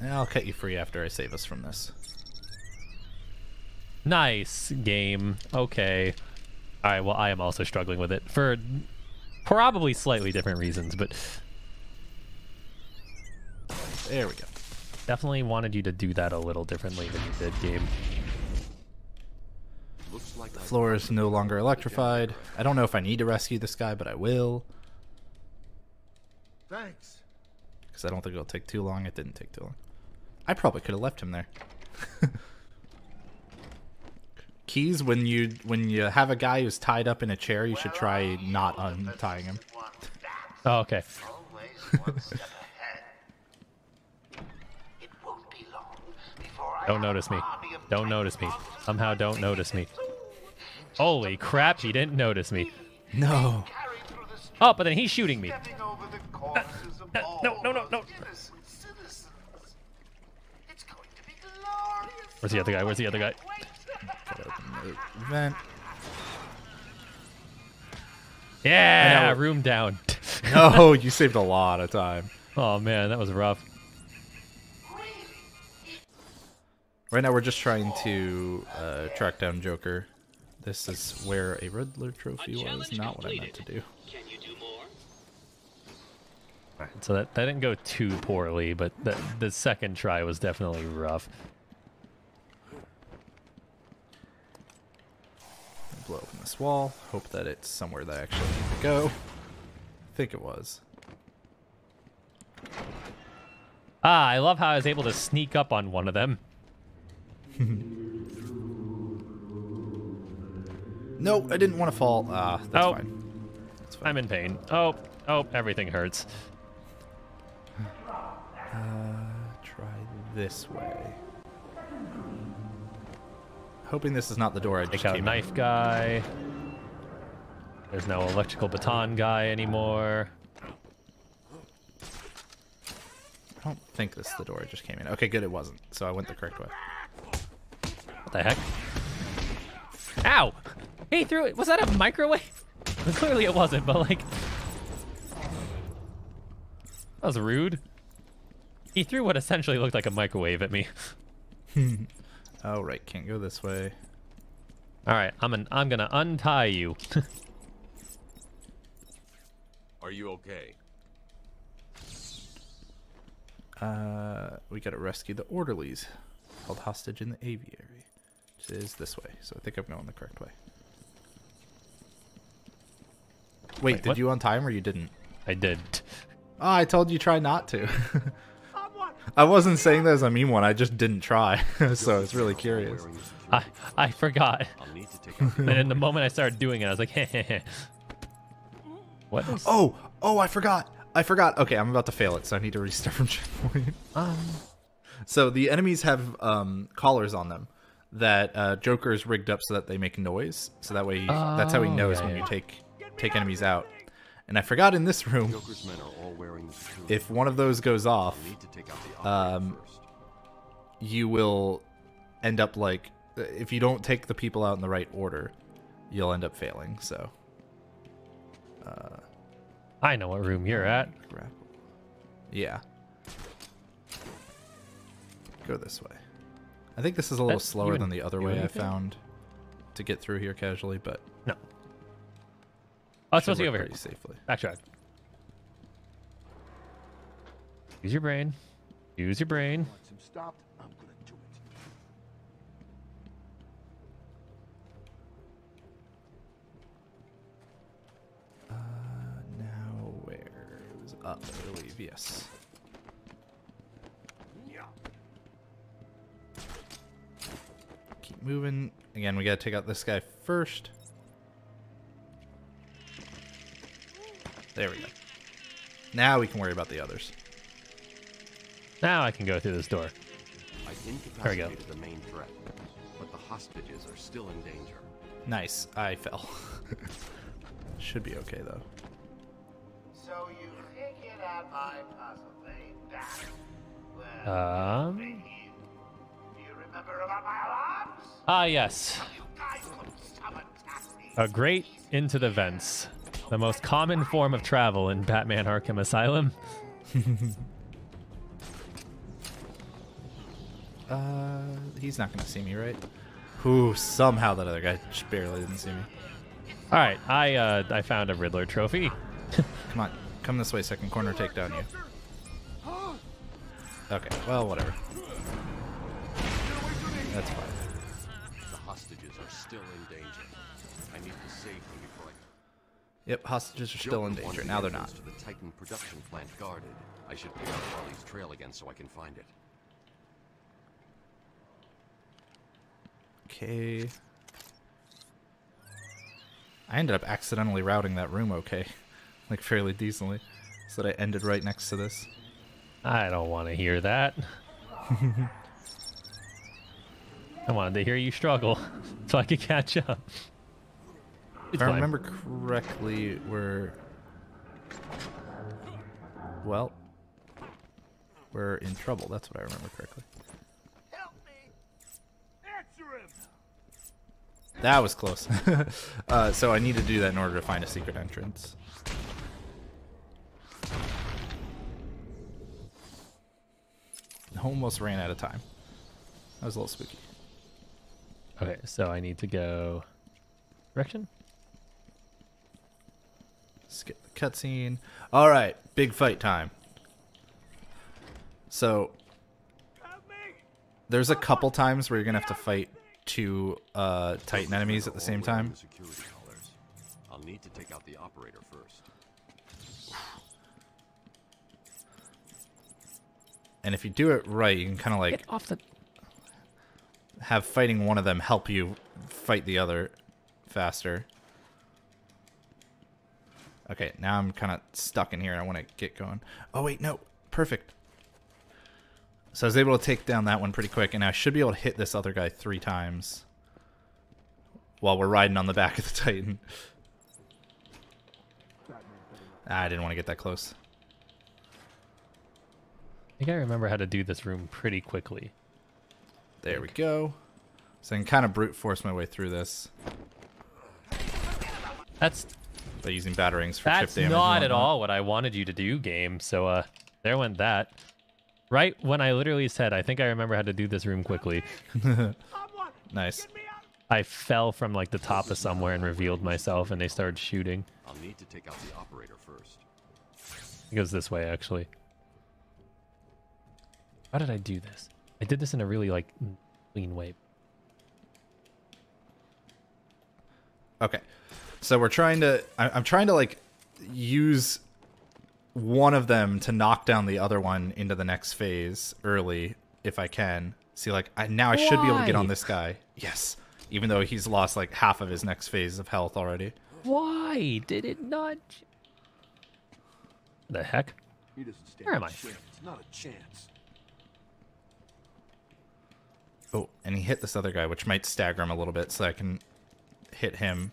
I'll cut you free after I save us from this. Nice game. Okay. Alright, well, I am also struggling with it for probably slightly different reasons, but... There we go. Definitely wanted you to do that a little differently than you did, game. The floor is no longer electrified. I don't know if I need to rescue this guy, but I will. Thanks. Because I don't think it'll take too long. It didn't take too long. I probably could have left him there. Keys, when you have a guy who's tied up in a chair, you should try not untying him. Oh, okay. Don't notice me. Don't notice me. Somehow don't notice me. Holy crap, he didn't notice me. No. Oh, but then he's shooting me. No. Where's the other guy? Where's the other guy? Vent. Yeah, room down. No, you saved a lot of time. Oh man, that was rough. Right now we're just trying to track down Joker. This is where a Riddler Trophy was, not what I meant to do. Right, so that didn't go too poorly, but the second try was definitely rough. Blow open this wall. Hope that it's somewhere that I actually need to go. I think it was. Ah, I love how I was able to sneak up on one of them. No, I didn't want to fall. That's fine. fine. I'm in pain. Oh, everything hurts. Try this way. Hoping this is not the door I just Take out came knife in. guy. There's no electrical baton guy anymore. I don't think this is the door I just came in. Okay, good, it wasn't. So I went the correct way. What the heck? Ow! He threw it. Was that a microwave? Clearly it wasn't, but like... That was rude. He threw what essentially looked like a microwave at me. Oh, right, can't go this way. Alright, I'm gonna untie you. Are you okay? We gotta rescue the orderlies held hostage in the aviary, which is this way. So I think I'm going the correct way. Wait, did you untie him or you didn't? I did. Oh, I told you try not to. I wasn't saying that as a mean one. I just didn't try, so I was really curious. I forgot. And in the moment I started doing it, I was like, heh. What? Oh, I forgot. Okay, I'm about to fail it, so I need to restart from checkpoint. So the enemies have collars on them that Joker's rigged up so that they make noise. So that way, that's how he knows when you take enemies out. And I forgot in this room, if one of those goes off, you will end up like, if you don't take the people out in the right order, you'll end up failing. So. I know what room you're at. Yeah. Go this way. I think this is a little slower than the other way I found to get through here casually, but no. Oh, it's supposed to be over here. Pretty safely. Backtrack. Use your brain. Use your brain. Once him stopped, I'm gonna do it. Now where? It was up, I believe. Yes. Keep moving. Again, we gotta take out this guy first. There we go. Now we can worry about the others. Now I can go through this door. I There we go. incapacitated the main threat, but the hostages are still in danger. Nice. I fell. Should be okay though. So you figured out my puzzle, Bane. Well, do you remember about my alarms? Ah, yes. You guys couldn't summon taxis. A great into the vents. The most common form of travel in Batman Arkham Asylum. He's not gonna see me, right? Ooh, somehow that other guy just barely didn't see me. All right, I found a Riddler Trophy. Come on, come this way, second corner, take down you. Okay, well, whatever. That's fine. The hostages are still in danger. I need to save them before I... Yep, hostages are still in danger. Now they're not. To the Titan production plant guarded. I should pick up Harley's trail again so I can find it. Okay. I ended up accidentally routing that room okay. Like, fairly decently. So that I ended right next to this. I don't want to hear that. I wanted to hear you struggle so I could catch up. If I remember correctly, we're... Well, we're in trouble. That's what I remember correctly. Help me! Answer him! That was close. So I need to do that in order to find a secret entrance. Almost ran out of time. That was a little spooky. Okay, so I need to go... Direction? Skip the cutscene. All right, big fight time. So there's a couple times where you're gonna have to fight two Titan enemies at the same time. I'll need to take out the operator first. And if you do it right, you can kind of like have fighting one of them help you fight the other faster. Okay, now I'm kind of stuck in here and I want to get going. Oh, wait, no. Perfect. So I was able to take down that one pretty quick, and I should be able to hit this other guy 3 times while we're riding on the back of the Titan. I didn't want to get that close. I think I remember how to do this room pretty quickly. There we go. So I can kind of brute force my way through this. That's... by using batarangs for chip damage. That's not at all what I wanted you to do, game. So, there went that. Right when I literally said, I think I remember how to do this room quickly. Nice. I fell from like the top of somewhere and revealed myself, and they started shooting. I'll need to take out the operator first. It goes this way, actually. How did I do this? I did this in a really like clean way. Okay, so we're trying to. I'm trying to like use one of them to knock down the other one into the next phase early, if I can. See, like now I should be able to get on this guy. Yes, even though he's lost like half of his next phase of health already. Why did it not? The heck? He doesn't stand Where am I? a chance. Not a chance. Oh, and he hit this other guy, which might stagger him a little bit, so I can hit him.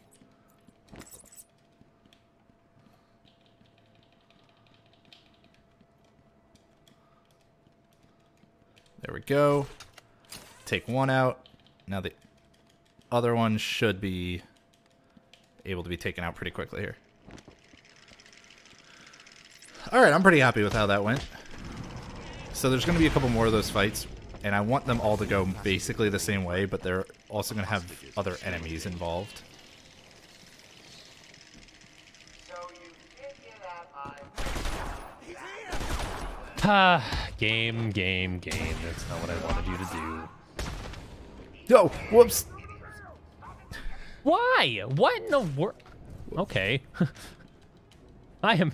There we go. Take one out. Now the other one should be able to be taken out pretty quickly here. Alright, I'm pretty happy with how that went. So there's going to be a couple more of those fights, and I want them all to go basically the same way, but they're also going to have other enemies involved. Game. That's not what I wanted you to do. No, whoops. Why? What in the world? Okay. I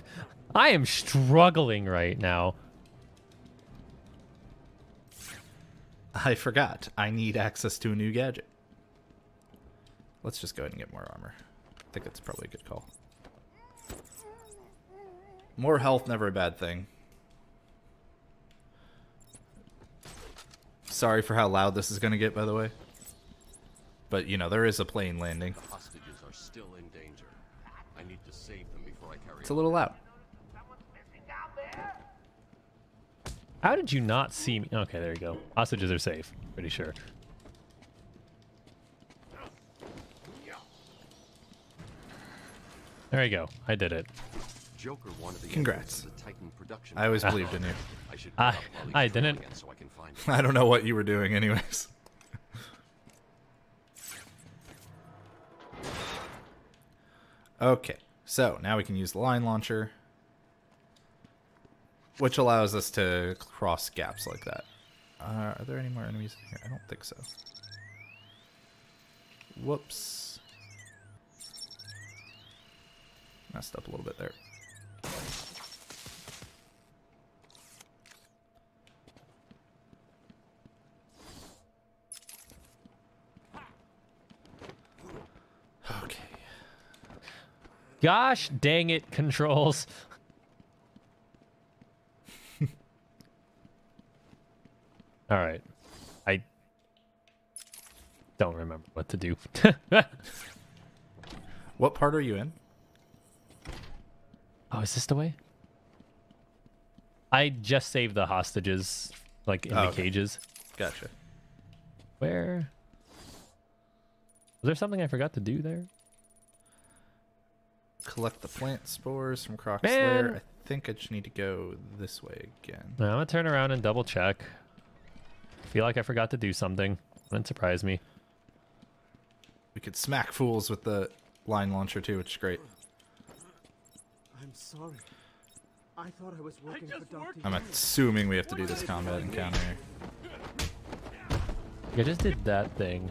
am struggling right now. I forgot. I need access to a new gadget. Let's just go ahead and get more armor. I think that's probably a good call. More health, never a bad thing. Sorry for how loud this is going to get, by the way. But, you know, there is a plane landing. The hostages are still in danger. I need to save them before I carry It's a little loud. How did you not see me? Okay, there you go. Hostages are safe. Pretty sure. There you go. I did it. Joker wanted the Congrats. The Titan production. I always believed in you. I didn't. So I can find I don't know what you were doing anyways. Okay, so now we can use the line launcher, which allows us to cross gaps like that. Are there any more enemies in here? I don't think so. Whoops. Messed up a little bit there. Okay. Gosh dang it, controls. All right. I don't remember what to do. What part are you in? Oh, is this the way? I just saved the hostages, like, in the cages. Gotcha. Where? Was there something I forgot to do there? Collect the plant spores from Croc's Man. lair. I think I just need to go this way again. I'm gonna turn around and double check. Feel like I forgot to do something. Wouldn't surprise me. We could smack fools with the line launcher too, which is great. I'm sorry. I thought I was working for Dr. I'm assuming we have to do this combat encounter here. I just did that thing.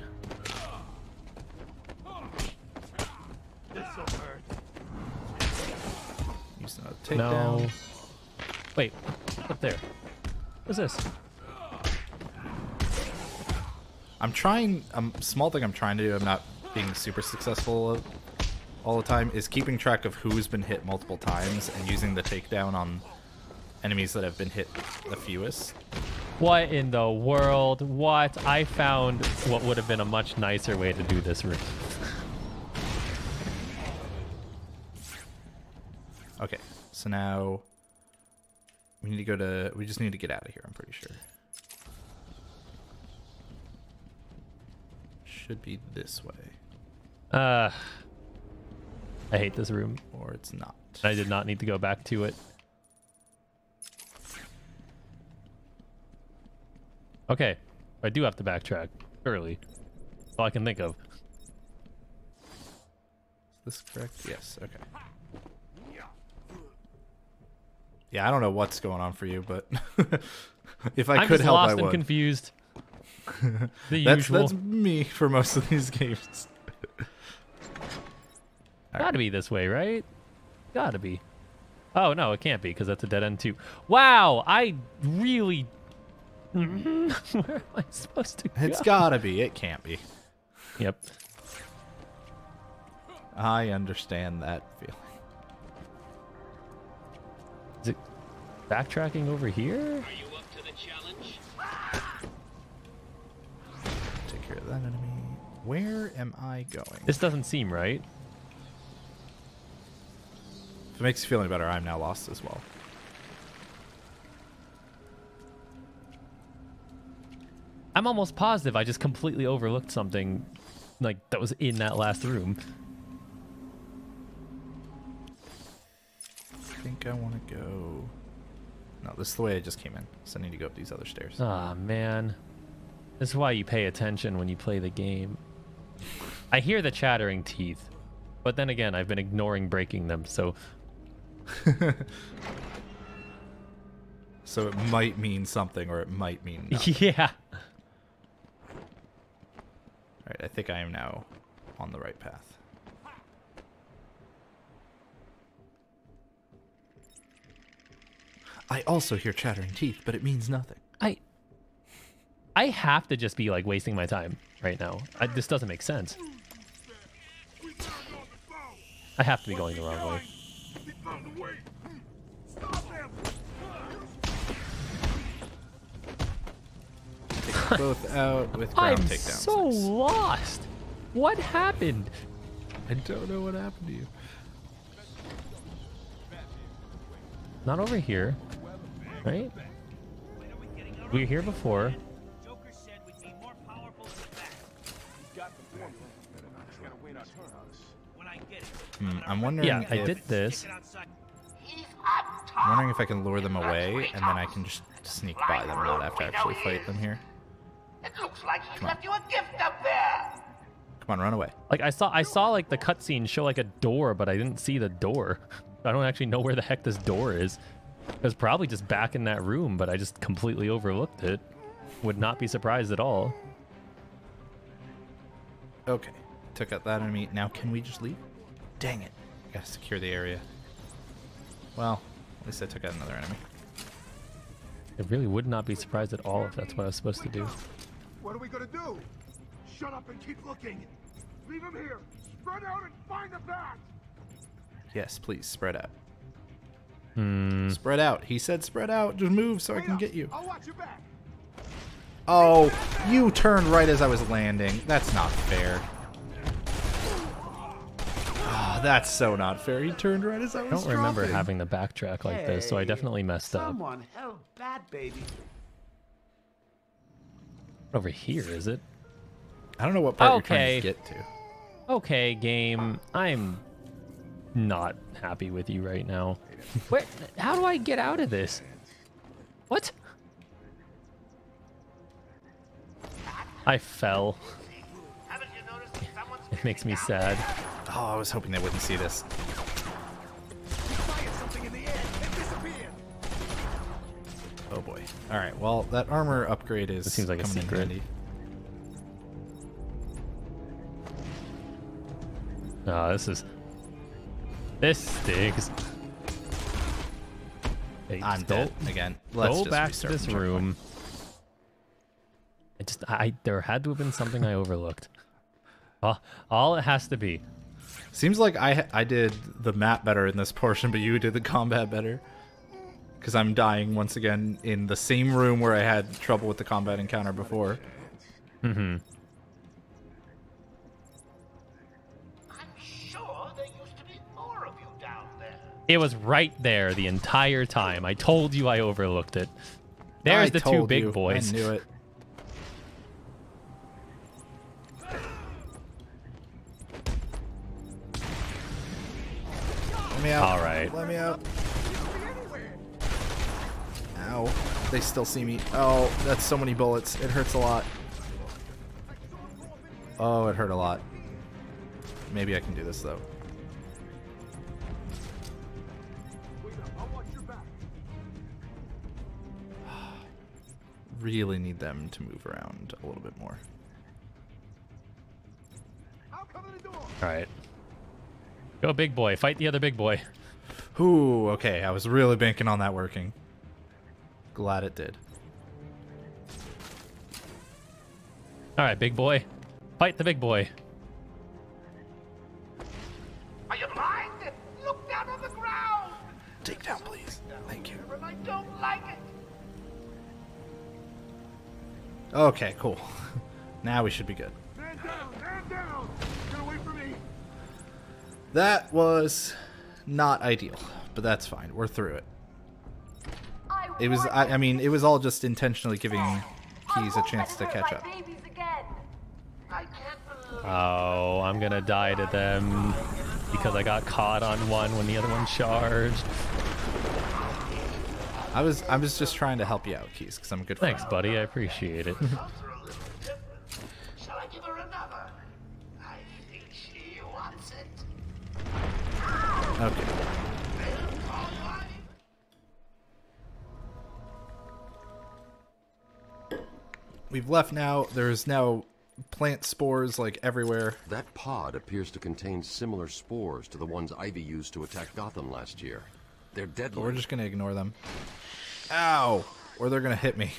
This'll hurt. Use another takedown. No. Wait, up there. What's this? I'm trying. Small thing I'm trying to do. I'm not being super successful all the time is keeping track of who's been hit multiple times and using the takedown on enemies that have been hit the fewest. What in the world? What? I found what would have been a much nicer way to do this room. Okay, so now we need to go to... We just need to get out of here, I'm pretty sure. Should be this way. I hate this room. Or it's not. I did not need to go back to it. Okay, I do have to backtrack. Surely. That's all I can think of. Is this correct? Yes, okay. Yeah, I don't know what's going on for you, but if I could help, I would. I'm just lost and confused. The usual. usual. That's me for most of these games. Gotta be this way, right? Gotta be. Oh, no, it can't be, because that's a dead end, too. Wow, I really... Where am I supposed to go? It's gotta be. It can't be. Yep. I understand that feeling. Is it backtracking over here? Are you up to the challenge? Take care of that enemy. Where am I going? This doesn't seem right. If it makes you feel any better, I'm now lost as well. I'm almost positive I just completely overlooked something like that was in that last room. I think I want to go... No, this is the way I just came in, so I need to go up these other stairs. Ah, man. This is why you pay attention when you play the game. I hear the chattering teeth, but then again, I've been ignoring breaking them, so... So it might mean something, or it might mean nothing. Yeah. Alright, I think I am now on the right path. I also hear chattering teeth, but it means nothing. I have to just be like wasting my time right now. This doesn't make sense. I have to be going the wrong way. Take both out with ground I'm takedowns. so lost. What happened? I don't know what happened to you. Not over here, right? We were here before. I'm wondering Yeah, if... I did this. I'm wondering if I can lure them away, and then I can just sneak by them and not have to actually fight them here. It looks like he left you a gift up there. Come on, run away. Like I saw like the cutscene show like a door, but I didn't see the door. I don't actually know where the heck this door is. It was probably just back in that room, but I just completely overlooked it. Would not be surprised at all. Okay, took out that enemy. Now can we just leave? Dang it. Gotta secure the area. Well, at least I took out another enemy. I really would not be surprised at all if that's what I was supposed to do. What are we gonna do? Shut up and keep looking. Leave him here. Spread out and find the bat. Yes, please, spread out. Hmm. Spread out. He said spread out. Just move so I can get you. I'll watch your back. Oh, you turned right as I was landing. That's not fair. Oh, that's so not fair. He turned right as I was I don't remember dropping. having the backtrack like this, so I definitely messed up. Someone held Bat Baby. Over here, is it? I don't know what part you're trying to get to. Okay, game. I'm not happy with you right now. Where? How do I get out of this? What? I fell. It makes me sad. Oh, I was hoping they wouldn't see this. Oh boy. All right. Well, that armor upgrade is. It seems like a coming in secret. handy. Oh, this stinks. Hey, I'm just dead again. Let's go just back to restart this from checkpoint. room. There had to have been something I overlooked. All it has to be. Seems like I did the map better in this portion, but you did the combat better. Because I'm dying once again in the same room where I had trouble with the combat encounter before. Mm-hmm. I'm sure there used to be more of you down there. It was right there the entire time. I told you I overlooked it. There's the two big boys. I knew it. Let me out. All right. Let me out. Ow. They still see me. Oh, that's so many bullets. It hurts a lot. Oh, it hurt a lot. Maybe I can do this, though. Really need them to move around a little bit more. All right. Go, big boy. Fight the other big boy. Ooh, okay. I was really banking on that working. Glad it did. All right, big boy. Fight the big boy. Are you blind? Look down on the ground. Take down, please. Thank you. And I don't like it. Okay, cool. Now we should be good. Man down, man down. Get away from me. That was not ideal, but that's fine. We're through it. It was, I mean, it was all just intentionally giving Keys a chance to catch up. Oh, I'm gonna die to them because I got caught on one when the other one charged. I was just trying to help you out, Keys, because I'm a good friend. Thanks, buddy. I appreciate it. Shall I give her another? I think she wants it. Okay. We've left now. There's now plant spores like everywhere. That pod appears to contain similar spores to the ones Ivy used to attack Gotham last year. They're deadly. But we're just gonna ignore them. Ow! Or they're gonna hit me.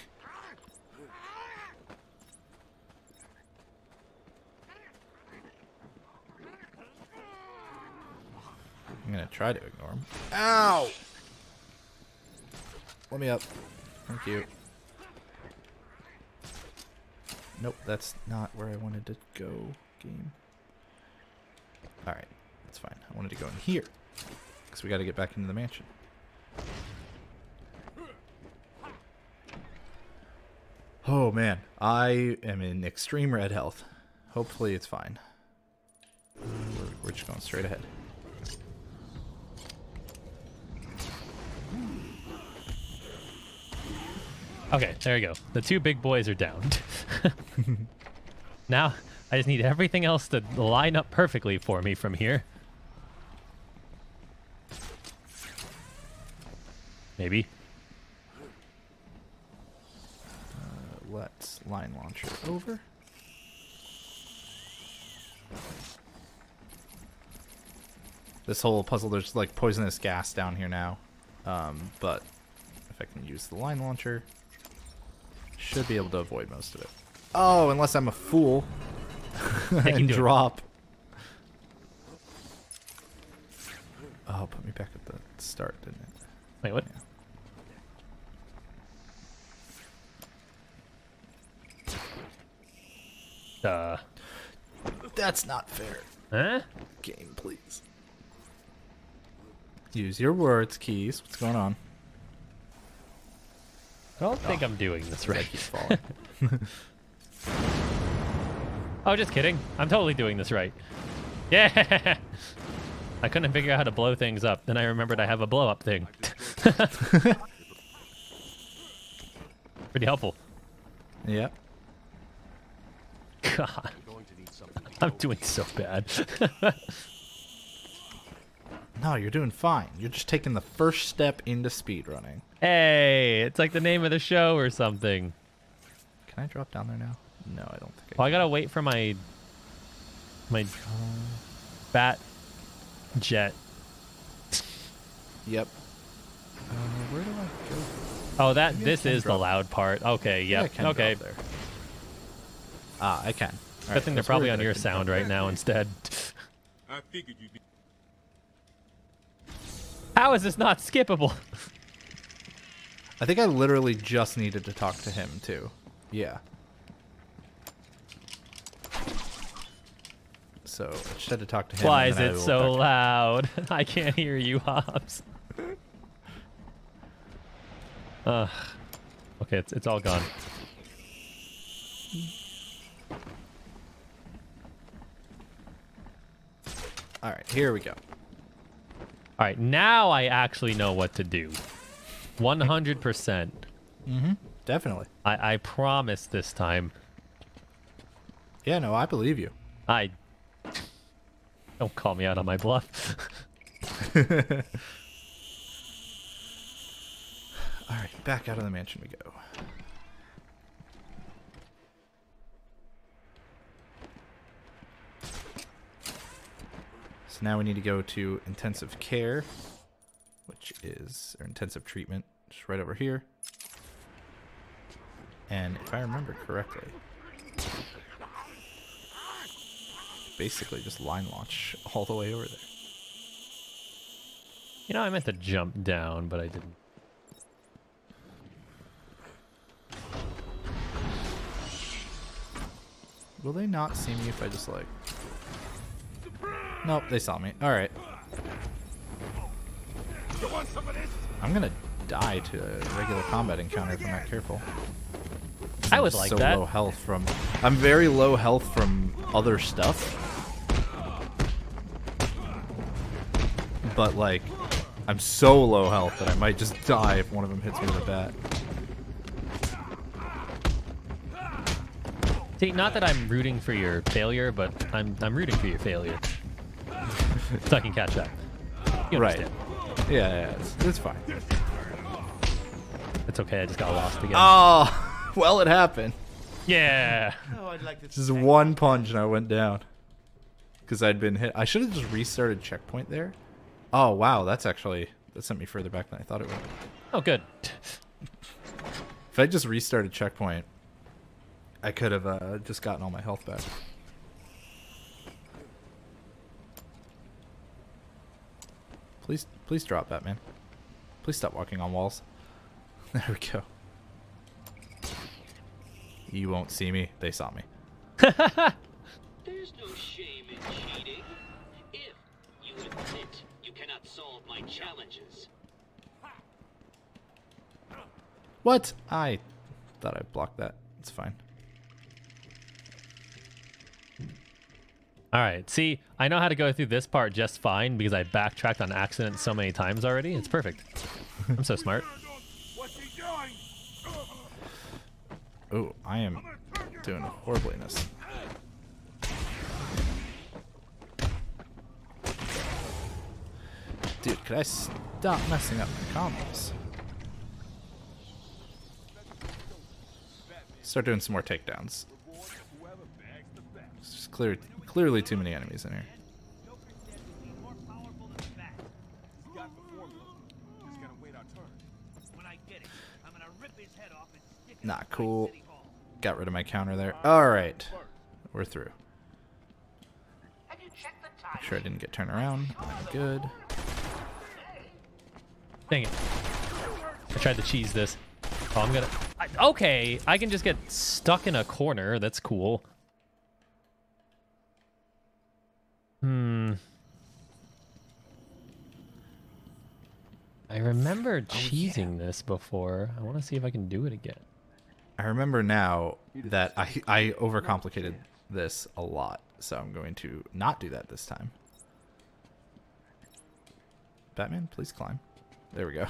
I'm gonna try to ignore them. Ow! Let me up. Thank you. Nope, that's not where I wanted to go, game. Alright, that's fine. I wanted to go in here. Because we gotta get back into the mansion. Oh man, I am in extreme red health. Hopefully it's fine. We're just going straight ahead. Okay, there you go. The two big boys are down. Now, I just need everything else to line up perfectly for me from here. Maybe. Let's line launcher over. This whole puzzle, there's like poisonous gas down here now. But if I can use the line launcher, should be able to avoid most of it. Oh, unless I'm a fool and drop. Oh, put me back at the start, didn't it? Wait, what? Yeah. That's not fair. Huh? Game, please. Use your words, Keys. What's going on? I don't think I'm doing this right. Keeps falling. Oh, just kidding. I'm totally doing this right. Yeah! I couldn't figure out how to blow things up. Then I remembered I have a blow up thing. Pretty helpful. Yeah. God. I'm doing so bad. No, you're doing fine. You're just taking the first step into speedrunning. Hey, it's like the name of the show or something. Can I drop down there now? No, I don't think I can. Well, I gotta wait for my bat jet. Yep. Where do I go? Oh, this is the loud part. Okay, yep. Yeah, okay. There. Ah, I can. Good thing they're probably on your sound right now instead. I figured you'd be. How is this not skippable? I think I literally just needed to talk to him too. Yeah. So I just had to talk to him. Why is it so loud? I can't hear you, Hobbs. Okay, it's all gone. All right, here we go. All right, now I actually know what to do. 100%. Mm-hmm. Definitely. I promise this time. Yeah, no, I believe you. Don't call me out on my bluff. All right, back out of the mansion we go. So now we need to go to intensive care, which is, or intensive treatment, just right over here. And if I remember correctly, basically just line launch all the way over there. You know, I meant to jump down, but I didn't. Will they not see me if I just like... Nope, they saw me. Alright. I'm gonna die to a regular combat encounter if I'm not careful. I would like so that. Low health from... I'm very low health from other stuff. But like, I'm so low health that I might just die if one of them hits me with a bat. See, not that I'm rooting for your failure, but I'm rooting for your failure. So I can catch up. You Right. understand. Yeah, it's fine. It's okay, I just got lost again. Oh, well, it happened. Yeah. Just one punch and I went down. Because I'd been hit. I should have just restarted checkpoint there. Oh, wow, that sent me further back than I thought it would. Oh, good. If I just restarted checkpoint, I could have just gotten all my health back. Please drop that, man. Please stop walking on walls. There we go. You won't see me. They saw me. There's no shame in cheating. If you admit you cannot solve my challenges. What? I thought I blocked that. It's fine. All right. See, I know how to go through this part just fine because I backtracked on accident so many times already. It's perfect. I'm so smart. Oh, I am doing horribly in this. Dude, could I stop messing up my combos? Start doing some more takedowns. It's just clearly too many enemies in here. Not cool. Got rid of my counter there. Alright. We're through. Make sure I didn't get turned around. I'm good. Dang it. I tried to cheese this. Oh, I'm gonna... okay, I can just get stuck in a corner. That's cool. I remember cheesing this before. I want to see if I can do it again. I remember now that I overcomplicated this a lot, so I'm going to not do that this time. Batman, please climb. There we go.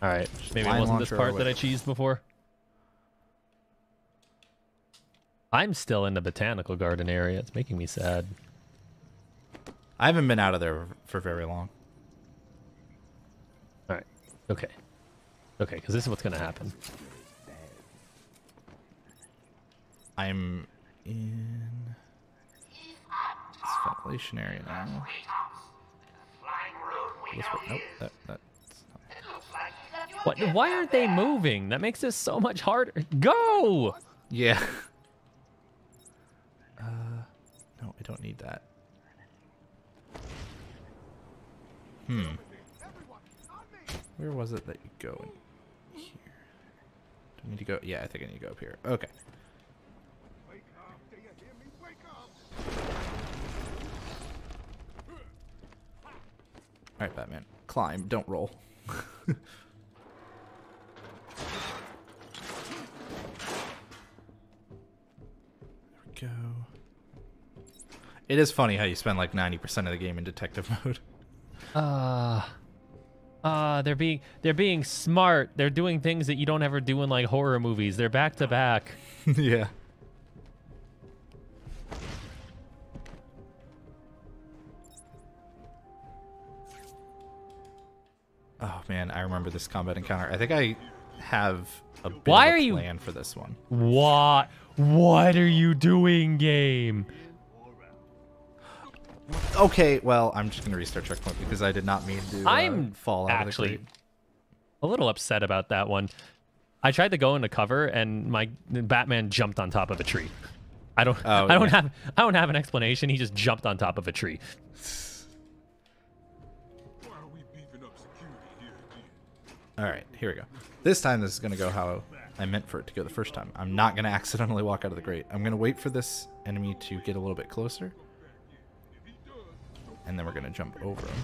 Alright, maybe it wasn't this part that I cheesed before. I'm still in the botanical garden area. It's making me sad. I haven't been out of there for very long. Alright, okay. Okay, because this is what's going to happen. I'm in this ventilation area now. Nope, that's what? Why aren't they moving? That makes this so much harder. Go! Yeah. No, don't need that. Where was it that you go in here? Do I need to go? Yeah, I think I need to go up here. Okay. Alright, Batman. Climb, don't roll. There we go. It is funny how you spend like 90% of the game in detective mode. They're being smart. They're doing things that you don't ever do in like horror movies. They're back to back. Yeah. Oh man, I remember this combat encounter. I think I have a bit of a plan for this one. What are you doing, game? Okay, well, I'm just gonna restart checkpoint because I did not mean to fall out of the crate. A little upset about that one. I tried to go into cover and my Batman jumped on top of a tree. I don't have an explanation. He just jumped on top of a tree. All right, here we go. This time this is gonna go how I meant for it to go the first time. I'm not gonna accidentally walk out of the grate. I'm gonna wait for this enemy to get a little bit closer, and then we're gonna jump over him,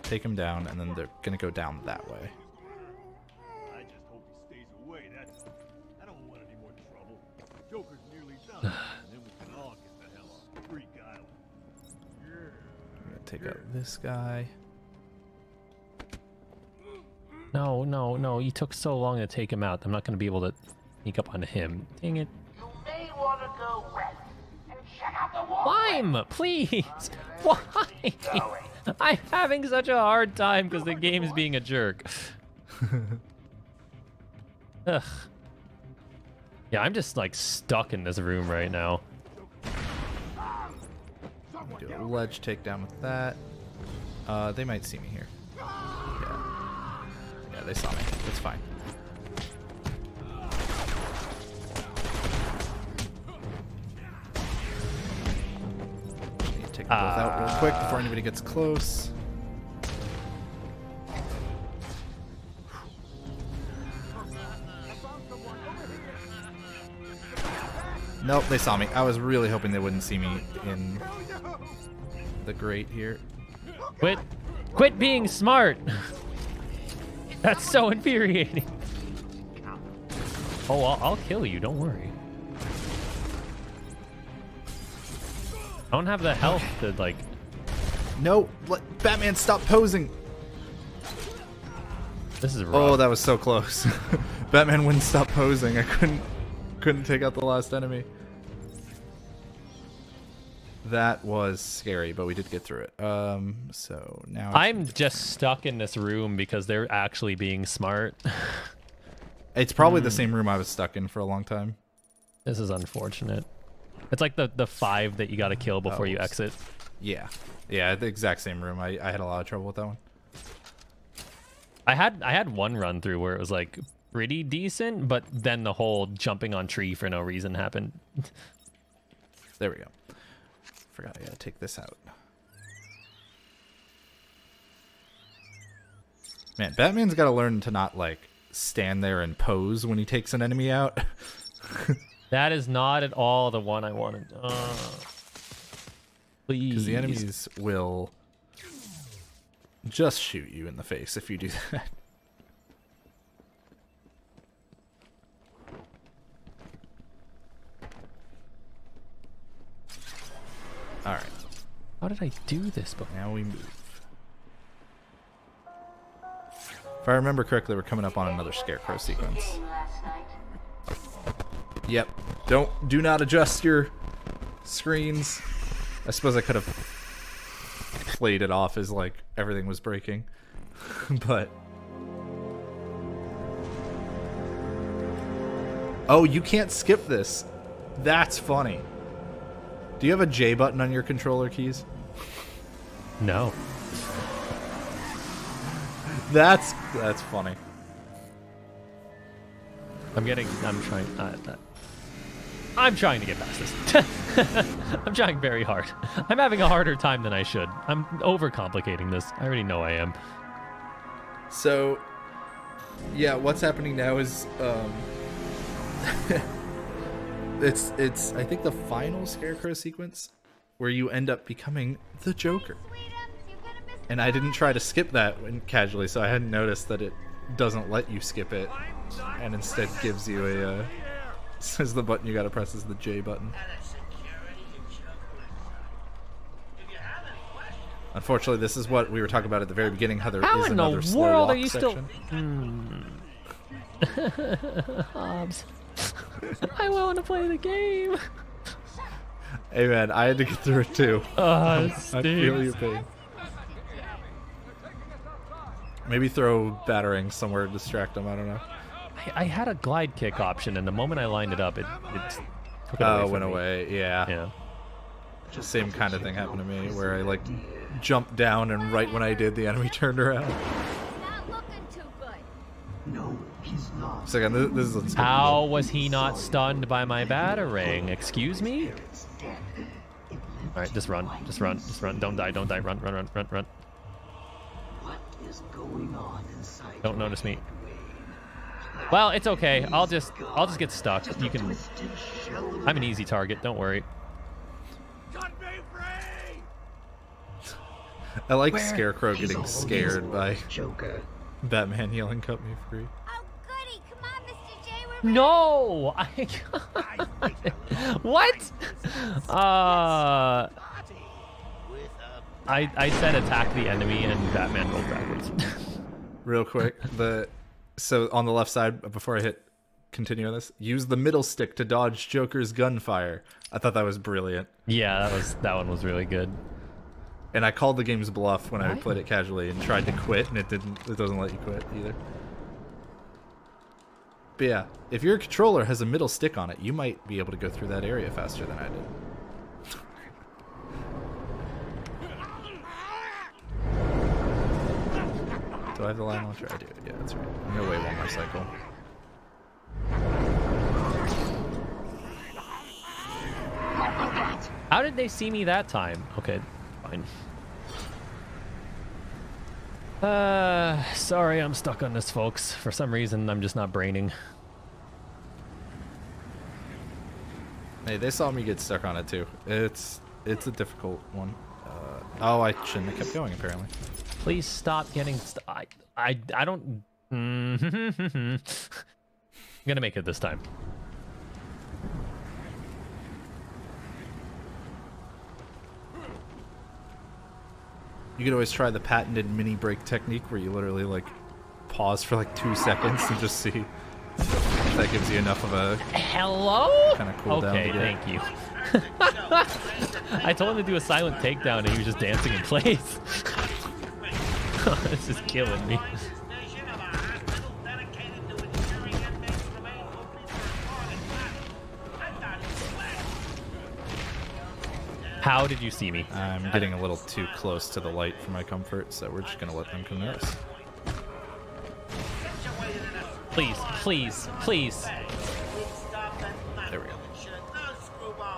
take him down, and then they're gonna go down that way. I just hope he stays away. That's all. I don't want any more trouble. Joker's nearly done, and then we can all get the hell off Freak Island. I'm gonna take out this guy. No, you took so long to take him out. I'm not going to be able to sneak up on him. Dang it. You may want to go west and check out the wall. Climb, please. Why? I'm having such a hard time because the game is being a jerk. Ugh. Yeah, I'm just like stuck in this room right now. Do a ledge takedown with that. They might see me here. Yeah, they saw me. It's fine. Need to take them both out real quick before anybody gets close. Nope, they saw me. I was really hoping they wouldn't see me in the grate here. Quit being smart. That's so infuriating. Oh, I'll kill you. Don't worry. I don't have the health to like. No, Batman, stop posing. This is rough. Oh, that was so close. Batman wouldn't stop posing. I couldn't take out the last enemy. That was scary, but we did get through it. So now I'm just stuck in this room because they're actually being smart. It's probably the same room I was stuck in for a long time. This is unfortunate. It's like the 5 that you got to kill before you exit. Yeah, the exact same room. I had a lot of trouble with that one. I had one run through where it was like pretty decent, but then the whole jumping on tree for no reason happened. There we go. Forgot I gotta take this out. Man, Batman's gotta learn to not like stand there and pose when he takes an enemy out. That is not at all the one I wanted. Please. Because the enemies will just shoot you in the face if you do that. Alright. How did I do this before? Now we move. If I remember correctly, we're coming up on another Scarecrow sequence. Yep. Do not adjust your screens. I suppose I could have played it off as like everything was breaking. But oh, you can't skip this. That's funny. Do you have a J button on your controller keys? No. That's funny. I'm trying. I'm trying to get past this. I'm trying very hard. I'm having a harder time than I should. I'm overcomplicating this. I already know I am. So, yeah, what's happening now is it's I think the final Scarecrow sequence where you end up becoming the Joker. And I didn't try to skip that casually, so I hadn't noticed that it doesn't let you skip it, and instead gives you a says the button you gotta press is the J button. Unfortunately, this is what we were talking about at the very beginning, how there is another slow walk section. Hobbs. I want to play the game. Hey man, I had to get through it too. I feel your pain. Maybe throw batarangs somewhere to distract them, I don't know. I had a glide kick option, and the moment I lined it up, it took it away from went me. away, yeah. Just same kind of thing happened to me, where I like jumped down, and right when I did, the enemy turned around. No, he's not. So again, this is How was he not stunned by my batarang? Excuse me? Alright, just run. Just run. Just run. Don't die. Don't die. Run, run, run, run, run. What is going on inside? Don't notice me. Well, it's okay. I'll just get stuck. You can. I'm an easy target. Don't worry. I like Scarecrow getting scared by Batman yelling, "Cut me free." No! What? I said attack the enemy and Batman rolled backwards. Real quick, so on the left side, before I hit continue on this, use the middle stick to dodge Joker's gunfire. I thought that was brilliant. Yeah, that one was really good. And I called the game's bluff when I played it casually and tried to quit, and it doesn't let you quit either. But yeah, if your controller has a middle stick on it, you might be able to go through that area faster than I did. Do I have the line launcher? I do. Yeah, that's right. I'm gonna wait one more cycle. How did they see me that time? Okay, fine. Sorry, I'm stuck on this, folks. For some reason, I'm just not braining. Hey, they saw me get stuck on it too. It's a difficult one. Oh, I shouldn't have kept going apparently. Please stop getting stuck. I don't. I'm gonna make it this time. You could always try the patented mini break technique where you literally like pause for like 2 seconds and just see if that gives you enough of a kind of cool down. Okay, thank you. I told him to do a silent takedown and he was just dancing in place. This is killing me. How did you see me? I'm getting a little too close to the light for my comfort, so we're just gonna let them come near us. Please, please, please. There we go.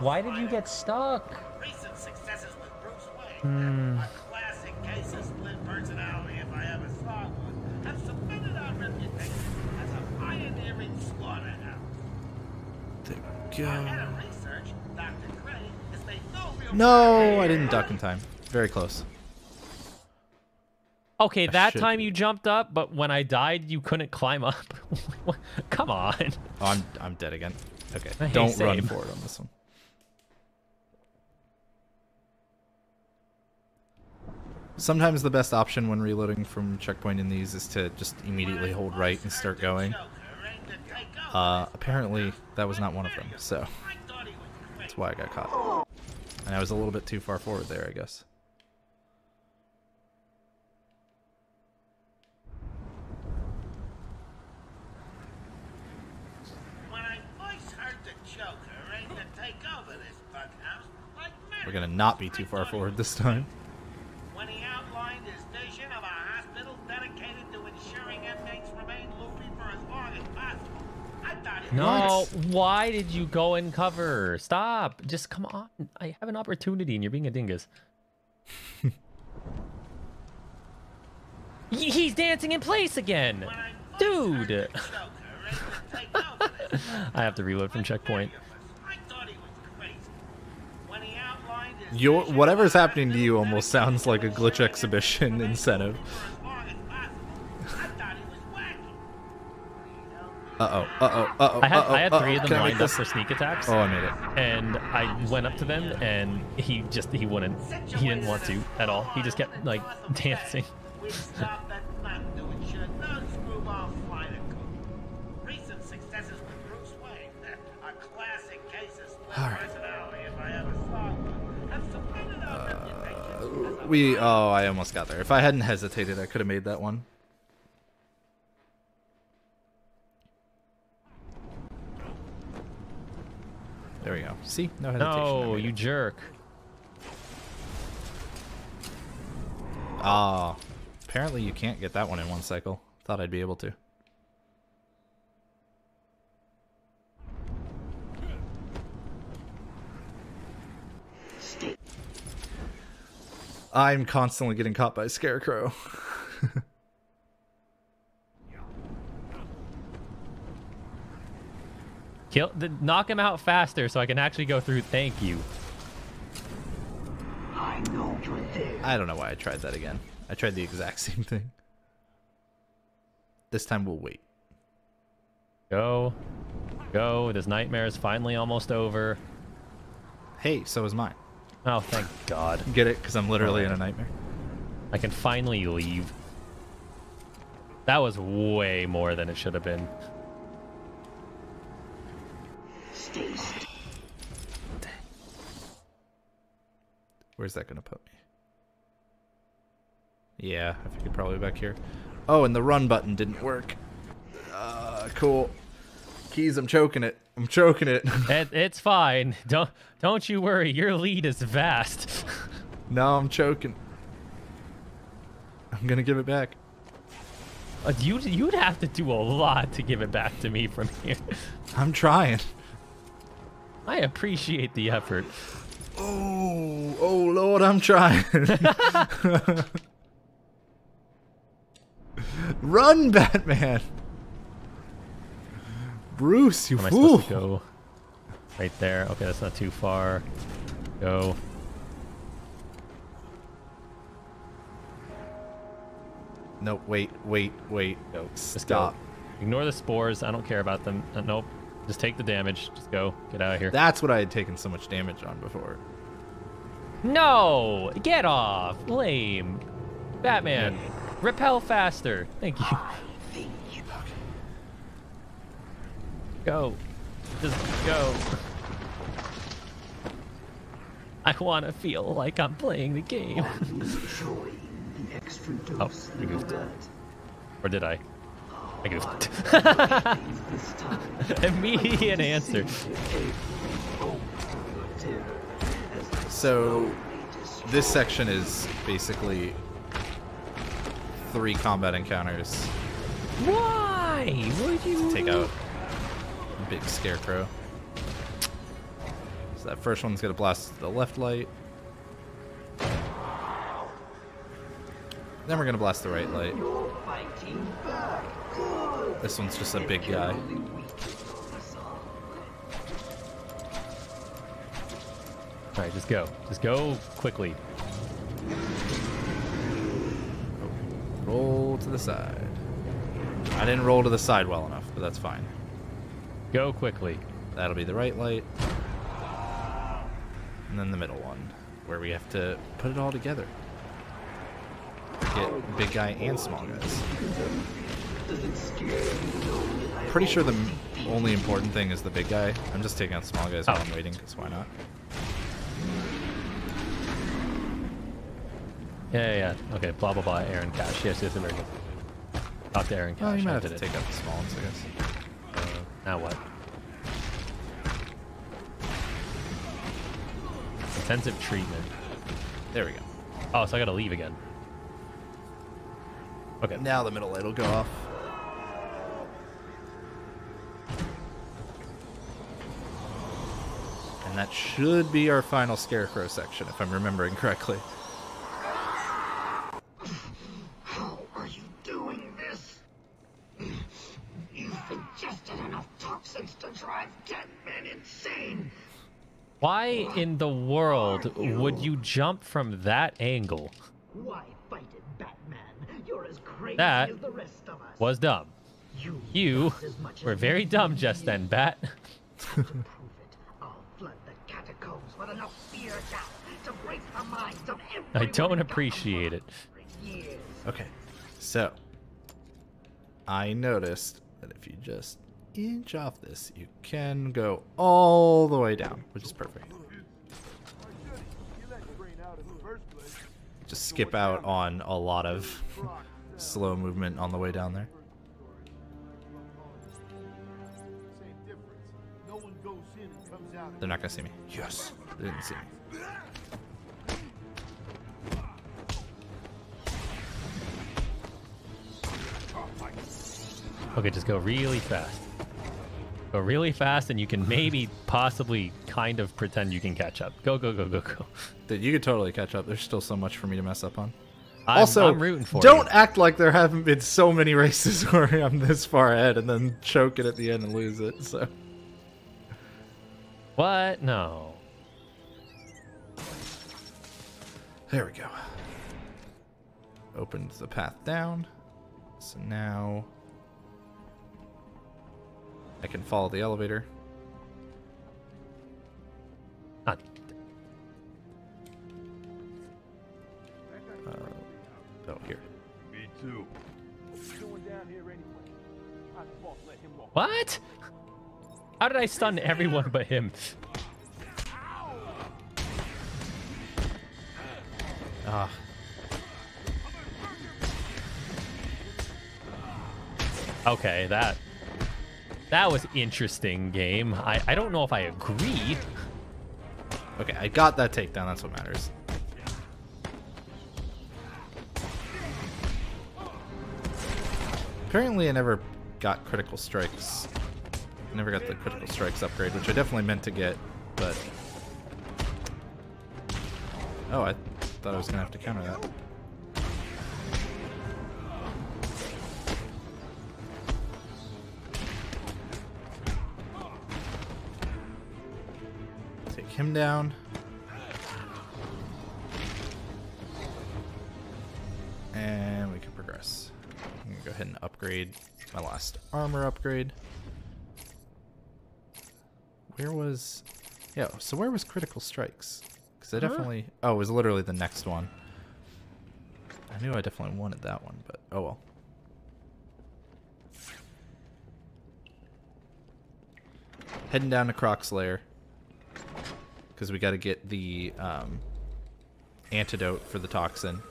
Why did you get stuck? Recent successes with Bruce Wayne. A classic case of split personality if I ever saw one. Have cemented our reputation as a pioneering slaughterhouse. There we go. Our head of research, Dr. Gray, has made no real No, I didn't duck in time. Very close. Okay, that time you jumped up, but when I died, you couldn't climb up. Come on. Oh, I'm dead again. Okay, Hey, don't same. run forward on this one. Sometimes the best option when reloading from checkpoint in these is to just immediately hold right and start going. Apparently, that was not one of them, so that's why I got caught. And I was a little bit too far forward there, I guess. When I first heard the Joker aimed to take over this bughouse, like We're gonna not be too far forward this time. when he outlined his vision of a hospital dedicated to ensuring inmates remain loopy for as long as possible, I thought No, why did you go in cover? Stop. Just come on. I have an opportunity and you're being a dingus. He's dancing in place again. Dude. I have to reload from checkpoint. Whatever's happening to you almost sounds like a glitch exhibition incentive. I had 3 of them lined up for sneak attacks. Oh, I made it. And I went up to them, and he didn't want to at all. He just kept like dancing. I almost got there. If I hadn't hesitated, I could have made that one. There we go. See? No hesitation. No, you jerk. Ah, apparently you can't get that one in one cycle. Thought I'd be able to. I'm constantly getting caught by a scarecrow. Knock him out faster so I can actually go through. Thank you. I know you're there. I don't know why I tried that again. I tried the exact same thing. This time we'll wait. Go. Go. This nightmare is finally almost over. Hey, so is mine. Oh, thank God. Get it? Because I'm literally in a nightmare. I can finally leave. That was way more than it should have been. Where's that gonna put me? Yeah, I figured probably back here. Oh, and the run button didn't work. Cool. Keys, I'm choking it. I'm choking it. It's fine. Don't you worry. Your lead is vast. No, I'm choking. I'm gonna give it back. You'd have to do a lot to give it back to me from here. I'm trying. I appreciate the effort. Oh Lord, I'm trying. Run, Batman. Bruce, you Where am fool. I supposed to go? Right there. Okay, that's not too far. Go. Nope, wait. Go. Just Stop. go. Ignore the spores. I don't care about them. Nope. Just take the damage. Just go. Get out of here. That's what I had taken so much damage on before. No! Get off! Lame. Batman, repel faster. Thank you. Go. Just go. I want to feel like I'm playing the game. Oh, I goofed. Or did I? I goofed. Immediate answer. So, this section is basically 3 combat encounters. Why would you take out a big scarecrow? So that first one's gonna blast the left light. Then we're gonna blast the right light. This one's just a big guy. Alright, just go. Just go quickly. Roll to the side. I didn't roll to the side well enough, but that's fine. Go quickly. That'll be the right light. And then the middle one, where we have to put it all together. Get big guy and small guys. Pretty sure the only important thing is the big guy. I'm just taking out small guys while I'm waiting, because why not? Yeah. Okay, blah, blah, blah. Aaron Cash. Yes, very good. Talk to Aaron Cash. Oh, you might have to take out the small ones, I guess. Now what? Intensive treatment. There we go. Oh, so I gotta leave again. Okay. Now the middle light will go off. And that should be our final Scarecrow section, if I'm remembering correctly. How are you doing this? You've ingested enough toxins to drive dead men insane. Why in the world would you jump from that angle? Why fight it, Batman? You're as crazy That as the rest of us. was dumb. You were very dumb just then, Bat. To prove it, I'll flood the catacombs with enough fear gas to break the minds of everyone. I don't appreciate it. Okay, so I noticed that if you just inch off this, you can go all the way down, which is perfect. Just skip out on a lot of slow movement on the way down there. They're not gonna see me. Yes, they didn't see me. Okay, just go really fast. Go really fast, and you can maybe, possibly, kind of pretend you can catch up. Go, go, go, go, go. Dude, you could totally catch up. There's still so much for me to mess up on. I'm rooting for don't you. act like there haven't been so many races where I'm this far ahead and then choke it at the end and lose it. So. What? No. There we go. Opened the path down. So now I can follow the elevator. Not. Oh, here. Me too. What's going down here anyway? I thought let him walk. What? How did I stun everyone but him? Ah. Okay, that was interesting, game. I don't know if I agree. Okay, I got that takedown. That's what matters. Apparently, I never got critical strikes. I never got the critical strikes upgrade, which I definitely meant to get, but... Oh, I thought I was going to have to counter that. Take him down. And we can progress. I'm going to go ahead and upgrade my last armor upgrade. Where was... Yeah, so where was critical strikes? Because I definitely... Oh, it was literally the next one. I knew I definitely wanted that one, but oh well. Heading down to Croc's lair. Because we got to get the antidote for the toxin.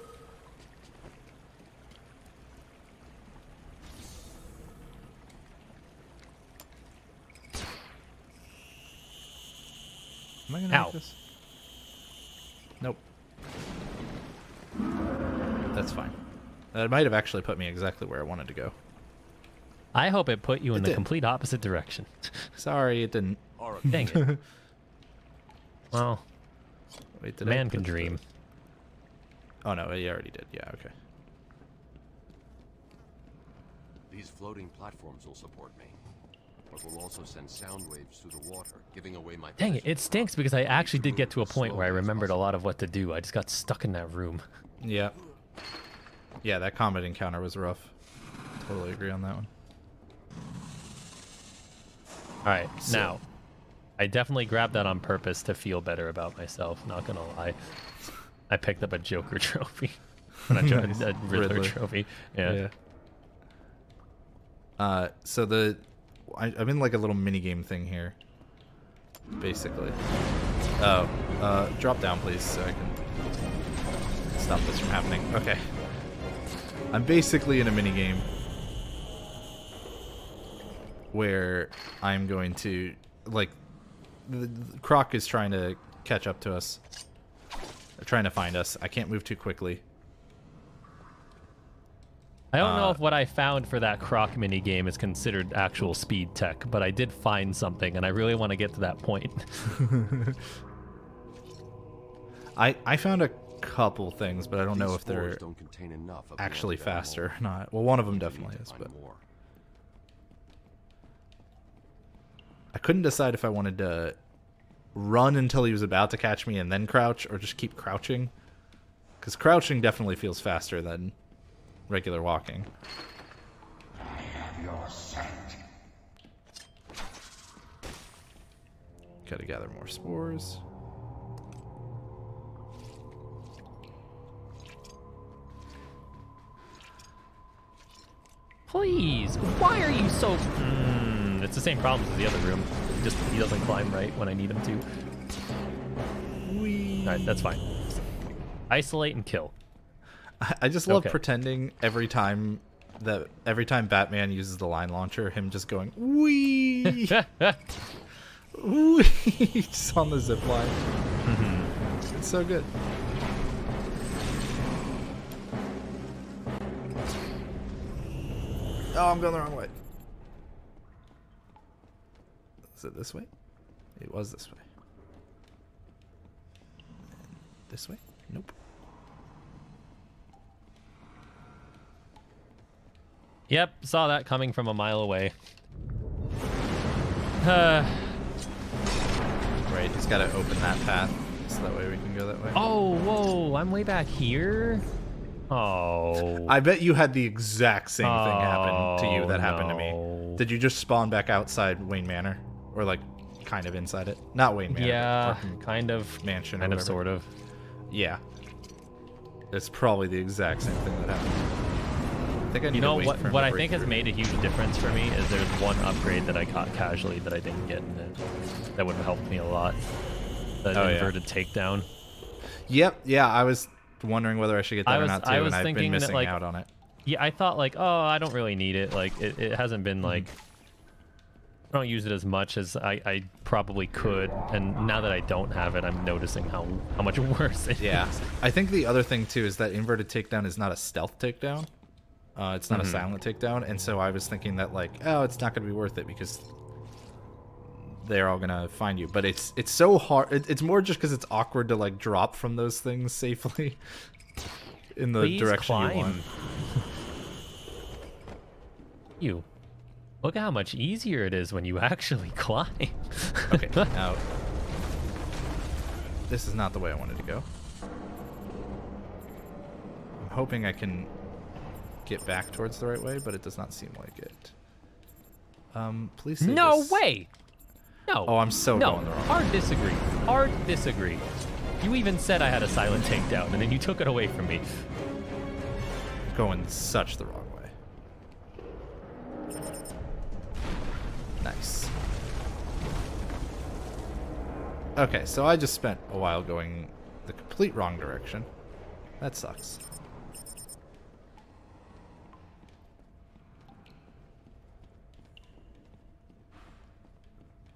Am I gonna make this? Nope. That's fine. That might have actually put me exactly where I wanted to go. I hope it put you in the complete opposite direction. Sorry, it didn't. Dang it. Well, wait, did man I can dream. Oh no, he already did. Yeah, okay. These floating platforms will support me, but will also send sound waves through the water, giving away my... Dang it, it stinks because I actually did get to a point where I remembered a lot of what to do. I just got stuck in that room. Yeah. Yeah, that combat encounter was rough. Totally agree on that one. Alright, now, I definitely grabbed that on purpose to feel better about myself, not gonna lie. I picked up a Joker trophy. Not a Riddler trophy. Yeah. So I'm in like a little mini game thing here. Basically. Oh, drop down please so I can stop this from happening. Okay. I'm basically in a mini game where I'm going to, like, the Croc is trying to catch up to us. They're trying to find us. I can't move too quickly. I don't know if what I found for that croc mini game is considered actual speed tech, but I did find something, and I really want to get to that point. I found a couple things, but I don't know if they're actually faster or not. Well, one of them definitely is, but I couldn't decide if I wanted to run until he was about to catch me and then crouch, or just keep crouching. Because crouching definitely feels faster than regular walking. I have your scent. Gotta gather more spores. Please, why are you so... it's the same problem as the other room. He doesn't climb right when I need him to. Alright, that's fine. Isolate and kill. I just love pretending every time Batman uses the line launcher, him just going, wee! Wee! Just on the zip line. It's so good. Oh, I'm going the wrong way. Is it this way? It was this way. And this way? Nope. Yep, saw that coming from a mile away. Right, he's got to open that path so that way we can go that way. Oh, whoa, I'm way back here? Oh. I bet you had the exact same thing happen to you that happened to me. Did you just spawn back outside Wayne Manor? Or like kind of inside it? Not Wayne Manor. Yeah, kind of. Mansion. Kind of, sort of. Yeah. It's probably the exact same thing that happened. I think I need to wait for him what to I break think has through. made a huge difference for me is there's one upgrade that I got casually that I didn't get, and that would have helped me a lot. The inverted takedown. Yep, yeah, I was wondering whether I should get that or not too, and I've been missing out on it. Yeah, I thought like, oh, I don't really need it. Like, it hasn't been like, I don't use it as much as I probably could, and now that I don't have it, I'm noticing how much worse it is. I think the other thing too is that inverted takedown is not a stealth takedown. It's not a silent takedown, and so I was thinking that like, oh, it's not going to be worth it because they're all going to find you. But it's so hard. It's more just because it's awkward to like drop from those things safely in the direction you want. You. Look at how much easier it is when you actually climb. Okay, now this is not the way I wanted to go. I'm hoping I can get back towards the right way, but it does not seem like it. Please say No this. way! No. Oh, I'm so going the wrong way. Hard disagree. Hard disagree. You even said I had a silent takedown, and then you took it away from me. Going such the wrong way. Nice. Okay, so I just spent a while going the complete wrong direction. That sucks.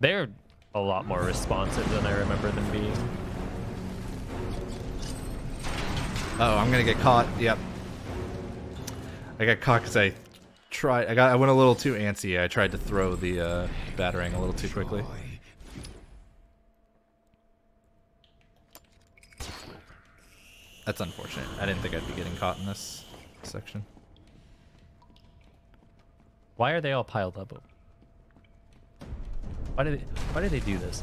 They're a lot more responsive than I remember them being. Oh, I'm gonna get caught. Yep. I got caught because I went a little too antsy. I tried to throw the batarang a little too quickly. That's unfortunate. I didn't think I'd be getting caught in this section. Why are they all piled up? Why do they do this?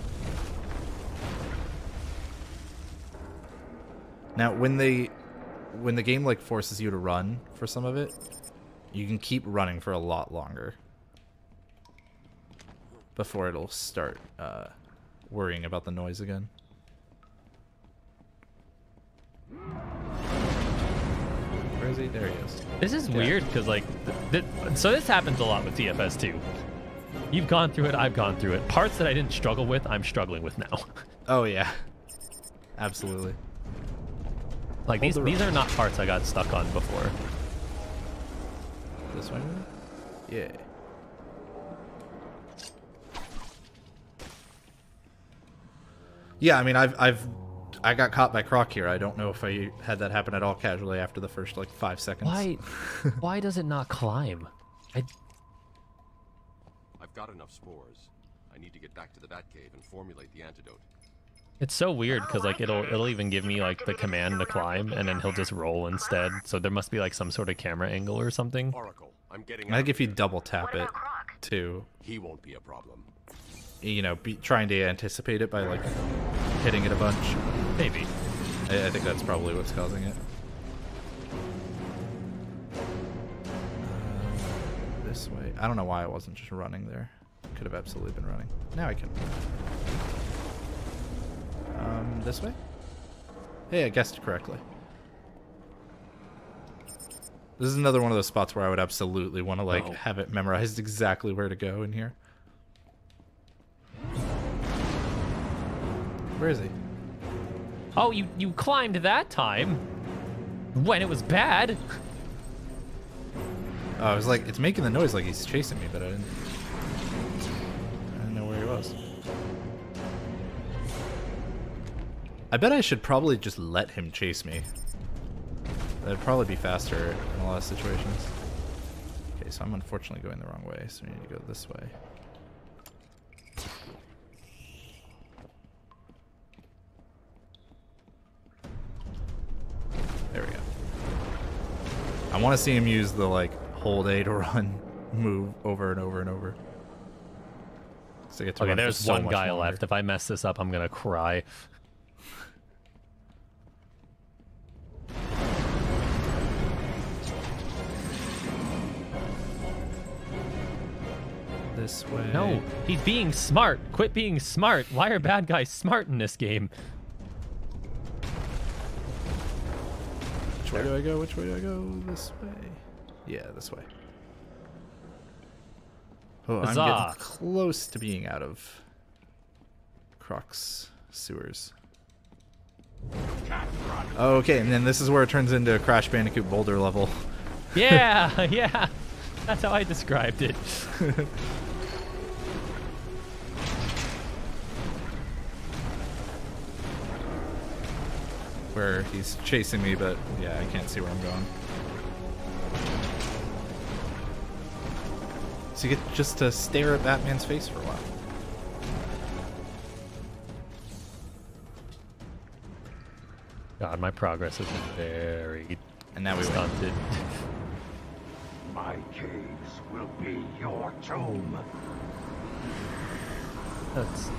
Now, when the game like forces you to run for some of it, you can keep running for a lot longer before it'll start worrying about the noise again. Where is he? There he is. This is weird because like, so this happens a lot with TFS too. You've gone through it, I've gone through it. Parts that I didn't struggle with, I'm struggling with now. Oh yeah, absolutely. Like these are not parts I got stuck on before. This way? Yeah. Yeah, I mean, I've I got caught by Croc here. I don't know if I had that happen at all casually after the first like 5 seconds. Why does it not climb? I've got enough spores. I need to get back to the Batcave and formulate the antidote. It's so weird because like it'll even give me like the command to climb, and then he'll just roll instead. So there must be like some sort of camera angle or something. Oracle, I'm getting I think if you double tap it too, he won't be a problem. You know, trying to anticipate it by like hitting it a bunch. Maybe. I think that's probably what's causing it. This way. I don't know why I wasn't just running there. Could have absolutely been running. Now I can. This way? Hey, I guessed correctly. This is another one of those spots where I would absolutely want to like have it memorized exactly where to go in here. Where is he? Oh, you climbed that time when it was bad. Oh, I was like, it's making the noise like he's chasing me, but I didn't know where he was. I bet I should probably just let him chase me. That'd probably be faster in a lot of situations. Okay, so I'm unfortunately going the wrong way, so we need to go this way. There we go. I want to see him use the like hold A to run move over and over and over. So I get to Okay, run there's for so one much guy longer. left. If I mess this up, I'm gonna cry. This way. No, he's being smart. Quit being smart. Why are bad guys smart in this game? Which way do I go? Which way do I go? This way. Yeah, this way. Oh, I'm Huzzah. getting close to being out of Croc's sewers. Okay, and then this is where it turns into a Crash Bandicoot Boulder level. Yeah, yeah. That's how I described it. Where he's chasing me, but yeah, I can't see where I'm going. So you get just to stare at Batman's face for a while. God, my progress has been very stunted. My caves will be your tomb. That's...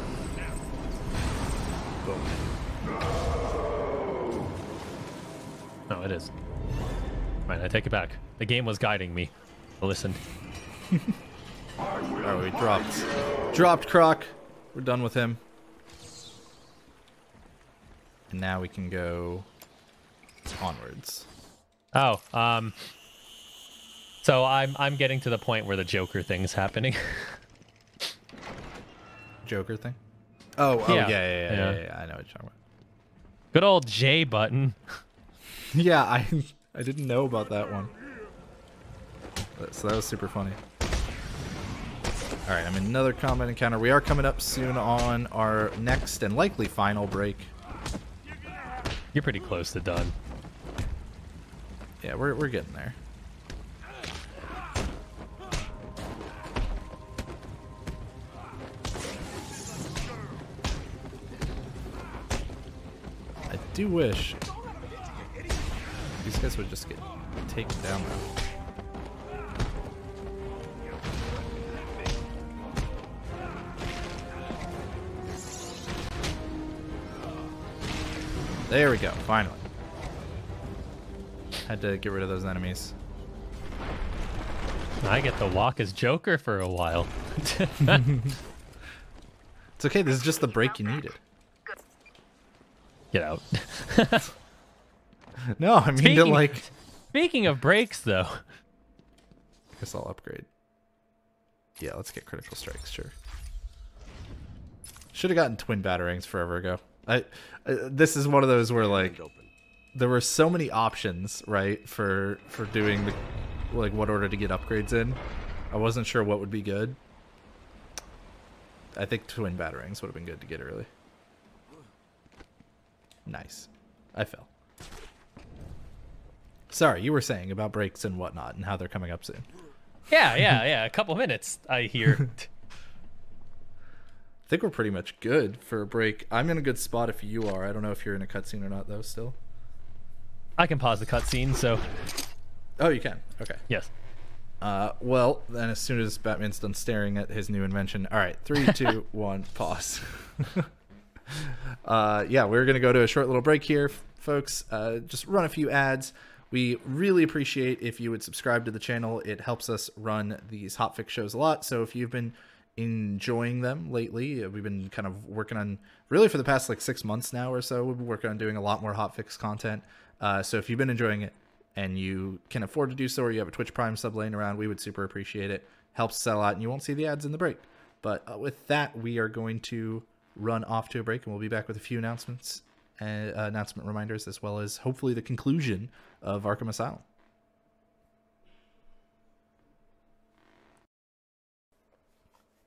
No, it is. Right, I take it back. The game was guiding me. I listened. Oh, we dropped Croc. We're done with him. And now we can go onwards. Oh, so I'm getting to the point where the Joker thing's happening. Joker thing? Oh, Yeah. yeah. I know what you're talking about. Good old J button. Yeah, I didn't know about that one. So that was super funny. Alright, I'm in another combat encounter. We are coming up soon on our next and likely final break. You're pretty close to done. Yeah, we're getting there. I do wish these guys would just get taken down though. There we go, finally. Had to get rid of those enemies. I get to walk as Joker for a while. It's okay, this is just the break you needed. Get out. No, I mean to like... Speaking of breaks, though. I guess I'll upgrade. Yeah, let's get critical strikes, sure. Should have gotten twin batarangs forever ago. This is one of those where like there were so many options, right, for doing the like what order to get upgrades in. I wasn't sure what would be good. I think twin batarangs would have been good to get early. Nice. I fell. Sorry, you were saying about breaks and whatnot and how they're coming up soon. Yeah. A couple minutes, I hear. I think we're pretty much good for a break. I'm in a good spot if you are. I don't know if you're in a cutscene or not, though, still. I can pause the cutscene, so... Oh, you can? Okay. Yes. Well, then as soon as Batman's done staring at his new invention... All right, 3, 2, 1, pause. Yeah, we're going to go to a short little break here, folks. Just run a few ads. We really appreciate if you would subscribe to the channel. It helps us run these Hotfix shows a lot, so if you've been enjoying them lately, we've been kind of working on, really for the past like 6 months now or so, we've been working on doing a lot more Hotfix content. So if you've been enjoying it and you can afford to do so, or you have a Twitch Prime sub laying around, we would super appreciate it. Helps sell out, and you won't see the ads in the break. But with that, we are going to run off to a break, and we'll be back with a few announcements and announcement reminders, as well as hopefully the conclusion of Arkham Asylum.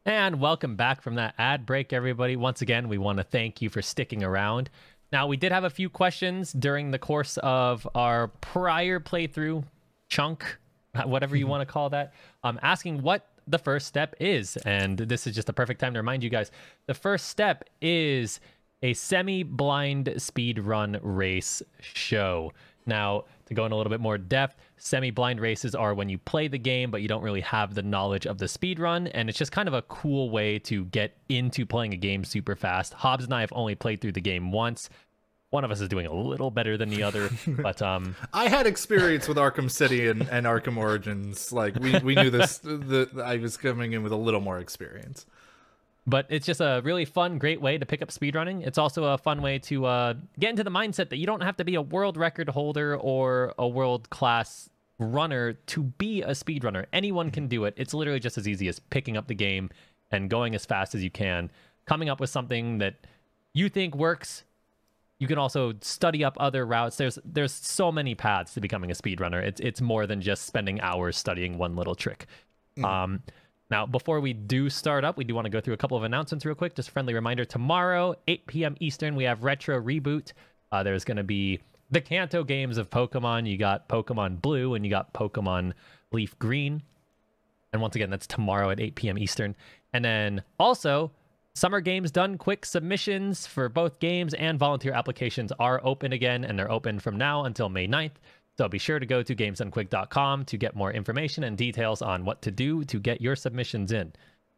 And welcome back from that ad break, everybody. Once again, we want to thank you for sticking around. Now, we did have a few questions during the course of our prior playthrough chunk, whatever you want to call that, asking what the first step is. And this is just the perfect time to remind you guys, the first step is a semi-blind speedrun race show. Now, to go in a little bit more depth, semi-blind races are when you play the game, but you don't really have the knowledge of the speedrun, and it's just kind of a cool way to get into playing a game super fast. Hobbs and I have only played through the game once. One of us is doing a little better than the other, but I had experience with Arkham City and Arkham Origins. Like we knew this. I was coming in with a little more experience. But it's just a really fun, great way to pick up speedrunning. It's also a fun way to get into the mindset that you don't have to be a world record holder or a world-class runner to be a speedrunner. Anyone can do it. It's literally just as easy as picking up the game and going as fast as you can, coming up with something that you think works. You can also study up other routes. There's so many paths to becoming a speedrunner. It's more than just spending hours studying one little trick. Now, before we do start up, we do want to go through a couple of announcements real quick. Just a friendly reminder, tomorrow, 8 p.m. Eastern, we have Retro Reboot. There's going to be the Kanto games of Pokemon. You got Pokemon Blue and you got Pokemon Leaf Green. And once again, that's tomorrow at 8 p.m. Eastern. And then also, Summer Games Done Quick submissions for both games and volunteer applications are open again, and they're open from now until May 9th. So be sure to go to gamesdonequick.com to get more information and details on what to do to get your submissions in.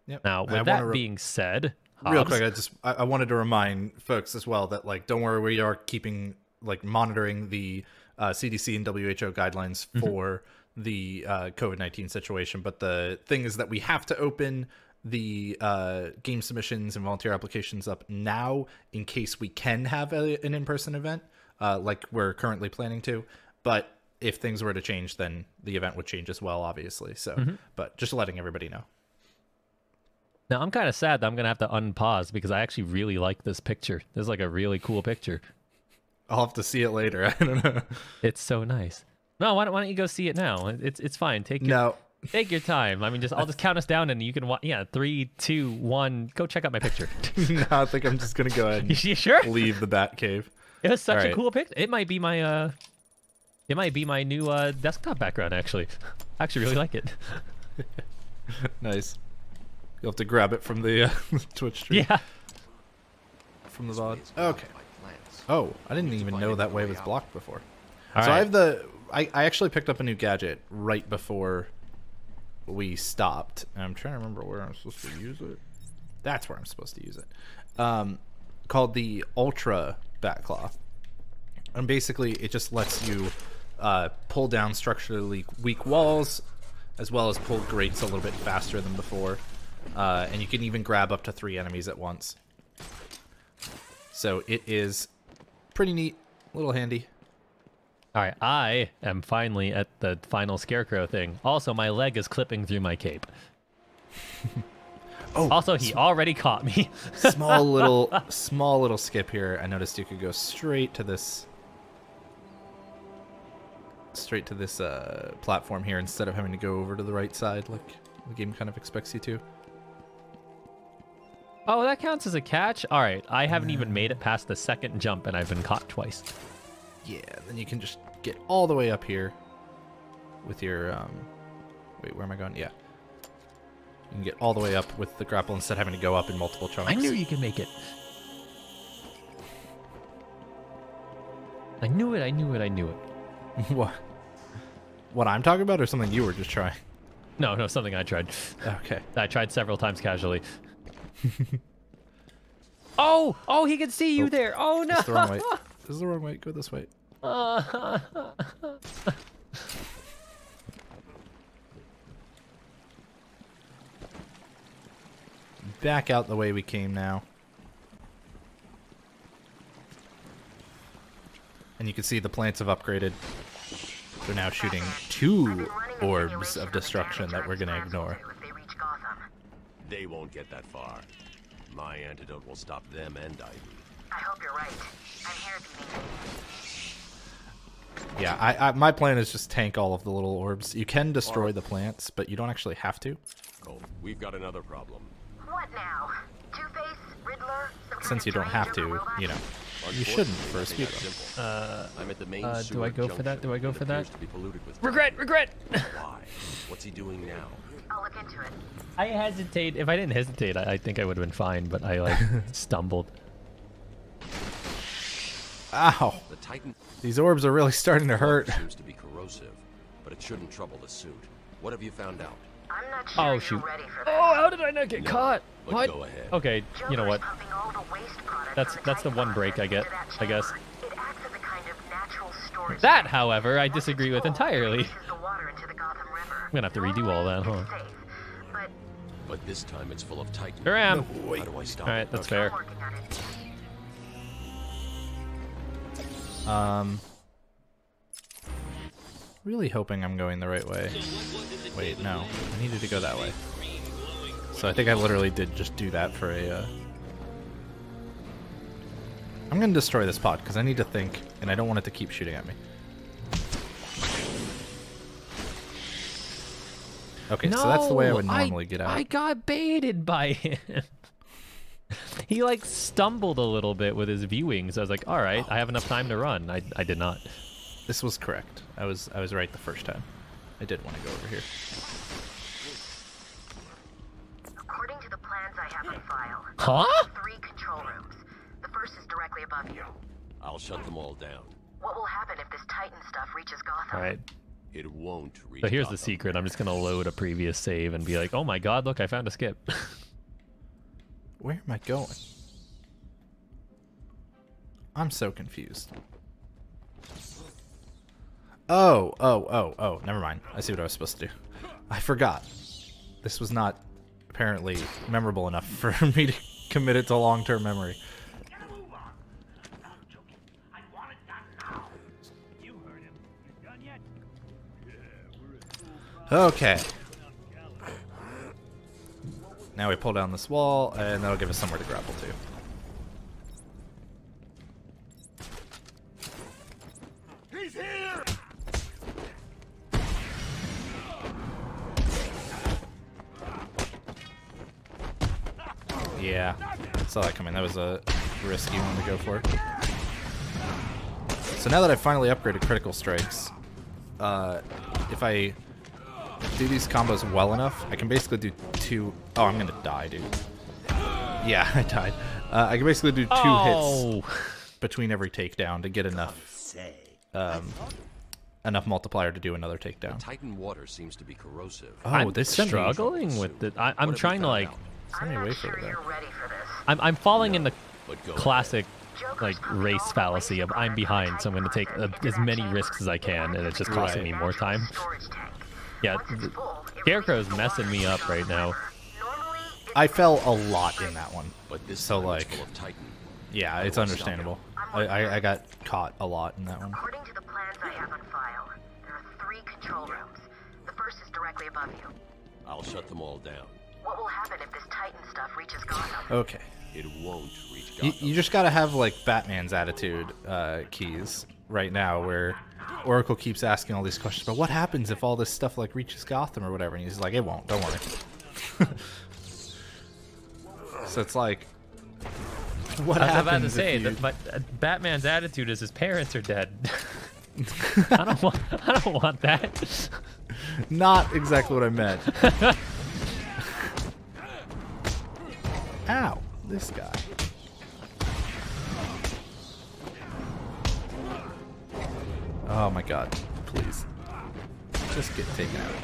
Yep. Now, with that being said, real quick, I wanted to remind folks as well that, like, don't worry, we are keeping, like, monitoring the CDC and WHO guidelines for the COVID-19 situation. But the thing is that we have to open the game submissions and volunteer applications up now in case we can have an in-person event, like we're currently planning to. But if things were to change, then the event would change as well, obviously. So, but just letting everybody know. Now, I'm kind of sad that I'm going to have to unpause because I actually really like this picture. This is like a really cool picture. I'll have to see it later. I don't know. It's so nice. No, why don't you go see it now? It's fine. Take your time. I mean, I'll just count us down and you can watch. Yeah, 3, 2, 1. Go check out my picture. No, I think I'm just going to go ahead and you sure? leave the Batcave. It was such a cool picture. It might be my new desktop background, actually. I actually really like it. Nice. You'll have to grab it from the Twitch stream. Yeah. From the VOD. Okay. Oh, I didn't even know that way was blocked before. All so right. I actually picked up a new gadget right before we stopped. And I'm trying to remember where I'm supposed to use it. That's where I'm supposed to use it. Called the Ultra Batclaw. And basically, it just lets you pull down structurally weak walls, as well as pull grates a little bit faster than before. And you can even grab up to 3 enemies at once. So it is pretty neat, a little handy. All right, I am finally at the final Scarecrow thing. Also, my leg is clipping through my cape. Oh, also, he already caught me. small little skip here. I noticed you could go straight to this platform here instead of having to go over to the right side like the game kind of expects you to. Oh, that counts as a catch? Alright, I haven't even made it past the second jump and I've been caught twice. Yeah, then you can just get all the way up here with your, wait, where am I going? Yeah. You can get all the way up with the grapple instead of having to go up in multiple chunks. I knew you could make it. I knew it, I knew it, I knew it. What? What I'm talking about or something you were just trying? No, something I tried. Okay. I tried several times casually. Oh, he can see you there. Oh, no. This is the wrong way. This is the wrong way. Go this way. Back out the way we came now. And you can see the plants have upgraded. They're now shooting 2 orbs of destruction that we're going to ignore. They won't get that far. My antidote will stop them and Ivy. I hope you're right. I'm here if you need me. Yeah, my plan is just tank all of the little orbs. You can destroy the plants, but you don't actually have to. Oh, we've got another problem. What now? Two-Face, Riddler, Since you don't have to, you know, you shouldn't for a speedrun. I'm at the main Do I go for that? Do I go for that? With Regret! Why? What's he doing now? I'll look into it. I hesitate. If I didn't hesitate, I think I would have been fine, but I, like, stumbled. Ow! The Titan. These orbs are really starting to hurt. Seems to be corrosive, but it shouldn't trouble the suit. What have you found out? I'm not sure Oh, shoot. you're ready for this. Oh, how did I not get caught? But What? go ahead. Okay, you know what? Pumping all the waste products That's the one break I get, I guess. It acts as a kind of natural storage. That, however, I disagree with entirely. Releases the water into the Gotham River. I'm gonna have to redo all that, huh? Safe, but But this time it's full of Titan. Here I am. How do I stop Alright, it? that's Okay. fair. working on it. Really hoping I'm going the right way. Wait, no. I needed to go that way. So I think I literally did just do that for a, I'm gonna destroy this pod, because I need to think, and I don't want it to keep shooting at me. Okay, so that's the way I would normally get out. I got baited by him. He, like, stumbled a little bit with his viewing, so I was like, alright, I have enough time to run. I did not. This was correct. I was right the first time. I did want to go over here. According to the plans I have on file, Huh? 3 control rooms. The first is directly above you. I'll shut them all down. What will happen if this Titan stuff reaches Gotham? Alright. It won't reach. So here's the Gotham. secret. I'm just gonna load a previous save and be like, oh my god, look, I found a skip. Where am I going? I'm so confused. Oh, never mind. I see what I was supposed to do. I forgot. This was not apparently memorable enough for me to commit it to long-term memory. Okay. Now we pull down this wall, and that'll give us somewhere to grapple to. He's here! Yeah, saw that coming. That was a risky one to go for. So now that I've finally upgraded critical strikes, if I do these combos well enough, I can basically do 2... Oh, I'm gonna die, dude. Yeah, I died. I can basically do 2 hits between every takedown to get enough enough multiplier to do another takedown. Titan water seems to be corrosive. Oh, I'm this struggling with it. I'm trying to, like... Send me away for it, though. I'm falling in the classic, like, race fallacy of I'm behind, so I'm going to take as many risks as I can, and it's just costing me more time. Yeah, Scarecrow's messing me up right now. I fell a lot in that one, But this so time it's like, full of Titan. yeah, it's understandable. I got caught a lot in that one. According to the plans I have on file, there are 3 control rooms. The first is directly above you. I'll shut them all down. What will happen if this Titan stuff reaches Gotham? Okay. It won't reach Gotham. You just gotta have like Batman's attitude keys right now, where Oracle keeps asking all these questions. But what happens if all this stuff like reaches Gotham or whatever? And he's like, it won't. Don't worry. So it's like, what I was happens about to say, if you... but Batman's attitude is his parents are dead. I don't want that. Not exactly what I meant. Ow, this guy. Oh my god, please. Just get taken out.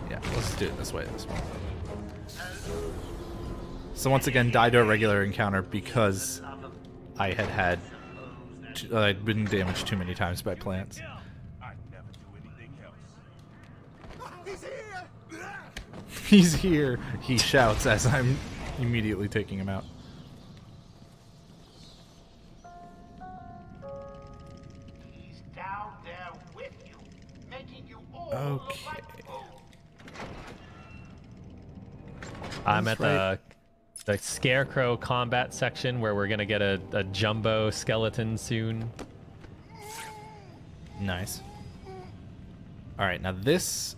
Yeah, let's do it this way. So once again, died to a regular encounter because I'd been damaged too many times by plants. He's here! He shouts as I'm immediately taking him out. He's down there with you, making you all Okay. I'm at the Scarecrow combat section where we're gonna get a jumbo skeleton soon. Nice. Alright, now this...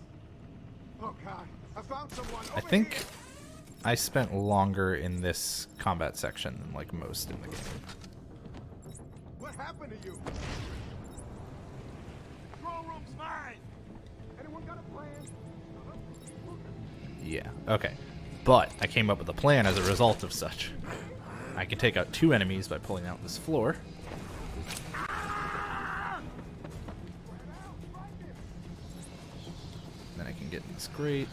Oh God, I found someone. I think I spent longer in this combat section than like most in the game. What happened to you? Control room's mine. Anyone got a plan? Yeah, okay. But I came up with a plan as a result of such. I can take out 2 enemies by pulling out this floor. Then I can get in this grate.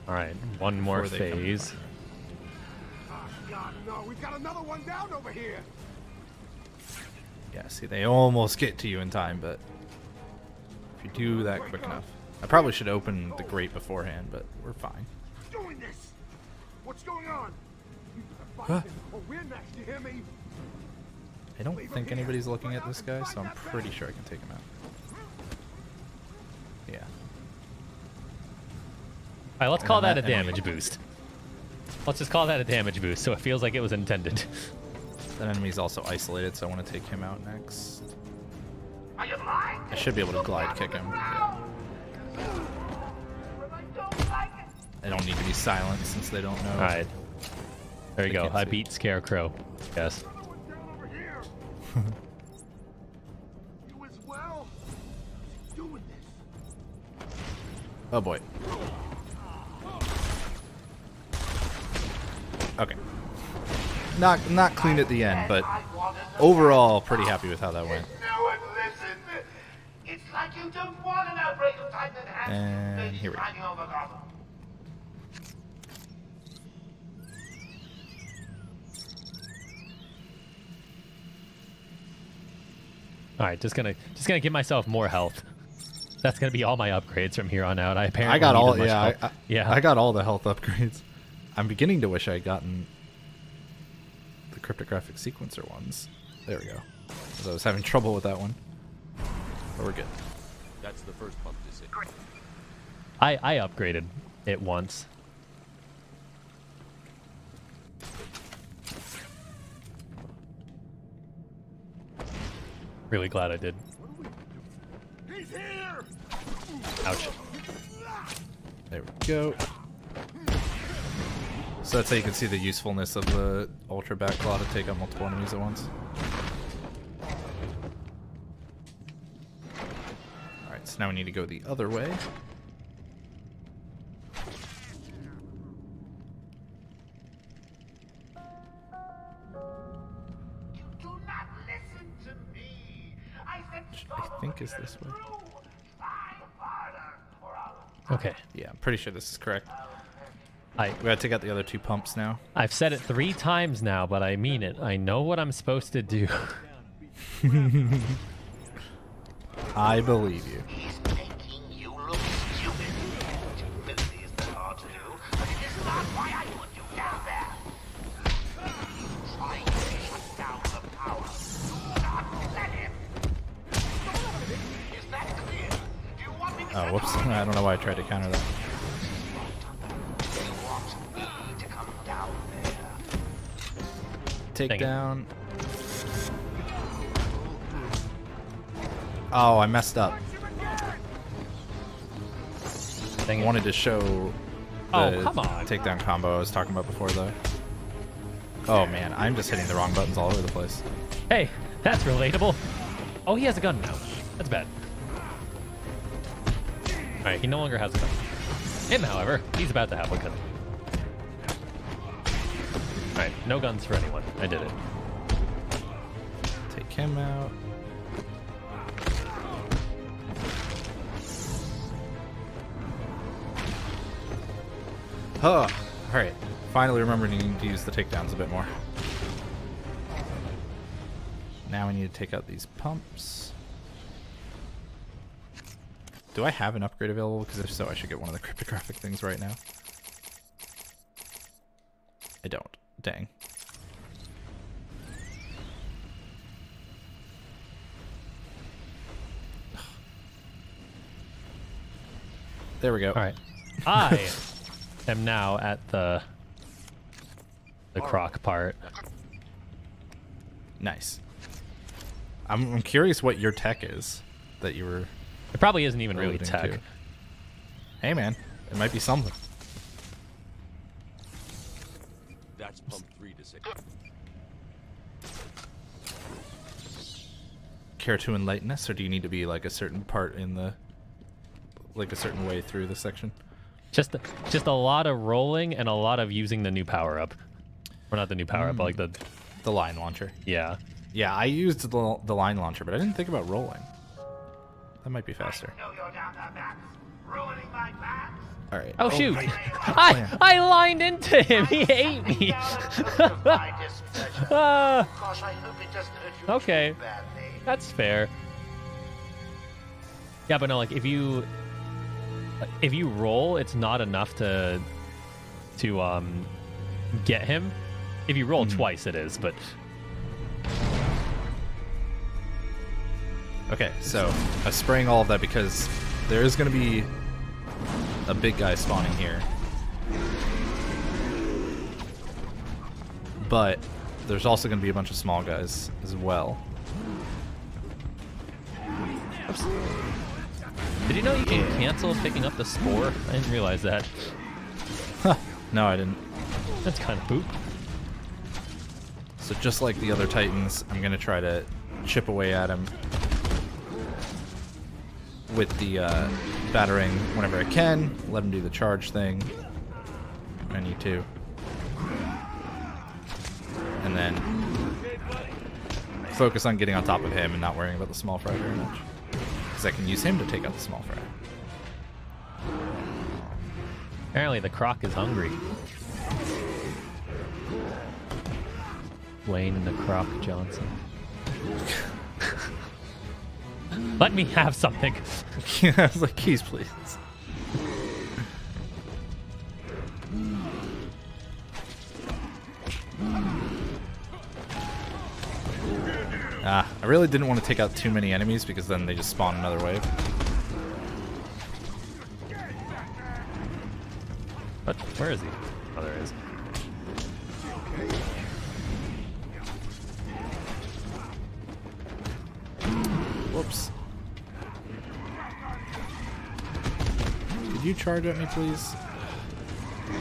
Alright, one more Before they come phase. Oh God, no! We've got another one down over here. Yeah, see, they almost get to you in time, but if you do that quick enough. I probably should open the grate beforehand, but we're fine. Doing this. What's going on? Huh? Oh, we're next. You hear me? I don't think anybody's looking at this guy, so I'm pretty sure I can take him out. Yeah. Alright, let's call that a damage boost. Let's just call that a damage boost, so it feels like it was intended. That enemy's also isolated, so I want to take him out next. Are you lying? I should be able to glide kick him. Yeah. I don't need to be silent since they don't know. Alright. There you go. I beat Scarecrow. Yes. You as well? Doing this. Oh boy. Okay. Not clean at the end, but overall pretty happy with how that went. No one listen. It's like you don't want an outbreak of Titan And here we go. Alright, just gonna give myself more health. That's gonna be all my upgrades from here on out. I I got all yeah. I got all the health upgrades. I'm beginning to wish I had gotten the cryptographic sequencer ones. There we go. Because I was having trouble with that one. But we're good. That's the first pump to see. I upgraded it once. Really glad I did. He's here. Ouch. There we go. So that's how you can see the usefulness of the Ultra Bat Claw to take out multiple enemies at once. Alright, so now we need to go the other way. Which I think is this way. Okay. Yeah, I'm pretty sure this is correct. We gotta take out the other 2 pumps now. I've said it 3 times now, but I mean it. I know what I'm supposed to do. I believe you. He's making you look stupid. Stupidity is hard to do, but it is not why I put you down there. He's trying to shut down the power. Do not let him. Is that clear? Do you want me to Oh, whoops. I don't know why I tried to counter that. Take down. Oh, I messed up. Dang it. wanted to show the Oh, come on. takedown combo I was talking about before, though. Oh, man. I'm just hitting the wrong buttons all over the place. Hey, that's relatable. Oh, he has a gun now. That's bad. Alright, he no longer has a gun. Him, however, he's about to have a gun. Alright, no guns for anyone. I did it. Take him out. Huh. Alright. Finally remembering to use the takedowns a bit more. Now we need to take out these pumps. Do I have an upgrade available? Because if so, I should get one of the cryptographic things right now. I don't. Dang. There we go. Alright. I am now at the croc part. Nice. I'm curious what your tech is that you were... It probably isn't even really alluding tech. to. Hey man, it might be something. That's pump 3 to 6. Care to enlighten us, or do you need to be like a certain part in the... like a certain way through the section? Just a lot of rolling and a lot of using the new power-up. Or not the new power-up, but like the line launcher. Yeah. Yeah, I used the line launcher, but I didn't think about rolling. That might be faster. Alright. Oh, shoot! I lined into him! He ate me! Okay. That's fair. Yeah, but no, like, if you roll, it's not enough to get him. If you roll twice, it is, but... Okay, so I was spraying all of that because there is going to be a big guy spawning here. But there's also going to be a bunch of small guys as well. Oops. Did you know you can cancel picking up the spore? I didn't realize that. Huh. No, I didn't. That's kind of poop. So just like the other Titans, I'm going to try to chip away at him with the battering whenever I can. Let him do the charge thing. I need to. And then focus on getting on top of him and not worrying about the small fry very much. Because I can use him to take out the small fry. Apparently the croc is hungry. Wayne and the Croc Johnson. Let me have something. Yeah, I was like, keys, please. I really didn't want to take out too many enemies because then they just spawn another wave. What? Where is he? Oh, there he is. Whoops. Could you charge at me, please?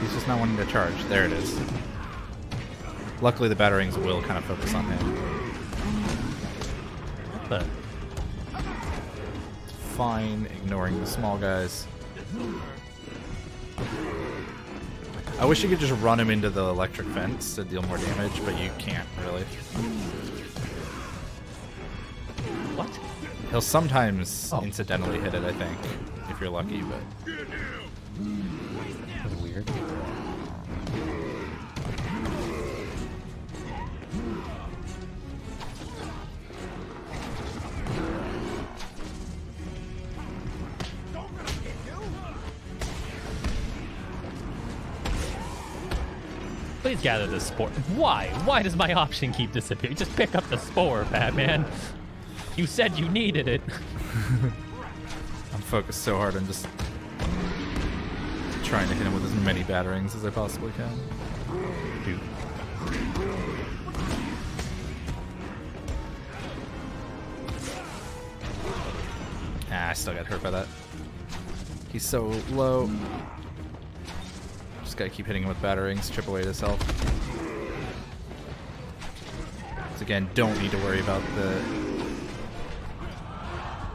He's just not wanting to charge. There it is. Luckily, the batterings will kind of focus on him. But fine, ignoring the small guys. I wish you could just run him into the electric fence to deal more damage, but you can't, really. What? He'll sometimes incidentally hit it, I think, if you're lucky, but... That's weird. Please gather the spore. Why? Why does my option keep disappearing? Just pick up the spore, Batman. You said you needed it. I'm focused so hard on just trying to hit him with as many batterings as I possibly can. Dude. I still got hurt by that. He's so low. Just gotta keep hitting him with batarangs, chip away at his health. So again, don't need to worry about the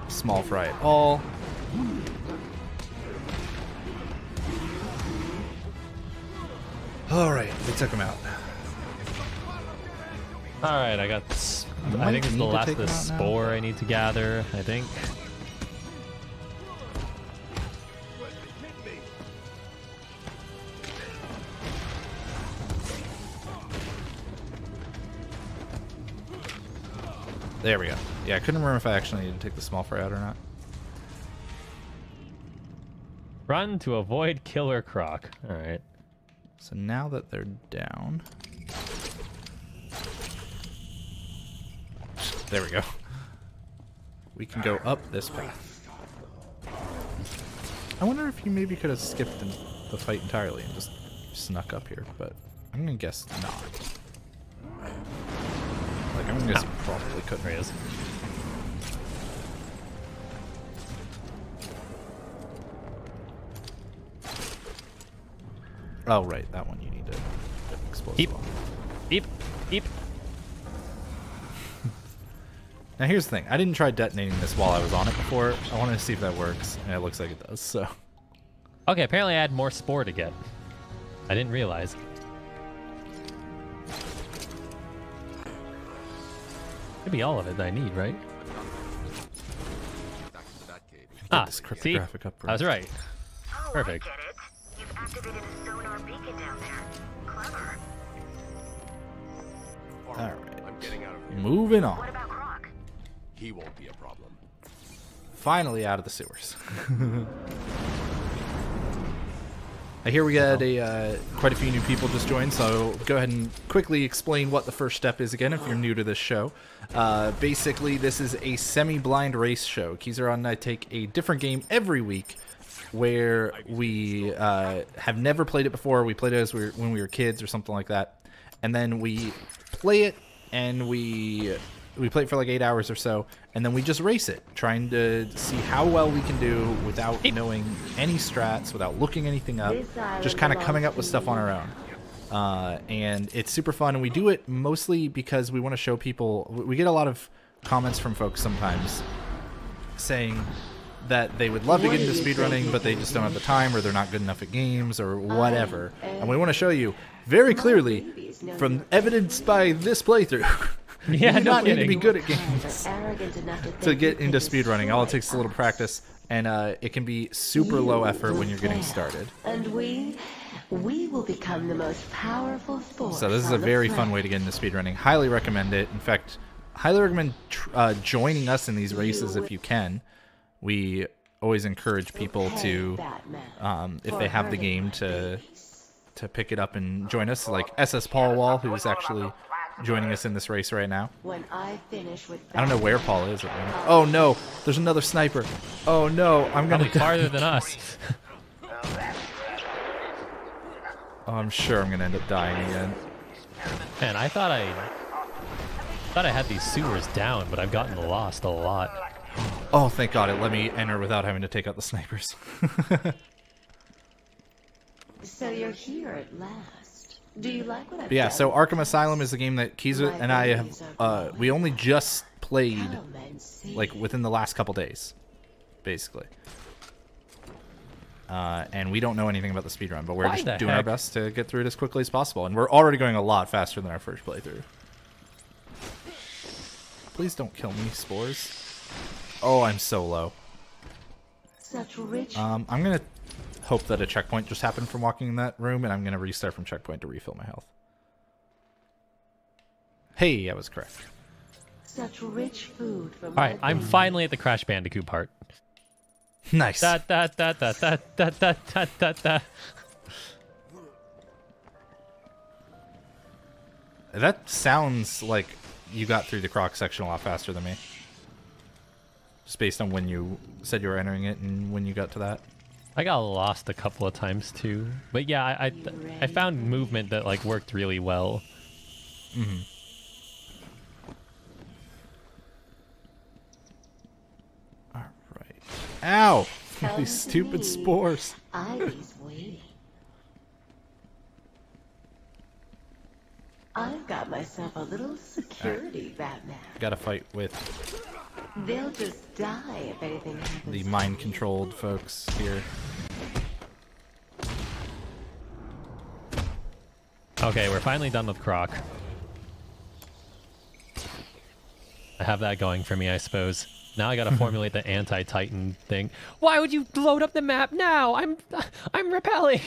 small fry at all. Alright, we took him out. Alright, I got this. I think it's the last of the spore I need to gather, I think. There we go. Yeah, I couldn't remember if I actually needed to take the small fry out or not. Run to avoid Killer Croc. Alright. So now that they're down... There we go. We can go up this path. I wonder if you maybe could have skipped the fight entirely and just snuck up here, but I'm gonna guess not. Like, I'm gonna guess you probably couldn't. There he is. Oh, right, that one you need to explode. Eep. Eep. Eep. Now here's the thing, I didn't try detonating this while I was on it before. I wanted to see if that works, and it looks like it does, so. Okay, apparently I had more spore to get. I didn't realize. Could be all of it that I need, right? Ah, this see? cryptographic upgrade. I was right. Perfect. You've activated a sonar beacon down there. Clever. Alright. I'm getting out of here. Moving on. What about Croc? He won't be a problem. Finally out of the sewers. I hear we got quite a few new people just joined, so go ahead and quickly explain what the first step is again if you're new to this show. Basically, this is a semi-blind race show. Keizaron and I take a different game every week where we have never played it before. We played it when we were kids or something like that. And then we play it, and we play it for like 8 hours or so, and then we just race it, trying to see how well we can do without knowing any strats, without looking anything up, just kind of coming up with stuff on our own. And it's super fun, and we do it mostly because we want to show people. We get a lot of comments from folks sometimes saying that they would love to get into speedrunning, but they just don't have the time, or they're not good enough at games, or whatever. And we want to show you very clearly, from evidence by this playthrough, yeah, you do not need kidding. to be good at games to get into speedrunning. All it takes is a little practice, and it can be super low effort when you're getting started. And we will become the most powerful force. So this is a very fun way to get into speedrunning. Highly recommend it. In fact, highly recommend joining us in these races if you can. We always encourage people to, if they have the game, to pick it up and join us. Like SS Paul Wall, who's actually joining us in this race right now. When I finish with I don't know where Paul is. Oh no, there's another sniper. Oh no, I'm gonna Probably farther than us. Oh, I'm sure I'm gonna end up dying again. Man, I thought I had these sewers down, but I've gotten lost a lot. Oh, thank God, it let me enter without having to take out the snipers. So you're here at last. Do you like what I've But yeah, done? so Arkham Asylum is a game that Keiza and I have, we only just played, like, within the last couple days, basically. And we don't know anything about the speedrun, but we're just doing our best to get through it as quickly as possible. And we're already going a lot faster than our first playthrough. Please don't kill me, spores. Oh, I'm so low. Such rich. I'm gonna hope that a checkpoint just happened from walking in that room, and I'm gonna restart from checkpoint to refill my health. Hey, I was correct. Such rich food from. All right, I'm finally at the Crash Bandicoot part. Nice. Da, da, da, da, da, da, da, da, da, da. That sounds like you got through the Croc section a lot faster than me. Just based on when you said you were entering it and when you got to that. I got lost a couple of times too, but yeah, I found movement that like worked really well. Mm-hmm. All right. Ow! These stupid spores. Ivy's waiting. I've got myself a little security, Batman. Gotta fight with They'll just die if anything happens. the mind-controlled folks here. Okay, we're finally done with Croc. I have that going for me, I suppose. Now I gotta formulate the anti-Titan thing. Why would you load up the map now? I'm repelling.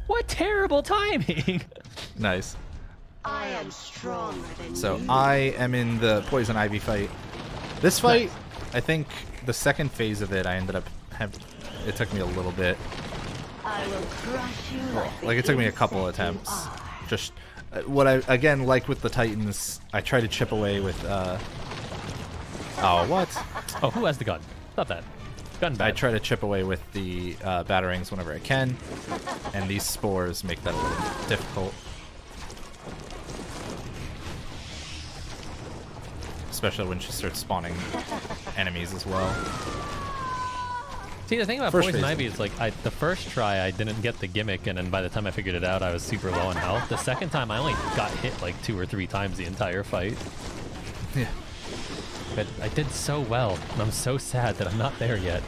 What terrible timing. Nice. I am stronger than So you. I am in the Poison Ivy fight. This fight, I think the second phase of it, I ended up it took me a little bit. I will crush you Like it took me a couple attempts. Just what I again like with the Titans, I try to chip away with. Oh what? Oh, who has the gun? Not that. Gun bad. I try to chip away with the batarangs whenever I can, and these spores make that a little difficult. Especially when she starts spawning enemies as well. See, the thing about First Poison phase. Ivy is like, the first try I didn't get the gimmick, and then by the time I figured it out, I was super low on health. The second time, I only got hit like 2 or 3 times the entire fight. Yeah. But I did so well, and I'm so sad that I'm not there yet.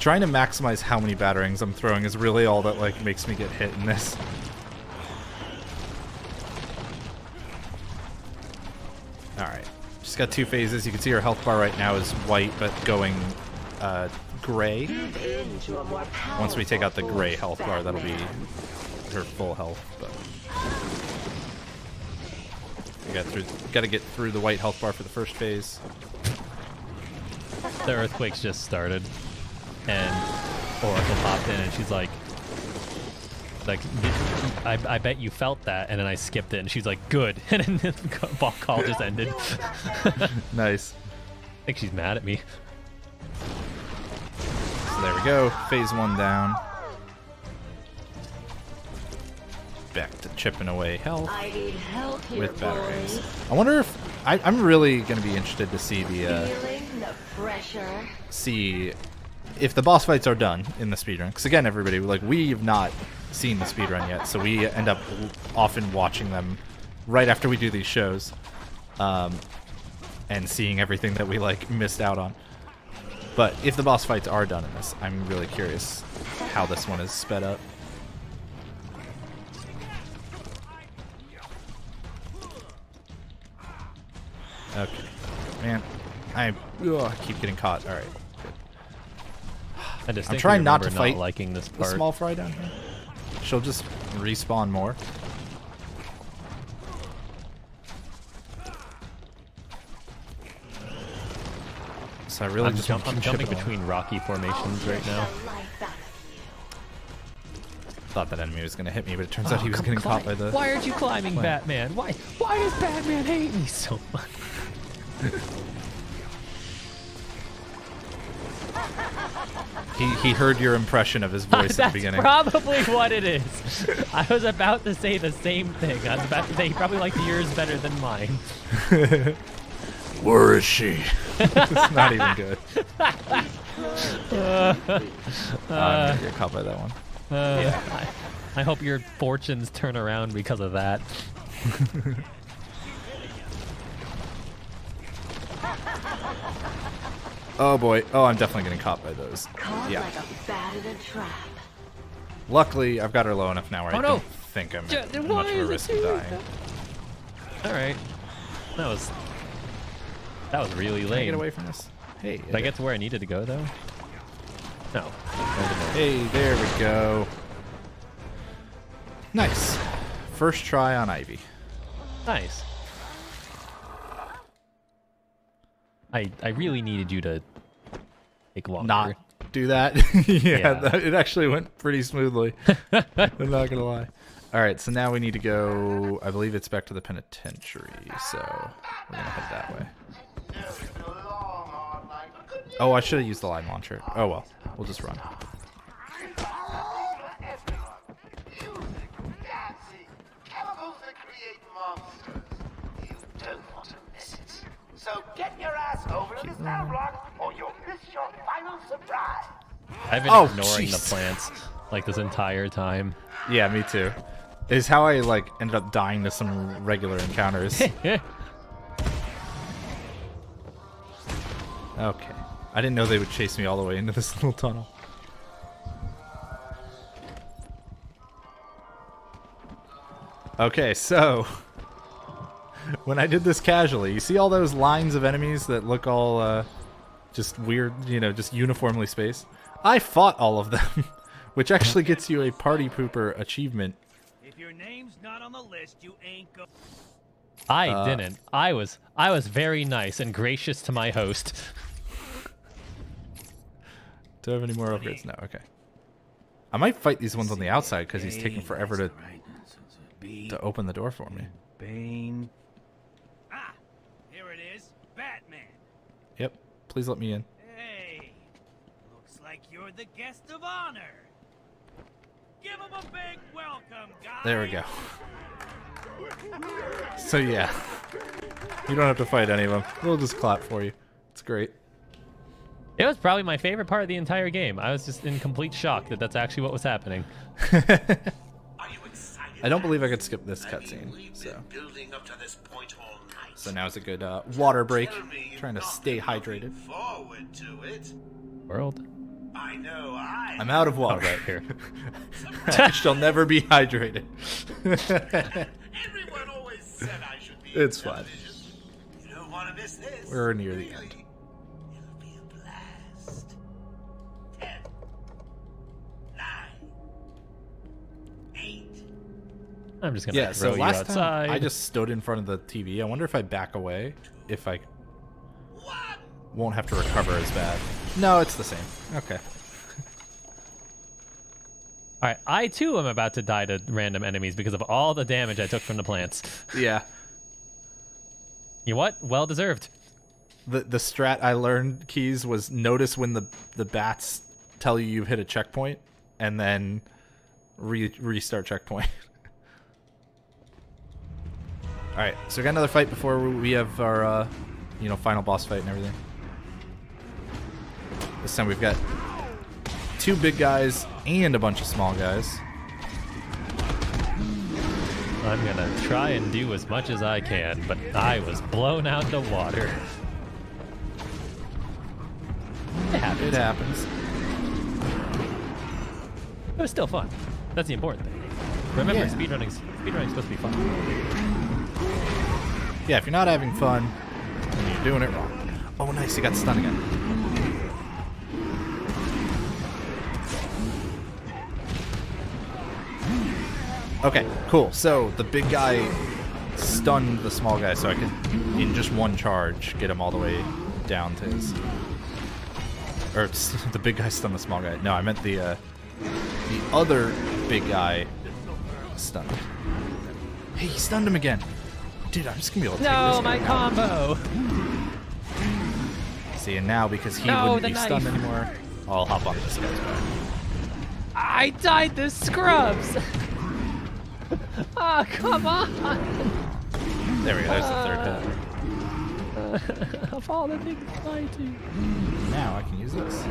Trying to maximize how many batarangs I'm throwing is really all that like makes me get hit in this. Alright. Just got 2 phases. You can see her health bar right now is white, but going gray. Once we take out the gray health bar, that'll be her full health. But we gotta get through the white health bar for the first phase. The earthquakes just started, and Oracle popped in, and she's like, I bet you felt that, and then I skipped it, and she's like, good, and then the ball call just ended. Nice. I think she's mad at me. So there we go, phase 1 down. Back to chipping away health I need help here, with batarangs. boys. I wonder if I'm really gonna be interested to see the Feeling the pressure. see if the boss fights are done in the speedrun. Because again, everybody, like, we've not seen the speedrun yet, so we end up often watching them right after we do these shows, and seeing everything that we like missed out on. But if the boss fights are done in this, I'm really curious how this one is sped up. Okay, man, I keep getting caught. All right. I'm trying not to fight liking this the part. small fry down here. She'll just respawn more. So I really just I'm want to keep jumping chipping away. between rocky formations right now. Thought that enemy was going to hit me, but it turns out he was getting caught by the... Why aren't you climbing, Why? Batman? Why does Batman hate me so much? He heard your impression of his voice at the That's beginning. probably what it is. I was about to say the same thing. I was about to say he probably liked yours better than mine. Where is she? It's not even good. I'm gonna get caught by that one. Yeah. I hope your fortunes turn around because of that. Oh boy. Oh, I'm definitely getting caught by those. Caught Yeah. like a bat in a trap. Luckily, I've got her low enough now where Oh, I no. don't think I'm at much of a risk of dying. Alright. That was really Can I lame. get away from this? Hey. Did I get to where I needed to go though? No. Hey, there we go. Nice. First try on Ivy. Nice. I really needed you to take longer. Not do that. Yeah. It actually went pretty smoothly. I'm not gonna lie. All right, so now we need to go. I believe it's back to the penitentiary, so we're gonna head that way. Oh, I should have used the line launcher. Oh well, we'll just run. So get your ass over to the cell block, or you'll miss your final surprise. I've been ignoring the plants like this entire time. Yeah, me too. Is how I like ended up dying to some regular encounters. Okay. I didn't know they would chase me all the way into this little tunnel. Okay, so when I did this casually, you see all those lines of enemies that look all just weird, you know, just uniformly spaced? I fought all of them, which actually gets you a Party Pooper achievement. If your name's not on the list, you ain't go. I didn't. I was very nice and gracious to my host. Do I have any more upgrades? No, okay. I might fight these ones on the outside because he's taking forever to open the door for me. Bane. Ah, here it is, Batman. Yep, please let me in. Hey, looks like you're the guest of honor. Give him a big welcome, guys. There we go. So yeah, you don't have to fight any of them. We'll just clap for you. It's great. It was probably my favorite part of the entire game. I was just in complete shock that that's actually what was happening. I don't believe I could skip this cutscene. So now is a good water break. Trying to stay hydrated. World. I'm out of water. Oh, right here. I shall never be hydrated. It's fine. We're near the end. I'm just gonna throw you last outside. time I just stood in front of the TV. I wonder if I back away, if I won't have to recover as bad. No, it's the same. Okay. Alright, I too am about to die to random enemies because of all the damage I took from the plants. Yeah. You know what? Well deserved. The strat I learned, Keys, was notice when the bats tell you you've hit a checkpoint, and then restart checkpoint. Alright, so we got another fight before we have our, you know, final boss fight and everything. This time we've got 2 big guys and a bunch of small guys. I'm gonna try and do as much as I can, but I was blown out to water. It happens. It happens. It was still fun. That's the important thing. Remember, Yeah. speedrunning's supposed to be fun. Yeah, if you're not having fun, then you're doing it wrong. Oh, nice, he got stunned again. Okay, cool. So the big guy stunned the small guy, so I could, in just one charge, get him all the way down to his... Or the big guy stunned the small guy. No, I meant the other big guy stunned him. Hey, he stunned him again. Dude, I'm just gonna be able to take this my guy combo! See, and now because he wouldn't be stunned anymore, I'll hop on this guy's back. I died to scrubs! Ah, oh, come on! There we go, there's the third hit. Of all the things I do. Now I can use this.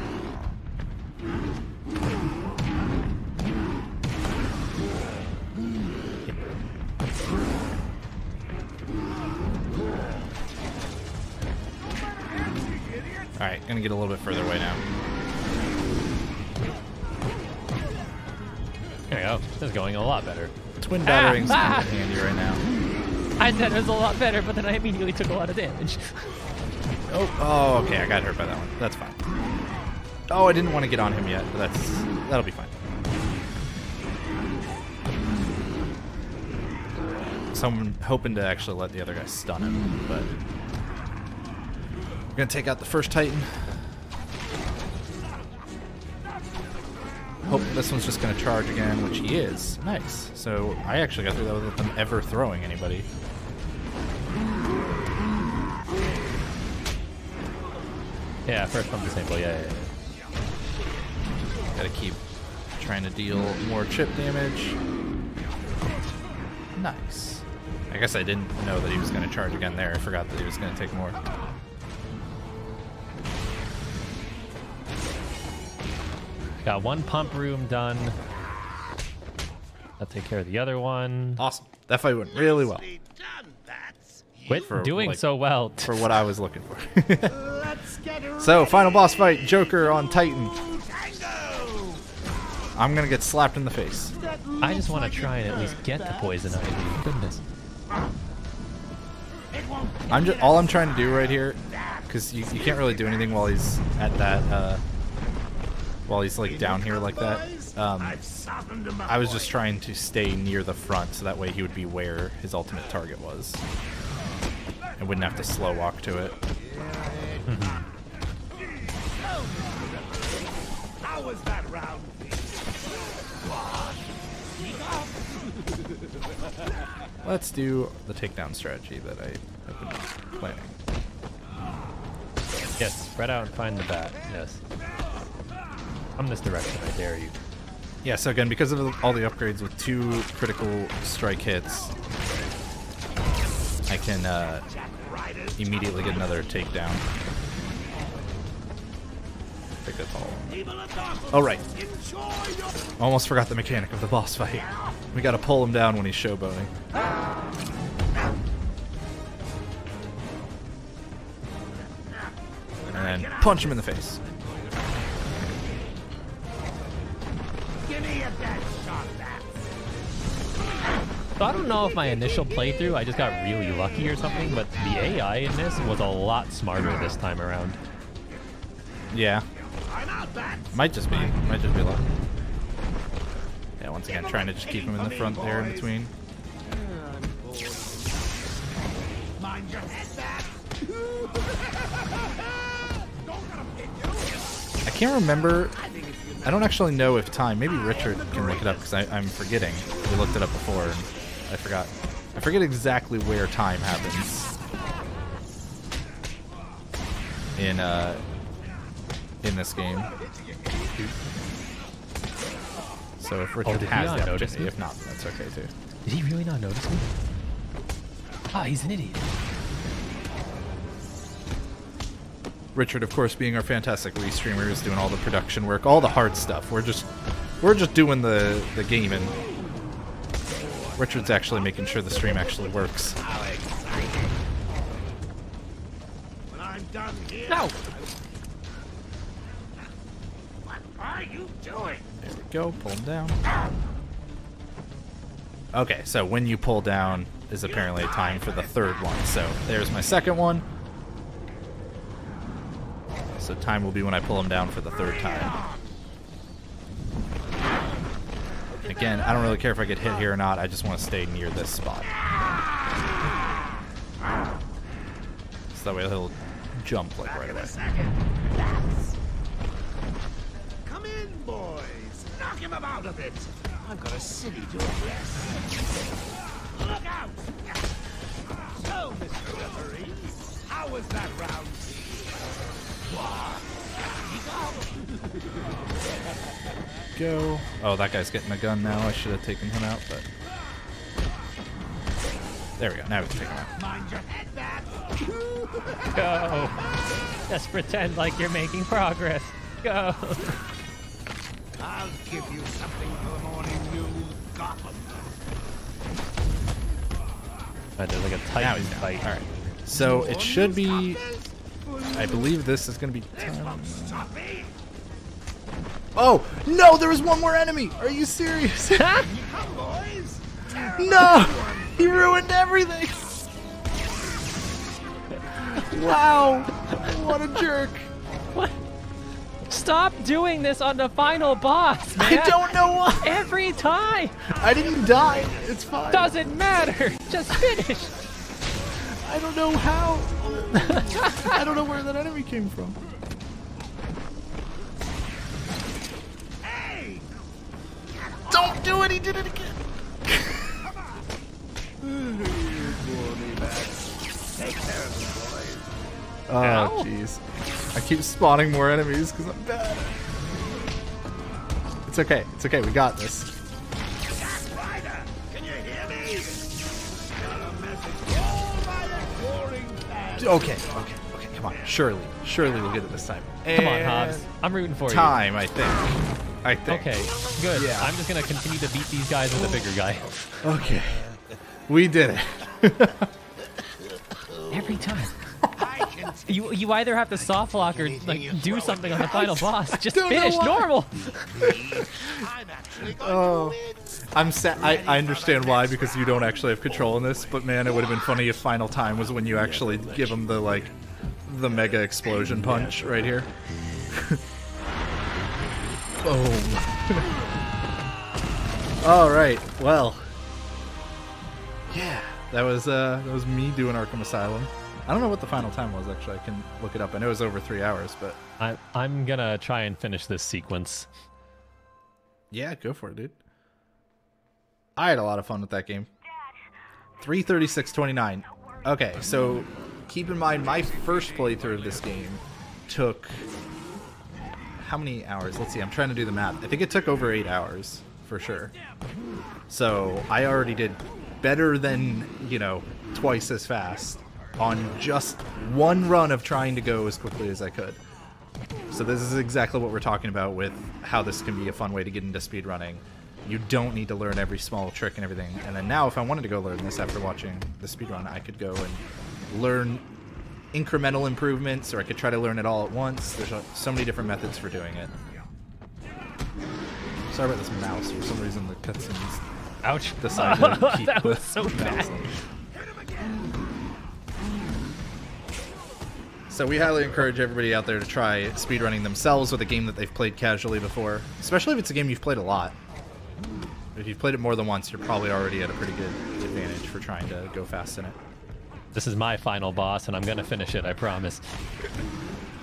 Alright, gonna get a little bit further away now. There we go. This is going a lot better. Twin battering's kind of handy right now. I said it was a lot better, but then I immediately took a lot of damage. Oh, okay, I got hurt by that one. That's fine. Oh, I didn't want to get on him yet, but that'll be fine. So I'm hoping to actually let the other guy stun him, but we're gonna take out the first Titan. Hope this one's just gonna charge again, which he is. Nice. So I actually got through that without them ever throwing anybody. Yeah, first one disable. Yeah. Gotta keep trying to deal more chip damage. Nice. I guess I didn't know that he was going to charge again there. I forgot that he was going to take more. Got one pump room done. I'll take care of the other one. Awesome. That fight went really well. Quit doing so well. For what I was looking for. So, final boss fight, Joker on Titan. I'm going to get slapped in the face. I just want to try and at least get the poison ivy. Goodness. All I'm trying to do right here, because you can't really do anything while he's at that, while he's like down here like that. I was just trying to stay near the front so that way he would be where his ultimate target was. And wouldn't have to slow walk to it. How was that round? Let's do the takedown strategy that I have been planning. Yes, spread out and find the bat. Yes. From this direction, I dare you. Yeah, so again, because of all the upgrades with 2 critical strike hits, I can immediately get another takedown. I think that's all. Oh, right. Almost forgot the mechanic of the boss fight. We gotta pull him down when he's showboating. And then punch him in the face. So I don't know if my initial playthrough, I just got really lucky or something, but the AI in this was a lot smarter this time around. Yeah. Might just be luck. Yeah, once again, trying to just keep him in the front there in between. Mind your head back. I can't remember. I don't actually know if time. Maybe Richard can look it up because I'm forgetting. We looked it up before and I forgot. I forget exactly where time happens in this game. So if Richard has the opportunity, if not, that's okay too. Did he really not notice me? Ah, he's an idiot. Richard, of course, being our fantastic restreamer, is doing all the production work, all the hard stuff. We're just doing the gaming. Richard's actually making sure the stream actually works. When I'm done here. No. What are you doing? There we go. Pull him down. Okay, so when you pull down is apparently a time for the third one. So there's my second one. So time will be when I pull him down for the third time. Again, I don't really care if I get hit here or not. I just want to stay near this spot. So that way he'll jump like right away. Come in, boys. Knock him about a bit. I've got a city to address. Look out! So, Mr. Referee, how was that round? Go. Oh, that guy's getting a gun now. I should have taken him out, but there we go. Now we can take him out. Mind your head back. Go. Just pretend like you're making progress. Go. I'll give you something for the morning news, Gotham. Right, there's like a Titan fight. All right. So it should be. I believe this is going to be. Oh no! There was one more enemy. Are you serious? No! He ruined everything. Wow! What a jerk! What? Stop doing this on the final boss, man. I don't know why. Every time. I didn't die. It's fine. Doesn't matter. Just finish. I don't know how. I don't know where that enemy came from. Hey! Don't do it. He did it again. Take care of the boys. Oh, jeez. I keep spawning more enemies because I'm bad. It's okay. It's okay. We got this. Jack Ryder, can you hear me? Got a Okay. Come on. Surely we'll get it this time. Come on, Hobbs. I'm rooting for you. Time, I think. Okay, good. Yeah. I'm just gonna continue to beat these guys with a bigger guy. Okay. We did it. Every time. You either have to soft lock or like do something on the final boss. Just finish normal. Oh, I'm sad. I understand why, because you don't actually have control in this. But man, it would have been funny if final time was when you actually give him the the mega explosion punch right here. Boom. All right. Well. Yeah, that was me doing Arkham Asylum. I don't know what the final time was, actually. I can look it up. I know it was over 3 hours, but... I'm gonna try and finish this sequence. Yeah, go for it, dude. I had a lot of fun with that game. 3:36:29. Okay, so keep in mind, my first playthrough of this game took... How many hours? Let's see, I'm trying to do the math. I think it took over 8 hours, for sure. So, I already did better than, twice as fast on just one run of trying to go as quickly as I could. So this is exactly what we're talking about with how this can be a fun way to get into speedrunning. You don't need to learn every small trick and everything. And then now if I wanted to go learn this after watching the speedrun, I could go and learn incremental improvements, or I could try to learn it all at once. There's so many different methods for doing it. Sorry about this mouse. For some reason the cutscenes decided to keep that was the so mouse bad. on. So we highly encourage everybody out there to try speedrunning themselves with a game that they've played casually before, especially if it's a game you've played a lot. If you've played it more than once, you're probably already at a pretty good advantage for trying to go fast in it. This is my final boss, and I'm gonna finish it, I promise.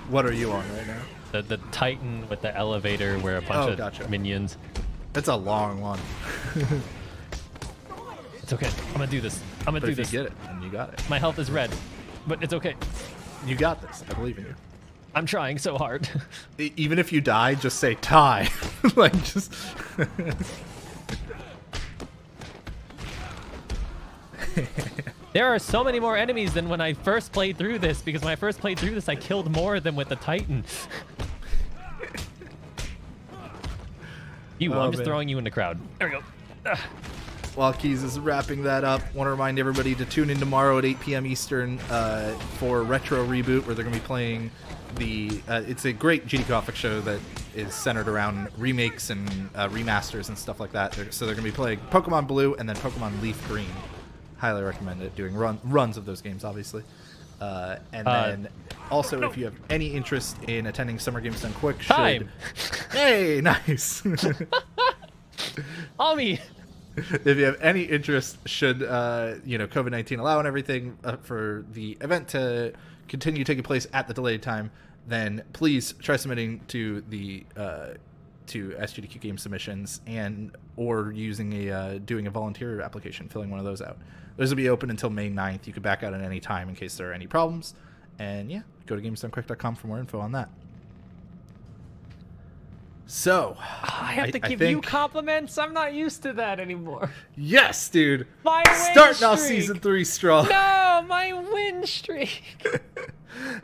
What are you on right now? The Titan with the elevator where a bunch of minions. It's a long one. It's okay. I'm gonna do this. I'm gonna do this. If you get it, and you got it. My health is red, but it's okay. You got this. I believe in you. I'm trying so hard. Even if you die, just say tie. Just... There are so many more enemies than when I first played through this, because when I first played through this, I killed more than with the Titan. I'm just throwing you in the crowd. There we go. While Keys is wrapping that up, want to remind everybody to tune in tomorrow at 8 p.m. Eastern for Retro Reboot, where they're going to be playing it's a great GDQ Hotfix show that is centered around remakes and remasters and stuff like that. So they're going to be playing Pokemon Blue and then Pokemon Leaf Green. Highly recommend it, doing runs of those games, obviously. And then also, if you have any interest in attending Summer Games Done Quick, Hey, nice! Homie! If you have any interest, should COVID-19 allow and everything for the event to continue taking place at the delayed time, then please try submitting to the to SGDQ Game Submissions or using doing a volunteer application, filling one of those out. Those will be open until May 9th. You can back out at any time in case there are any problems. And yeah, go to gamesdonequick.com for more info on that. So, I have to give you compliments. I'm not used to that anymore. Yes, dude. My win Starting off streak. season 3 strong. No, my win streak.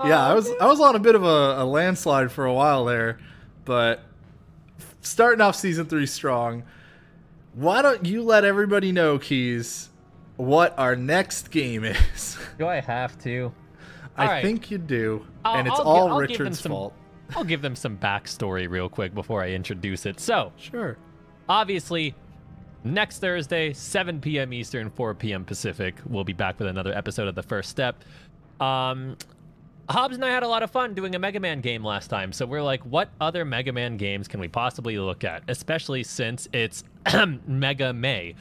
Yeah, I was on a bit of a landslide for a while there, but starting off season 3 strong. Why don't you let everybody know, Keys, what our next game is? Do I have to? I think you do, and it's all Richard's fault. I'll give them some backstory real quick before I introduce it. So, sure. Obviously, next Thursday, 7 p.m. Eastern, 4 p.m. Pacific, we'll be back with another episode of The First Step. Hobbs and I had a lot of fun doing a Mega Man game last time, so we're like, what other Mega Man games can we possibly look at? Especially since it's Mega May.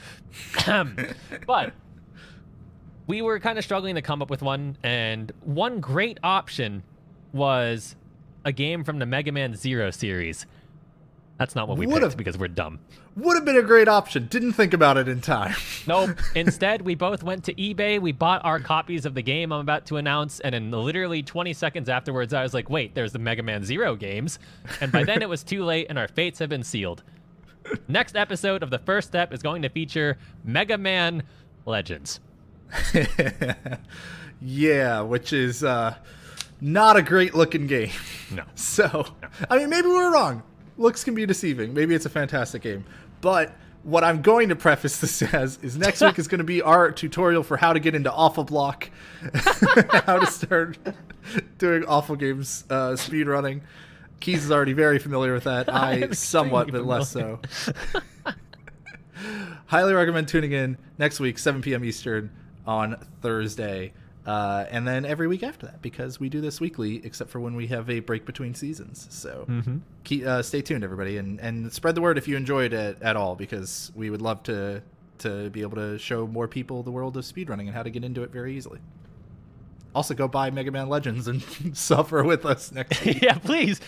But we were kind of struggling to come up with one, and one great option was a game from the Mega Man Zero series. That's not what we picked because we're dumb. Would have been a great option. Didn't think about it in time. Nope. Instead, we both went to eBay. We bought our copies of the game I'm about to announce, and in literally 20 seconds afterwards, I was like, wait, there's the Mega Man Zero games. And by then, it was too late, and our fates have been sealed. Next episode of The First Step is going to feature Mega Man Legends. Yeah, which is not a great looking game. No. So, I mean, maybe we're wrong. Looks can be deceiving. Maybe it's a fantastic game. But what I'm going to preface this as is next week is going to be our tutorial for how to get into Awful Block, how to start doing awful games speedrunning. Keys is already very familiar with that. I somewhat, but less so. Highly recommend tuning in next week, 7 p.m. Eastern on Thursday. And then every week after that, because we do this weekly, except for when we have a break between seasons. So stay tuned, everybody, and spread the word if you enjoyed it at all, because we would love to be able to show more people the world of speedrunning and how to get into it very easily. Also, go buy Mega Man Legends and suffer with us next week. Yeah, please.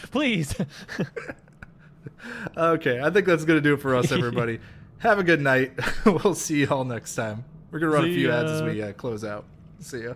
Okay, I think that's going to do it for us, everybody. Have a good night. We'll see you all next time. We're going to run a few ads as we close out. See ya.